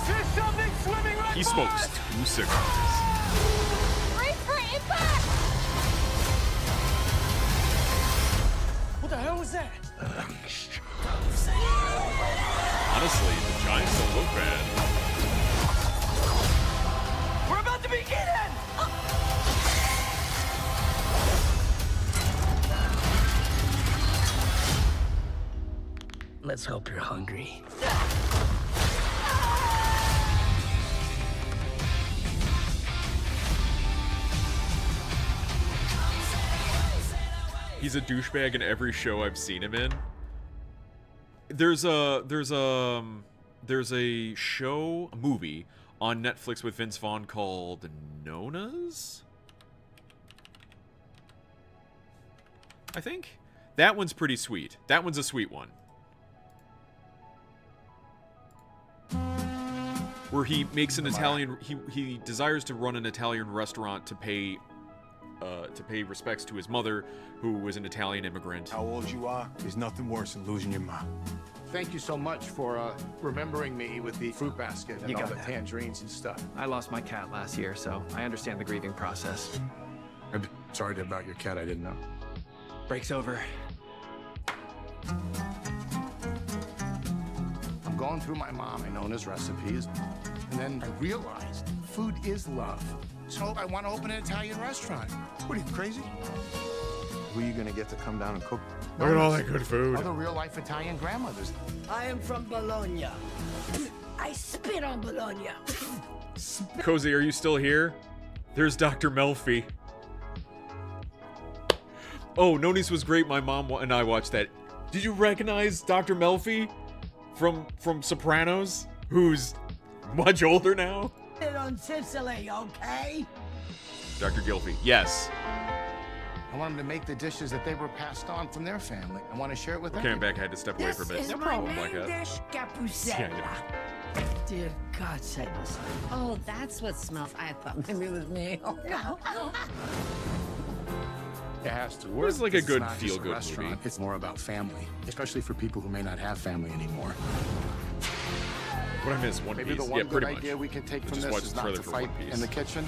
There's something swimming right He by smokes us! 2 cigars. Brace for impact! What the hell was that? Honestly, the Giants don't look bad. We're about to begin it! Let's hope you're hungry. He's a douchebag in every show I've seen him in. There's a show, a movie on Netflix with Vince Vaughn called Nona's? I think. That one's pretty sweet. That one's a sweet one. Where he makes an Italian... He desires to run an Italian restaurant to pay respects to his mother, who was an Italian immigrant. How old you are is nothing worse than losing your mom. Thank you so much for remembering me with the fruit basket and all the tangerines and stuff. I lost my cat last year, so I understand the grieving process. I'm sorry about your cat, I didn't know. Break's over. I'm going through my mom and Nona's recipes, and then I realized food is love. So I want to open an Italian restaurant. What are you, crazy? Who are you gonna get to come down and cook? Look at all that good food. Other real-life Italian grandmothers. I am from Bologna. I spit on Bologna. Cozy, are you still here? There's Dr. Melfi. Oh, Noni's was great. My mom and I watched that. Did you recognize Dr. Melfi from Sopranos, who's much older now? On Sicily, okay? Dr. Gilfy, yes. I want them to make the dishes that they were passed on from their family. I want to share it with them. Okay, I'm back. I had to step away for a bit. This is my main dish, Capusella. Dear God, save us. Oh, that's what smells. I thought maybe it was me. Oh, no. It has to work. It's like a good not just feel-good restaurant. movie. It's more about family, especially for people who may not have family anymore. What I miss, One Maybe Piece. the one Yeah, good pretty much. idea we can take We from just this watched is the not trailer to for fight One Piece. in the kitchen.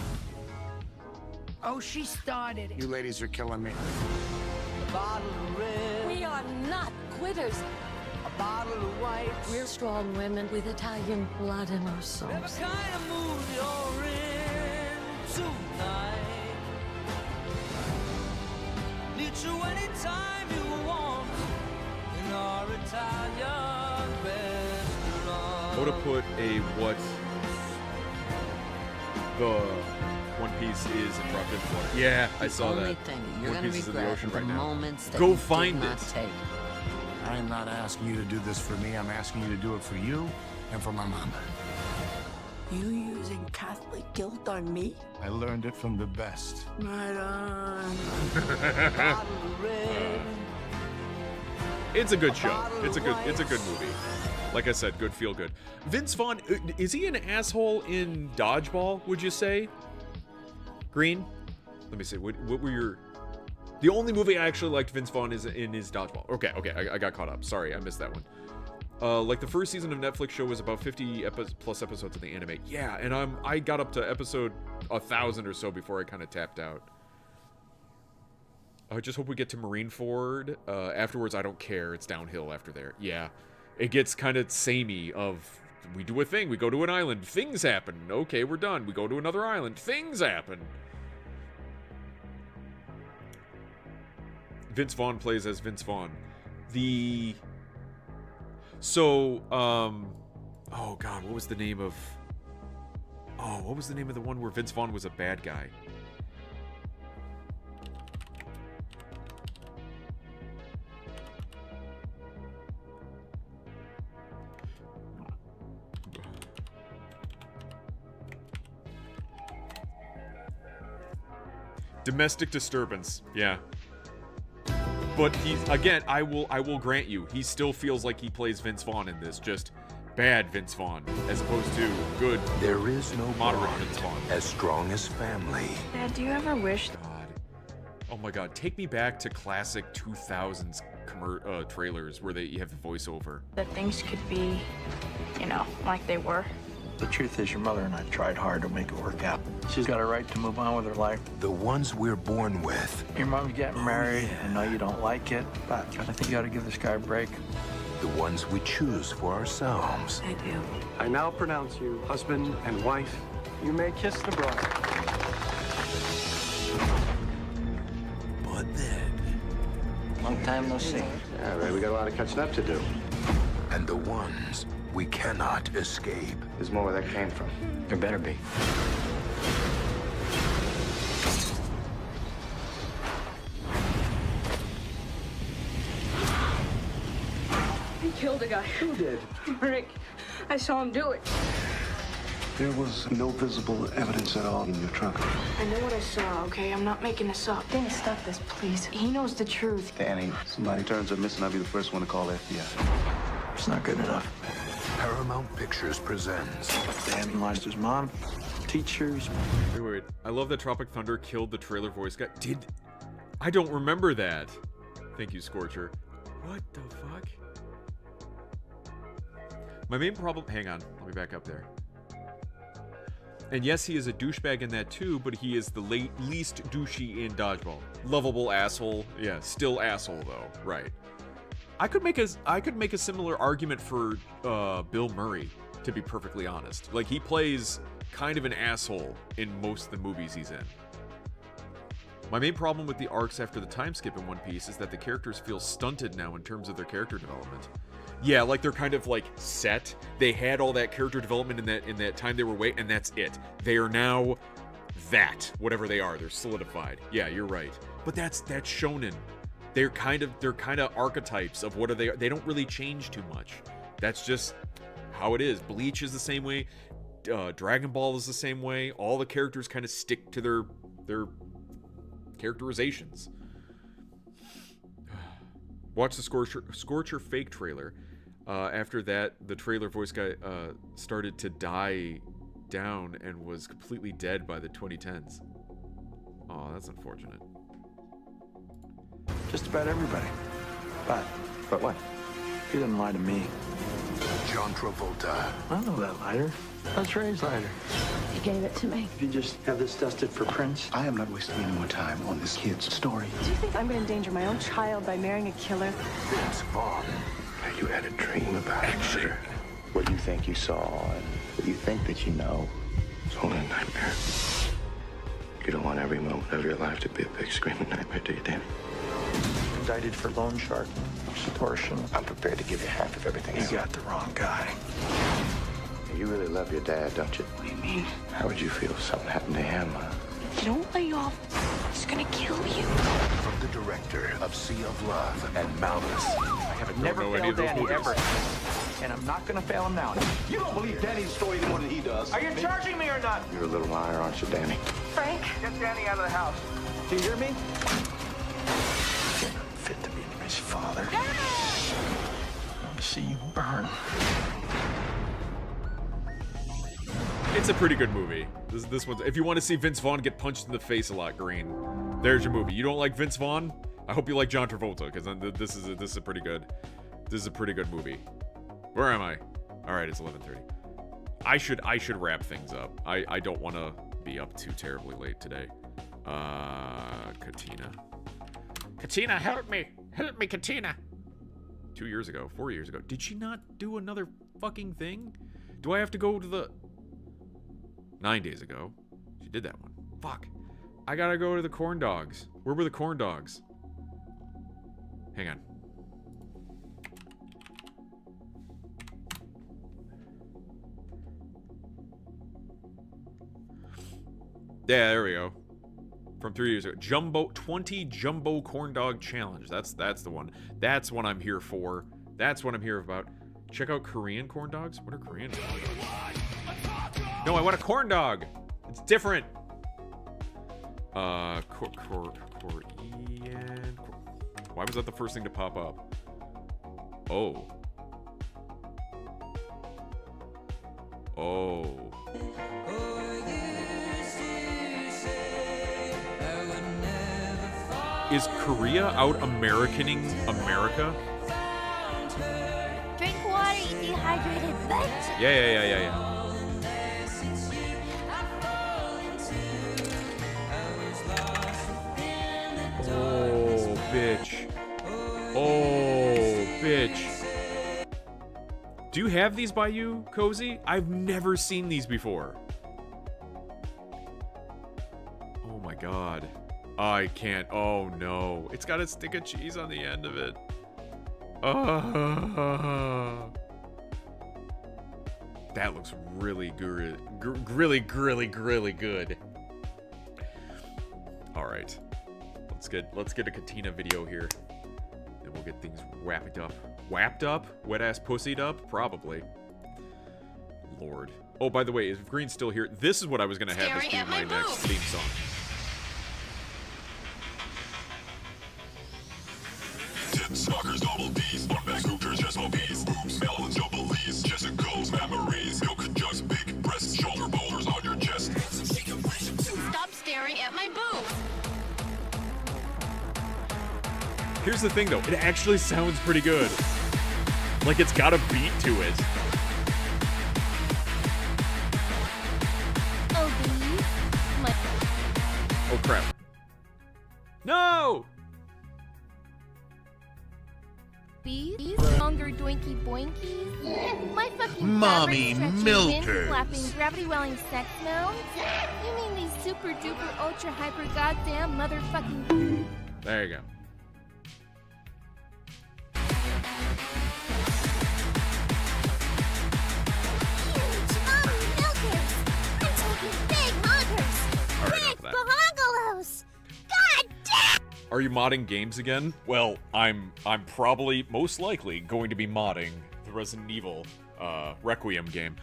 Oh, she started it. You ladies are killing me. A bottle of red. We are not quitters. A bottle of white. We're strong women with Italian blood in our souls. What kind of mood you're in tonight? Meet you anytime you want in our Italian restaurant. I would have put a what the One Piece is in Drop Into Water. Yeah, I saw Only that. thing you're One gonna Piece is in the regret ocean the right now. moments that Go you did find not it. take. I'm not asking you to do this for me. I'm asking you to do it for you and for my mom. You using Catholic guilt on me? I learned it from the best. Right on. Bottle of red. It's a good show. It's a good movie. Like I said, good feel good. Vince Vaughn, is he an asshole in Dodgeball, would you say? Green? Let me see. What were your... The only movie I actually liked Vince Vaughn is Dodgeball. Okay, I got caught up. Sorry, I missed that one. Like the first season of Netflix show was about 50 plus episodes of the anime. Yeah, and I got up to episode 1,000 or so before I kind of tapped out. I just hope we get to Marineford. Afterwards, I don't care. It's downhill after there. Yeah, it gets kind of samey of, we do a thing, we go to an island, things happen. Okay, we're done. We go to another island, things happen. Vince Vaughn plays as Vince Vaughn. Oh god, what was the name of... Oh, what was the name of the one where Vince Vaughn was a bad guy? Domestic Disturbance, yeah. But he's, again, I will grant you, he still feels like he plays Vince Vaughn in this, just bad Vince Vaughn, as opposed to good, There is no moderate bond Vince Vaughn. as strong as family. Dad, do you ever wish... God. Oh my god, take me back to classic 2000s trailers where you have the voiceover. that things could be, like they were? The truth is, your mother and I tried hard to make it work out. She's got a right to move on with her life. The ones we're born with. Your mom's getting married. I know you don't like it, but I think you ought to give this guy a break. The ones we choose for ourselves. I do. I now pronounce you husband and wife. You may kiss the bride. But then... Long time no see. Yeah, right, we got a lot of catching up to do. And the ones we cannot escape. There's more where that came from. There better be. He killed a guy. Who did? Rick. I saw him do it. There was no visible evidence at all in your trunk. I know what I saw, okay? I'm not making this up. Danny, stop this, please. He knows the truth. Danny, somebody turns up missing, I'll be the first one to call the FBI. It's not good enough. Paramount Pictures presents. Danny lost his mom, teachers. Wait. I love that Tropic Thunder killed the trailer voice guy. I don't remember that. Thank you, Scorcher. What the fuck? My main problem... Hang on. Let me back up there. And yes, he is a douchebag in that too, but he is the least douchey in Dodgeball. Lovable asshole. Yeah, still asshole though. Right. I could make a similar argument for Bill Murray, to be perfectly honest. Like, he plays kind of an asshole in most of the movies he's in. My main problem with the arcs after the time skip in One Piece is that the characters feel stunted now in terms of their character development. Yeah, like they're kind of like set. They had all that character development in that time they were away, and that's it. They are now that, whatever they are. They're solidified. Yeah, you're right. But that's shonen. They're kind of archetypes of what are they. They don't really change too much. That's just how it is. Bleach is the same way. Dragon Ball is the same way. All the characters kind of stick to their characterizations. Watch the Scorcher fake trailer. After that, the trailer voice guy started to die down and was completely dead by the 2010s. Oh, that's unfortunate. Just about everybody. But what? He didn't lie to me. John Travolta. I know that lighter. That's Ray's lighter. He gave it to me. You just have this dusted for prints? I am not wasting any more time on this kid's story. Do you think I'm going to endanger my own child by marrying a killer? Vince Vaughn. You had a dream about action. What you think you saw and what you think that you know. It's only a nightmare. You don't want every moment of your life to be a big screaming nightmare, do you, Danny? Indicted for loan sharking, extortion. I'm prepared to give you half of everything. You got the wrong guy. You really love your dad, don't you? What do you mean? How would you feel if something happened to him? If you don't lay off, he's going to kill you. From the director of Sea of Love and Malice. I haven't Never know any failed of those Danny, movies. ever. And I'm not gonna fail him now. You don't believe Danny's story any more than he does. Are you charging me or not? You're a little liar, aren't you, Danny? Frank? Get Danny out of the house. Do you hear me? You're not fit to be his father. I want to see you burn. It's a pretty good movie. This one. If you want to see Vince Vaughn get punched in the face a lot, green, there's your movie. You don't like Vince Vaughn? I hope you like John Travolta, because this is a pretty good. This is a pretty good movie. Where am I? All right, it's 11:30. I should wrap things up. I don't want to be up too terribly late today. Katina. Katina, help me, Katina. 2 years ago, 4 years ago. Did she not do another fucking thing? Do I have to go to the? 9 days ago. She did that one. Fuck. I gotta go to the corn dogs. Where were the corn dogs? Hang on. Yeah, there we go. From 3 years ago. 20 jumbo corn dog challenge. That's the one. That's what I'm here for. That's what I'm here about. Check out Korean corn dogs. What are Korean corn dogs? No, I want a corn dog. It's different. Korean. Why was that the first thing to pop up? Oh. Oh. Is Korea out Americaning America? Drink water, you dehydrated bitch. Yeah. Oh, bitch. Oh, bitch. Do you have these by you, Cozy? I've never seen these before. Oh my god. I can't. Oh no. It's got a stick of cheese on the end of it. That looks really good. Really good. All right. Let's get a Katina video here. Then we'll get things wrapped up. Whapped up? Wet ass pussied up? Probably. Lord. Oh, by the way, if Green's still here, this is what I was going to have as being my next theme song. Suckers, double D's, back scooters, just mobies, boobs, melons, jumblies, Jessica's memories, milk jugs, big breasts, shoulder boulders on your chest. Stop staring at my boobs. Here's the thing, though. It actually sounds pretty good. Like, it's got a beat to it. Oh, crap. No! Longer doinky boinkies? My fucking Mommy milkers. Slapping gravity welling sex mounds? You mean these super duper ultra hyper goddamn motherfucking... There you go. Huge mommy milkers! I'm taking big milkers! All right, enough of that. Bahongalos! God damn! Are you modding games again? Well, I'm probably, most likely, going to be modding the Resident Evil Requiem game.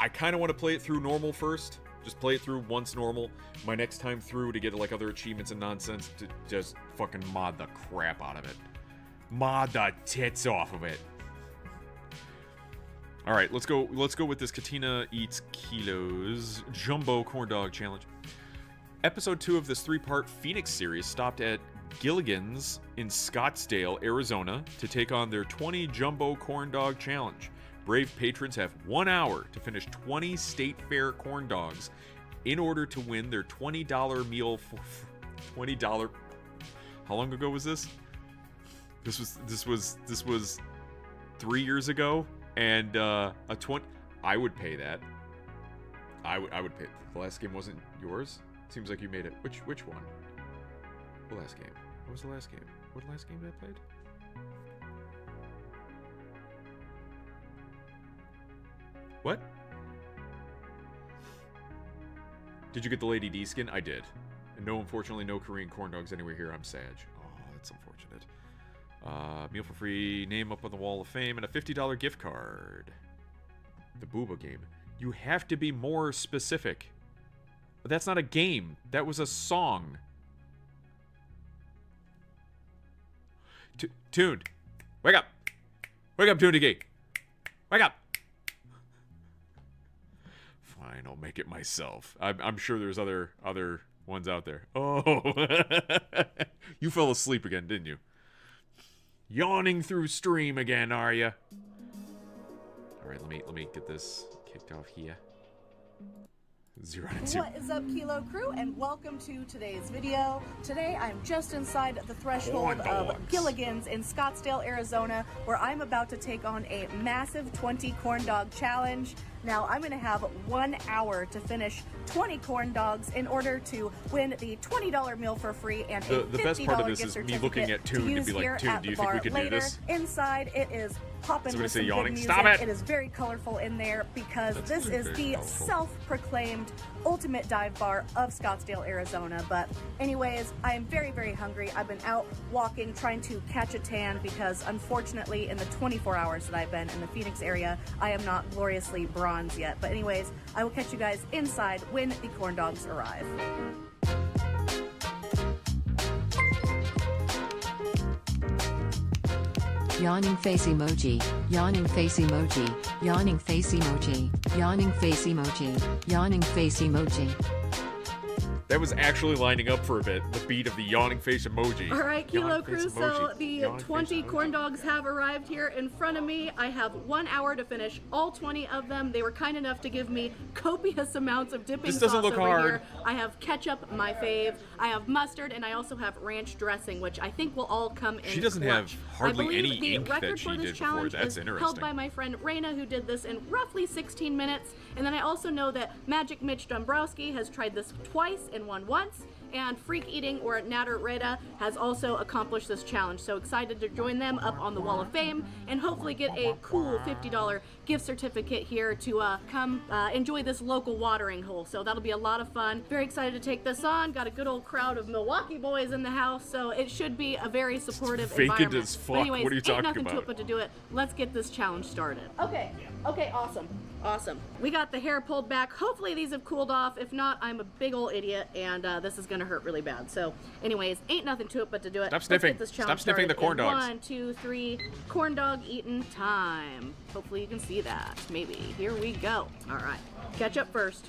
I kind of want to play it through normal first. Just play it through once normal. My next time through to get like other achievements and nonsense to just fucking mod the crap out of it. Mod the tits off of it. All right, let's go with this Katina Eats Kilos Jumbo Corn Dog Challenge. Episode 2 of this 3-part Phoenix series stopped at Gilligan's in Scottsdale, Arizona to take on their 20 Jumbo Corn Dog Challenge. Brave patrons have 1 hour to finish 20 State Fair corn dogs in order to win their $20 meal for $20. How long ago was this? This was 3 years ago, and I would pay that. I would pay. The last game wasn't yours. Seems like you made it. Which one? The last game. What was the last game? What last game that I played? What? Did you get the Lady D skin? I did. And no, unfortunately, no Korean corn dogs anywhere here. I'm sad. Oh, that's unfortunate. Meal for free, name up on the Wall of Fame, and a $50 gift card. The Booba game. You have to be more specific. But that's not a game. That was a song. Tuned. Wake up. Wake up, Tuned Geek. Wake up. Fine, I'll make it myself. I'm sure there's other ones out there. Oh. You fell asleep again, didn't you? Yawning through stream again, are you? All right, let me get this kicked off here. 0 to 2. What is up, Kilo Crew, and welcome to today's video. Today, I'm just inside the threshold of Gilligan's in Scottsdale, Arizona, where I'm about to take on a massive 20 corn dog challenge. Now, I'm going to have 1 hour to finish 20 corn dogs in order to win the $20 meal for free and a $50 the best part of this gift is me certificate looking at Toon and be like, Toon, do you think we can do this? Inside, it is popping Somebody with say some yawning. good Stop music. it! It is very colorful in there because That's this is very the colorful. self-proclaimed ultimate dive bar of Scottsdale, Arizona. But anyways, I am very, very hungry. I've been out walking, trying to catch a tan because unfortunately in the 24 hours that I've been in the Phoenix area, I am not gloriously bronze yet. But anyways, I will catch you guys inside when the corn dogs arrive. Yawning face emoji, yawning face emoji, yawning face emoji, yawning face emoji, yawning face emoji. That was actually lining up for a bit. The beat of the yawning face emoji. All right, Kilo Yawning Crew, face so emoji. the Yawning 20 face corn emoji. dogs have arrived here in front of me. I have 1 hour to finish all 20 of them. They were kind enough to give me copious amounts of dipping This doesn't sauce look over hard. here. I have ketchup, my fave. I have mustard, and I also have ranch dressing, which I think will all come in She doesn't clutch. have hardly I believe any the ink record that she for this did before. challenge That's is held interesting. by my friend Raina, who did this in roughly 16 minutes. And then I also know that Magic Mitch Dombrowski has tried this twice and won once. And Freak Eating, or Natter Reda, has also accomplished this challenge. So excited to join them up on the Wall of Fame and hopefully get a cool $50 gift certificate here to come enjoy this local watering hole. So that'll be a lot of fun. Very excited to take this on. Got a good old crowd of Milwaukee boys in the house, so it should be a very supportive Vacant environment. as But fuck. anyways, What are you ain't talking nothing to about? it but to do it. Let's get this challenge started. Okay, awesome. Awesome. We got the hair pulled back. Hopefully these have cooled off. If not, I'm a big old idiot, and this is gonna hurt really bad. So, anyways, ain't nothing to it but to do it. Stop sniffing. Let's get this challenge Stop sniffing the corn started in dogs. 1, 2, 3. Corn dog eating time. Hopefully you can see that. Maybe. Here we go. All right. Ketchup first.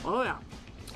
Oh yeah.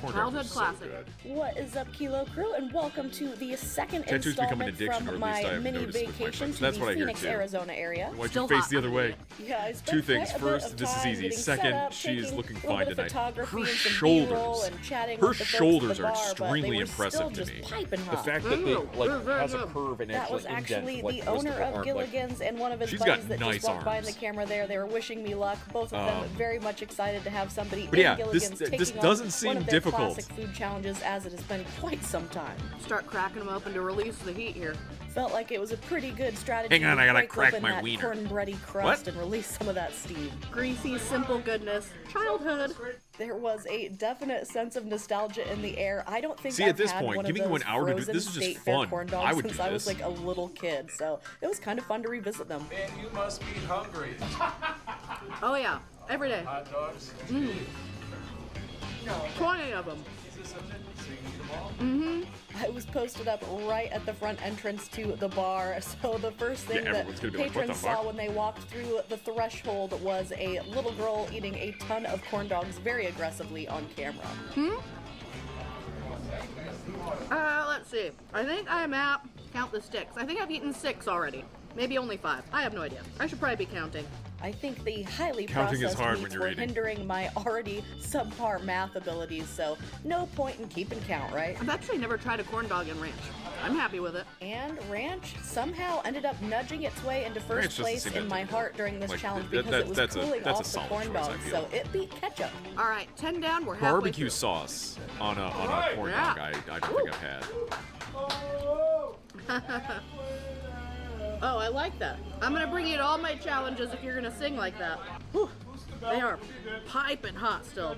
Corn dogs Childhood are so classic. good. What is up, Kilo Crew, and welcome to the second Tattoos become an installment addiction, or from at least my I've mini noticed with my vacation friends. to That's the what I hear, Phoenix, too. Arizona area. Why'd Still you face hot. the other way? Yeah, I spent Two things. quite a bit First, of this is time easy. getting Second, set up, she's taking looking a little fine bit of tonight. photography Her and some shoulders. B-roll and chatting Her with the folks at shoulders the are bar, but they extremely were impressive still to just me. piping The hot. fact that they like has a curve and That actually was actually indent, like, the the rest owner of her of arm, Gilligan's and one of his she's buddies got that nice just walked by in the arms. camera there. They were wishing me luck. Both of them very much excited to have somebody But in yeah, Gilligan's this taking doesn't on seem one of their difficult. classic food challenges, as it has been quite some time. Start cracking them open to release the heat here. Felt like it was a pretty good strategy. Hang on, to I gotta break crack open my that wiener. cornbready crust What? and release some of that steam. Greasy, simple goodness. Childhood. There was a definite sense of nostalgia in the air. I don't think See, I've at this had point, one giving of you those an hour to do- frozen this is just state fair fun. corn dogs I would since do I was this. like a little kid, so it was kind of fun to revisit them. Man, you must be hungry. Oh yeah, every day. Hot dogs? 20 of them. I was posted up right at the front entrance to the bar, so the first thing that everyone's gonna be like, "What patrons the fuck?" saw when they walked through the threshold was a little girl eating a ton of corn dogs very aggressively on camera. Let's see. I think I'm at, count the sticks. I think I've eaten 6 already. Maybe only 5. I have no idea. I should probably be counting. I think the highly Counting is processed hard when meats you're were eating. hindering my already subpar math abilities, so no point in keeping count, right? I've actually never tried a corn dog in ranch. I'm happy with it. And ranch somehow ended up nudging its way into Ranch first doesn't place seem in that my difficult. heart during this Like, challenge that- because that- it was that's a- cooling that's a off the solid corn choice, I dogs, feel. so it beat ketchup. All right, 10 down. We're halfway Barbecue through. sauce on a corn Yeah. dog. I don't think I've had. Oh, I like that. I'm gonna bring you to all my challenges if you're gonna sing like that. Whew. They are piping hot still.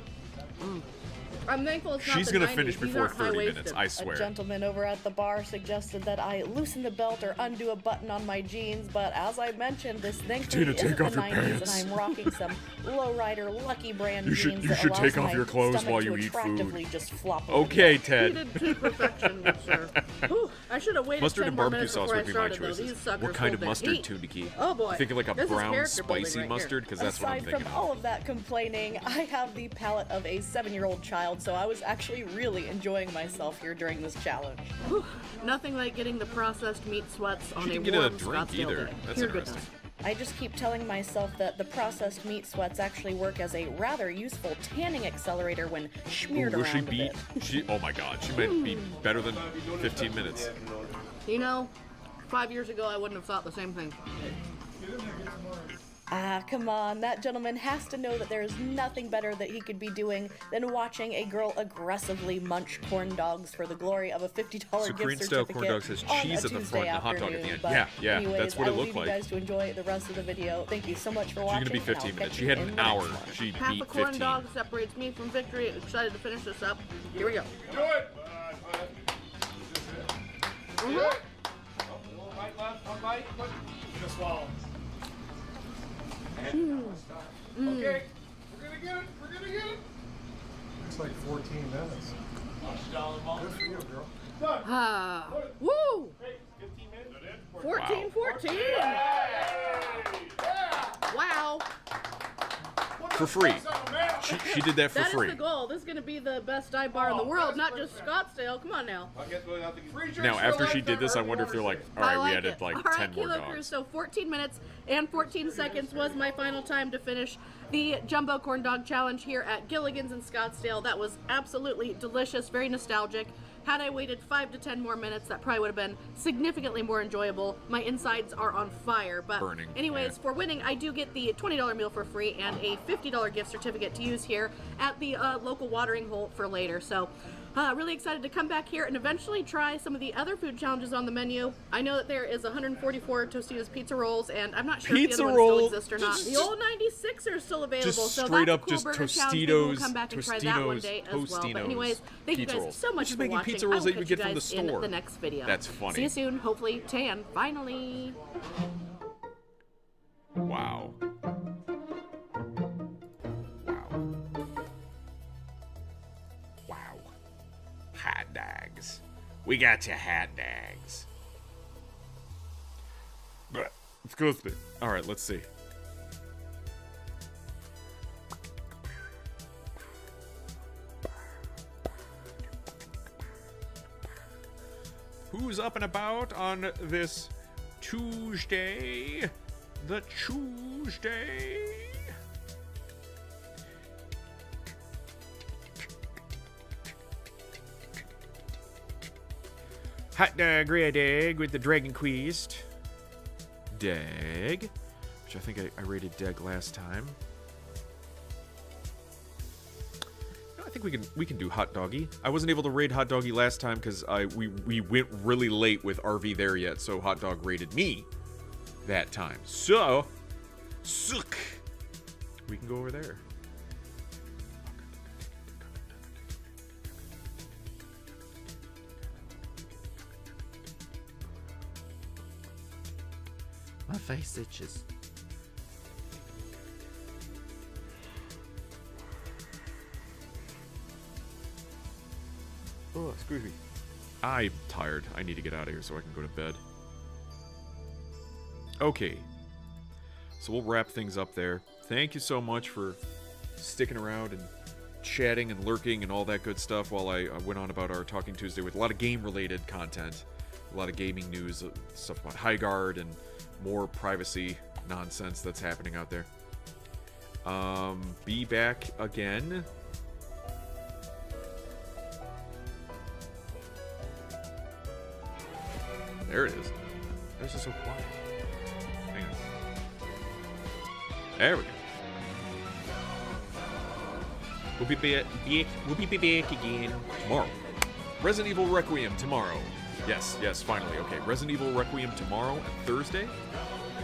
I'm thankful it's not She's the gonna 90s. finish These before aren't 30 high-waisted. minutes, I swear. A gentleman over at the bar suggested that I loosen the belt or undo a button on my jeans, but as I mentioned, this thankfully Tina, isn't take the off your 90s, pants. and I'm rocking some lowrider Lucky Brand You should- jeans you that should allows take off my your clothes stomach while to you eat food. attractively just flop Okay, over. Ted. Heated to perfection, yes, sir. Whew, I should have waited Mustard 10 and more barbecue minutes sauce before would I be my started, though. choices. These suckers What kind hold of their mustard, heat. Tuniki? Oh boy. Thinking like a This is brown character building spicy right mustard? here. Because that's what I'm Aside thinking from of. all of that complaining, I have the palate of a 7-year-old child, so I was actually really enjoying myself here during this challenge. Whew, nothing like getting the processed meat sweats on She a didn't get a warm drink Scottsdale either. day. That's Pure interesting. goodness. I just keep telling myself that the processed meat sweats actually work as a rather useful tanning accelerator when smeared Ooh, will around she a beat? bit. Oh my god, she might be better than 15 minutes. You know, 5 years ago I wouldn't have thought the same thing. Ah, come on. That gentleman has to know that there is nothing better that he could be doing than watching a girl aggressively munch corn dogs for the glory of a $50 So gift Korean style certificate corn dogs has on cheese a at the Tuesday front and a hot dog at the afternoon. end. But Yeah, anyways, that's what it I will looked leave like. you guys to enjoy the rest of the video. Thank you so much for She's watching. gonna be and I'll 15 catch minutes. you She had in an the next hour. one. She Half beat a corn 15. dog separates me from victory. Excited to finish this up. Here we go. Do it! Mhm. One bite left, one bite. Just swallow. Okay, we're gonna get it. We're gonna get it. It's like 14 minutes. Good for you, girl. Done. Ah, woo! Hey, 15 minutes. 14, 14. Wow. For free. She did that for That free. is the goal. This is going to be the best dive bar in the world, not just Scottsdale. Come on now. Now, after she did this, I wonder if they're like, all right, we I added like All 10 right, more Kilo Crew, dogs. so 14 minutes and 14 seconds was my final time to finish the Jumbo Corn Dog Challenge here at Gilligan's in Scottsdale. That was absolutely delicious, very nostalgic. Had I waited 5 to 10 more minutes, that probably would have been significantly more enjoyable. My insides are on fire, but Burning, anyways, for winning, I do get the $20 meal for free and a $50 gift certificate to use here at the local watering hole for later. So really excited to come back here and eventually try some of the other food challenges on the menu. I know that there is 144 Tostitos pizza rolls, and I'm not sure if Pizza the other roll? ones still exist or not. The old 96 are still available, Just so straight that's up a cool just burger challenge. Maybe we'll Tostitos, come back and try that one Tostitos, day as well. But Tostinos anyways, thank you pizza guys rolls. so much Just for making watching. pizza rolls I will that you catch get from the guys in store. the next video. That's funny. See you soon. Hopefully tan. Finally. Wow. Wow. Hot dogs. We got you hot dogs. Disgusting. Alright, let's see. Who's up and about on this Tuesday? The Tuesday. Hot dog, red egg with the Dragon Quest. Dag, which I think I rated Dag last time. I think we can do Hot Doggy. I wasn't able to raid Hot Doggy last time because we went really late with RV there yet, so Hot Dog raided me that time. So, suck. We can go over there. My face itches. Oh, excuse me. I'm tired. I need to get out of here so I can go to bed. Okay. So we'll wrap things up there. Thank you so much for sticking around and chatting and lurking and all that good stuff while I went on about our Talking Tuesday with a lot of game-related content. A lot of gaming news, stuff about Highguard and more privacy nonsense that's happening out there. Be back again. There it is. This is so quiet. Hang on. There we go. We'll be back again tomorrow. Resident Evil Requiem tomorrow. Yes, finally. Okay, Resident Evil Requiem tomorrow and Thursday.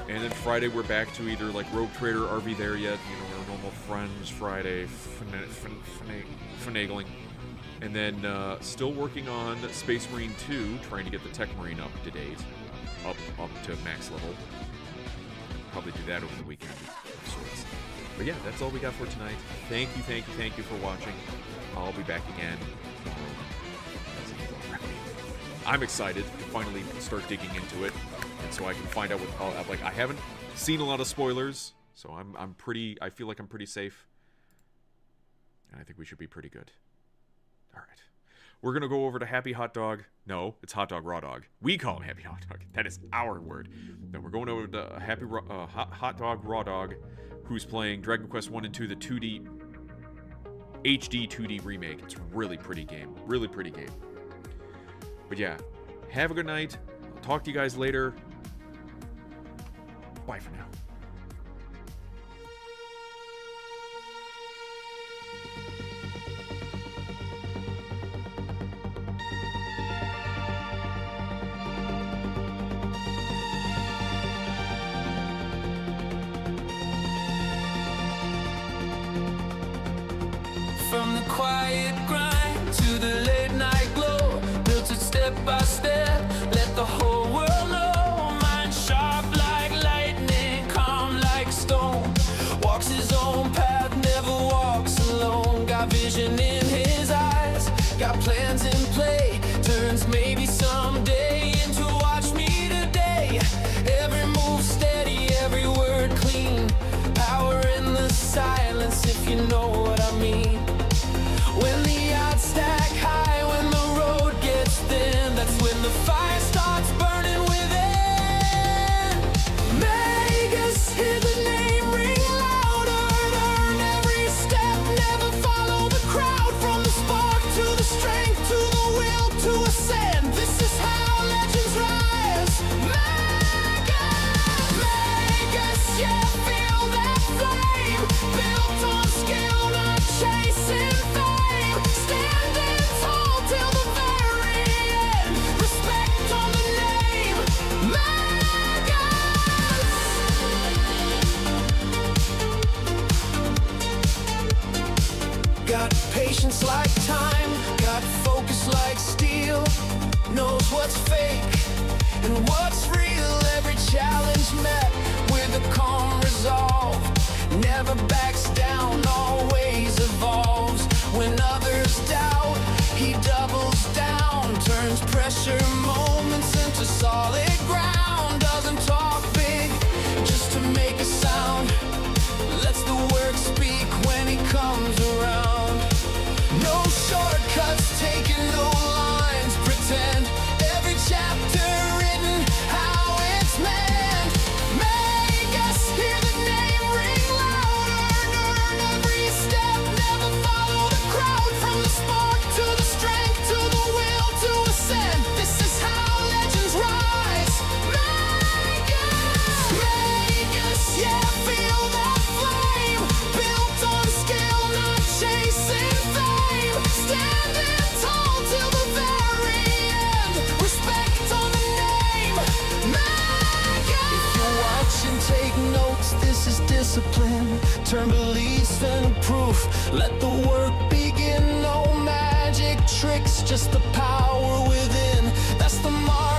And then Friday we're back to either like Rogue Trader, RV There Yet, our normal friends Friday, finagling. And then still working on Space Marine 2, trying to get the Tech Marine up to date. Up to max level. Probably do that over the weekend of sorts. But yeah, that's all we got for tonight. Thank you for watching. I'll be back again. I'm excited to finally start digging into it, and so I can find out what like I haven't seen a lot of spoilers, so I feel like I'm pretty safe, and I think we should be pretty good. All right, we're gonna go over to Happy Hot Dog. No, it's Hot Dog Raw Dog. We call him Happy Hot Dog. That is our word. Then we're going over to Hot Dog Raw Dog, who's playing Dragon Quest 1 and 2, the 2D HD 2D remake. It's a really pretty game. Really pretty game. But yeah, have a good night. I'll talk to you guys later. Bye for now. From the quiet grind to the late night glow, built it step by step, let the whole world know. Mind sharp like lightning, calm like stone, walks his own path, never walks alone. Got vision in his eyes, got plans in play, turns maybe someday into watch me today. Every move steady, every word clean, power in the silence if you know what I mean. When the odds stack high, when the road gets thin, that's when the fire starts burning within. Make us hear the name ring louder, earn every step, never follow the crowd. From the spark to the strength, to the will to ascend, this is how legends rise. Make us, yeah, feel that flame, built on skill, not chasing fame. Standing tall till the very end. Respect on the name, Magus. Got patience like time, got focus like steel. Knows what's fake and what's real. Every challenge met with a calm resolve. Never backs down, always evolves. When others doubt, he doubles down. Turns pressure moments into solid ground. Doesn't talk big just to make a sound. Lets the work speak when he comes around. No shortcuts, taking no lines. Pretend every chapter written how it's meant. Make us hear the name ring louder. Earn every step, never follow the crowd. From the spark to the strength to the will to ascend. This is how legends rise. Make us, yeah, feel that flame. Built on skill, not chasing fame. Standing tall till the very end. Respect on the name. If you're watching, take notes. This is discipline. Turn beliefs into proof. Let the work begin. No magic tricks, just the power within. That's the mark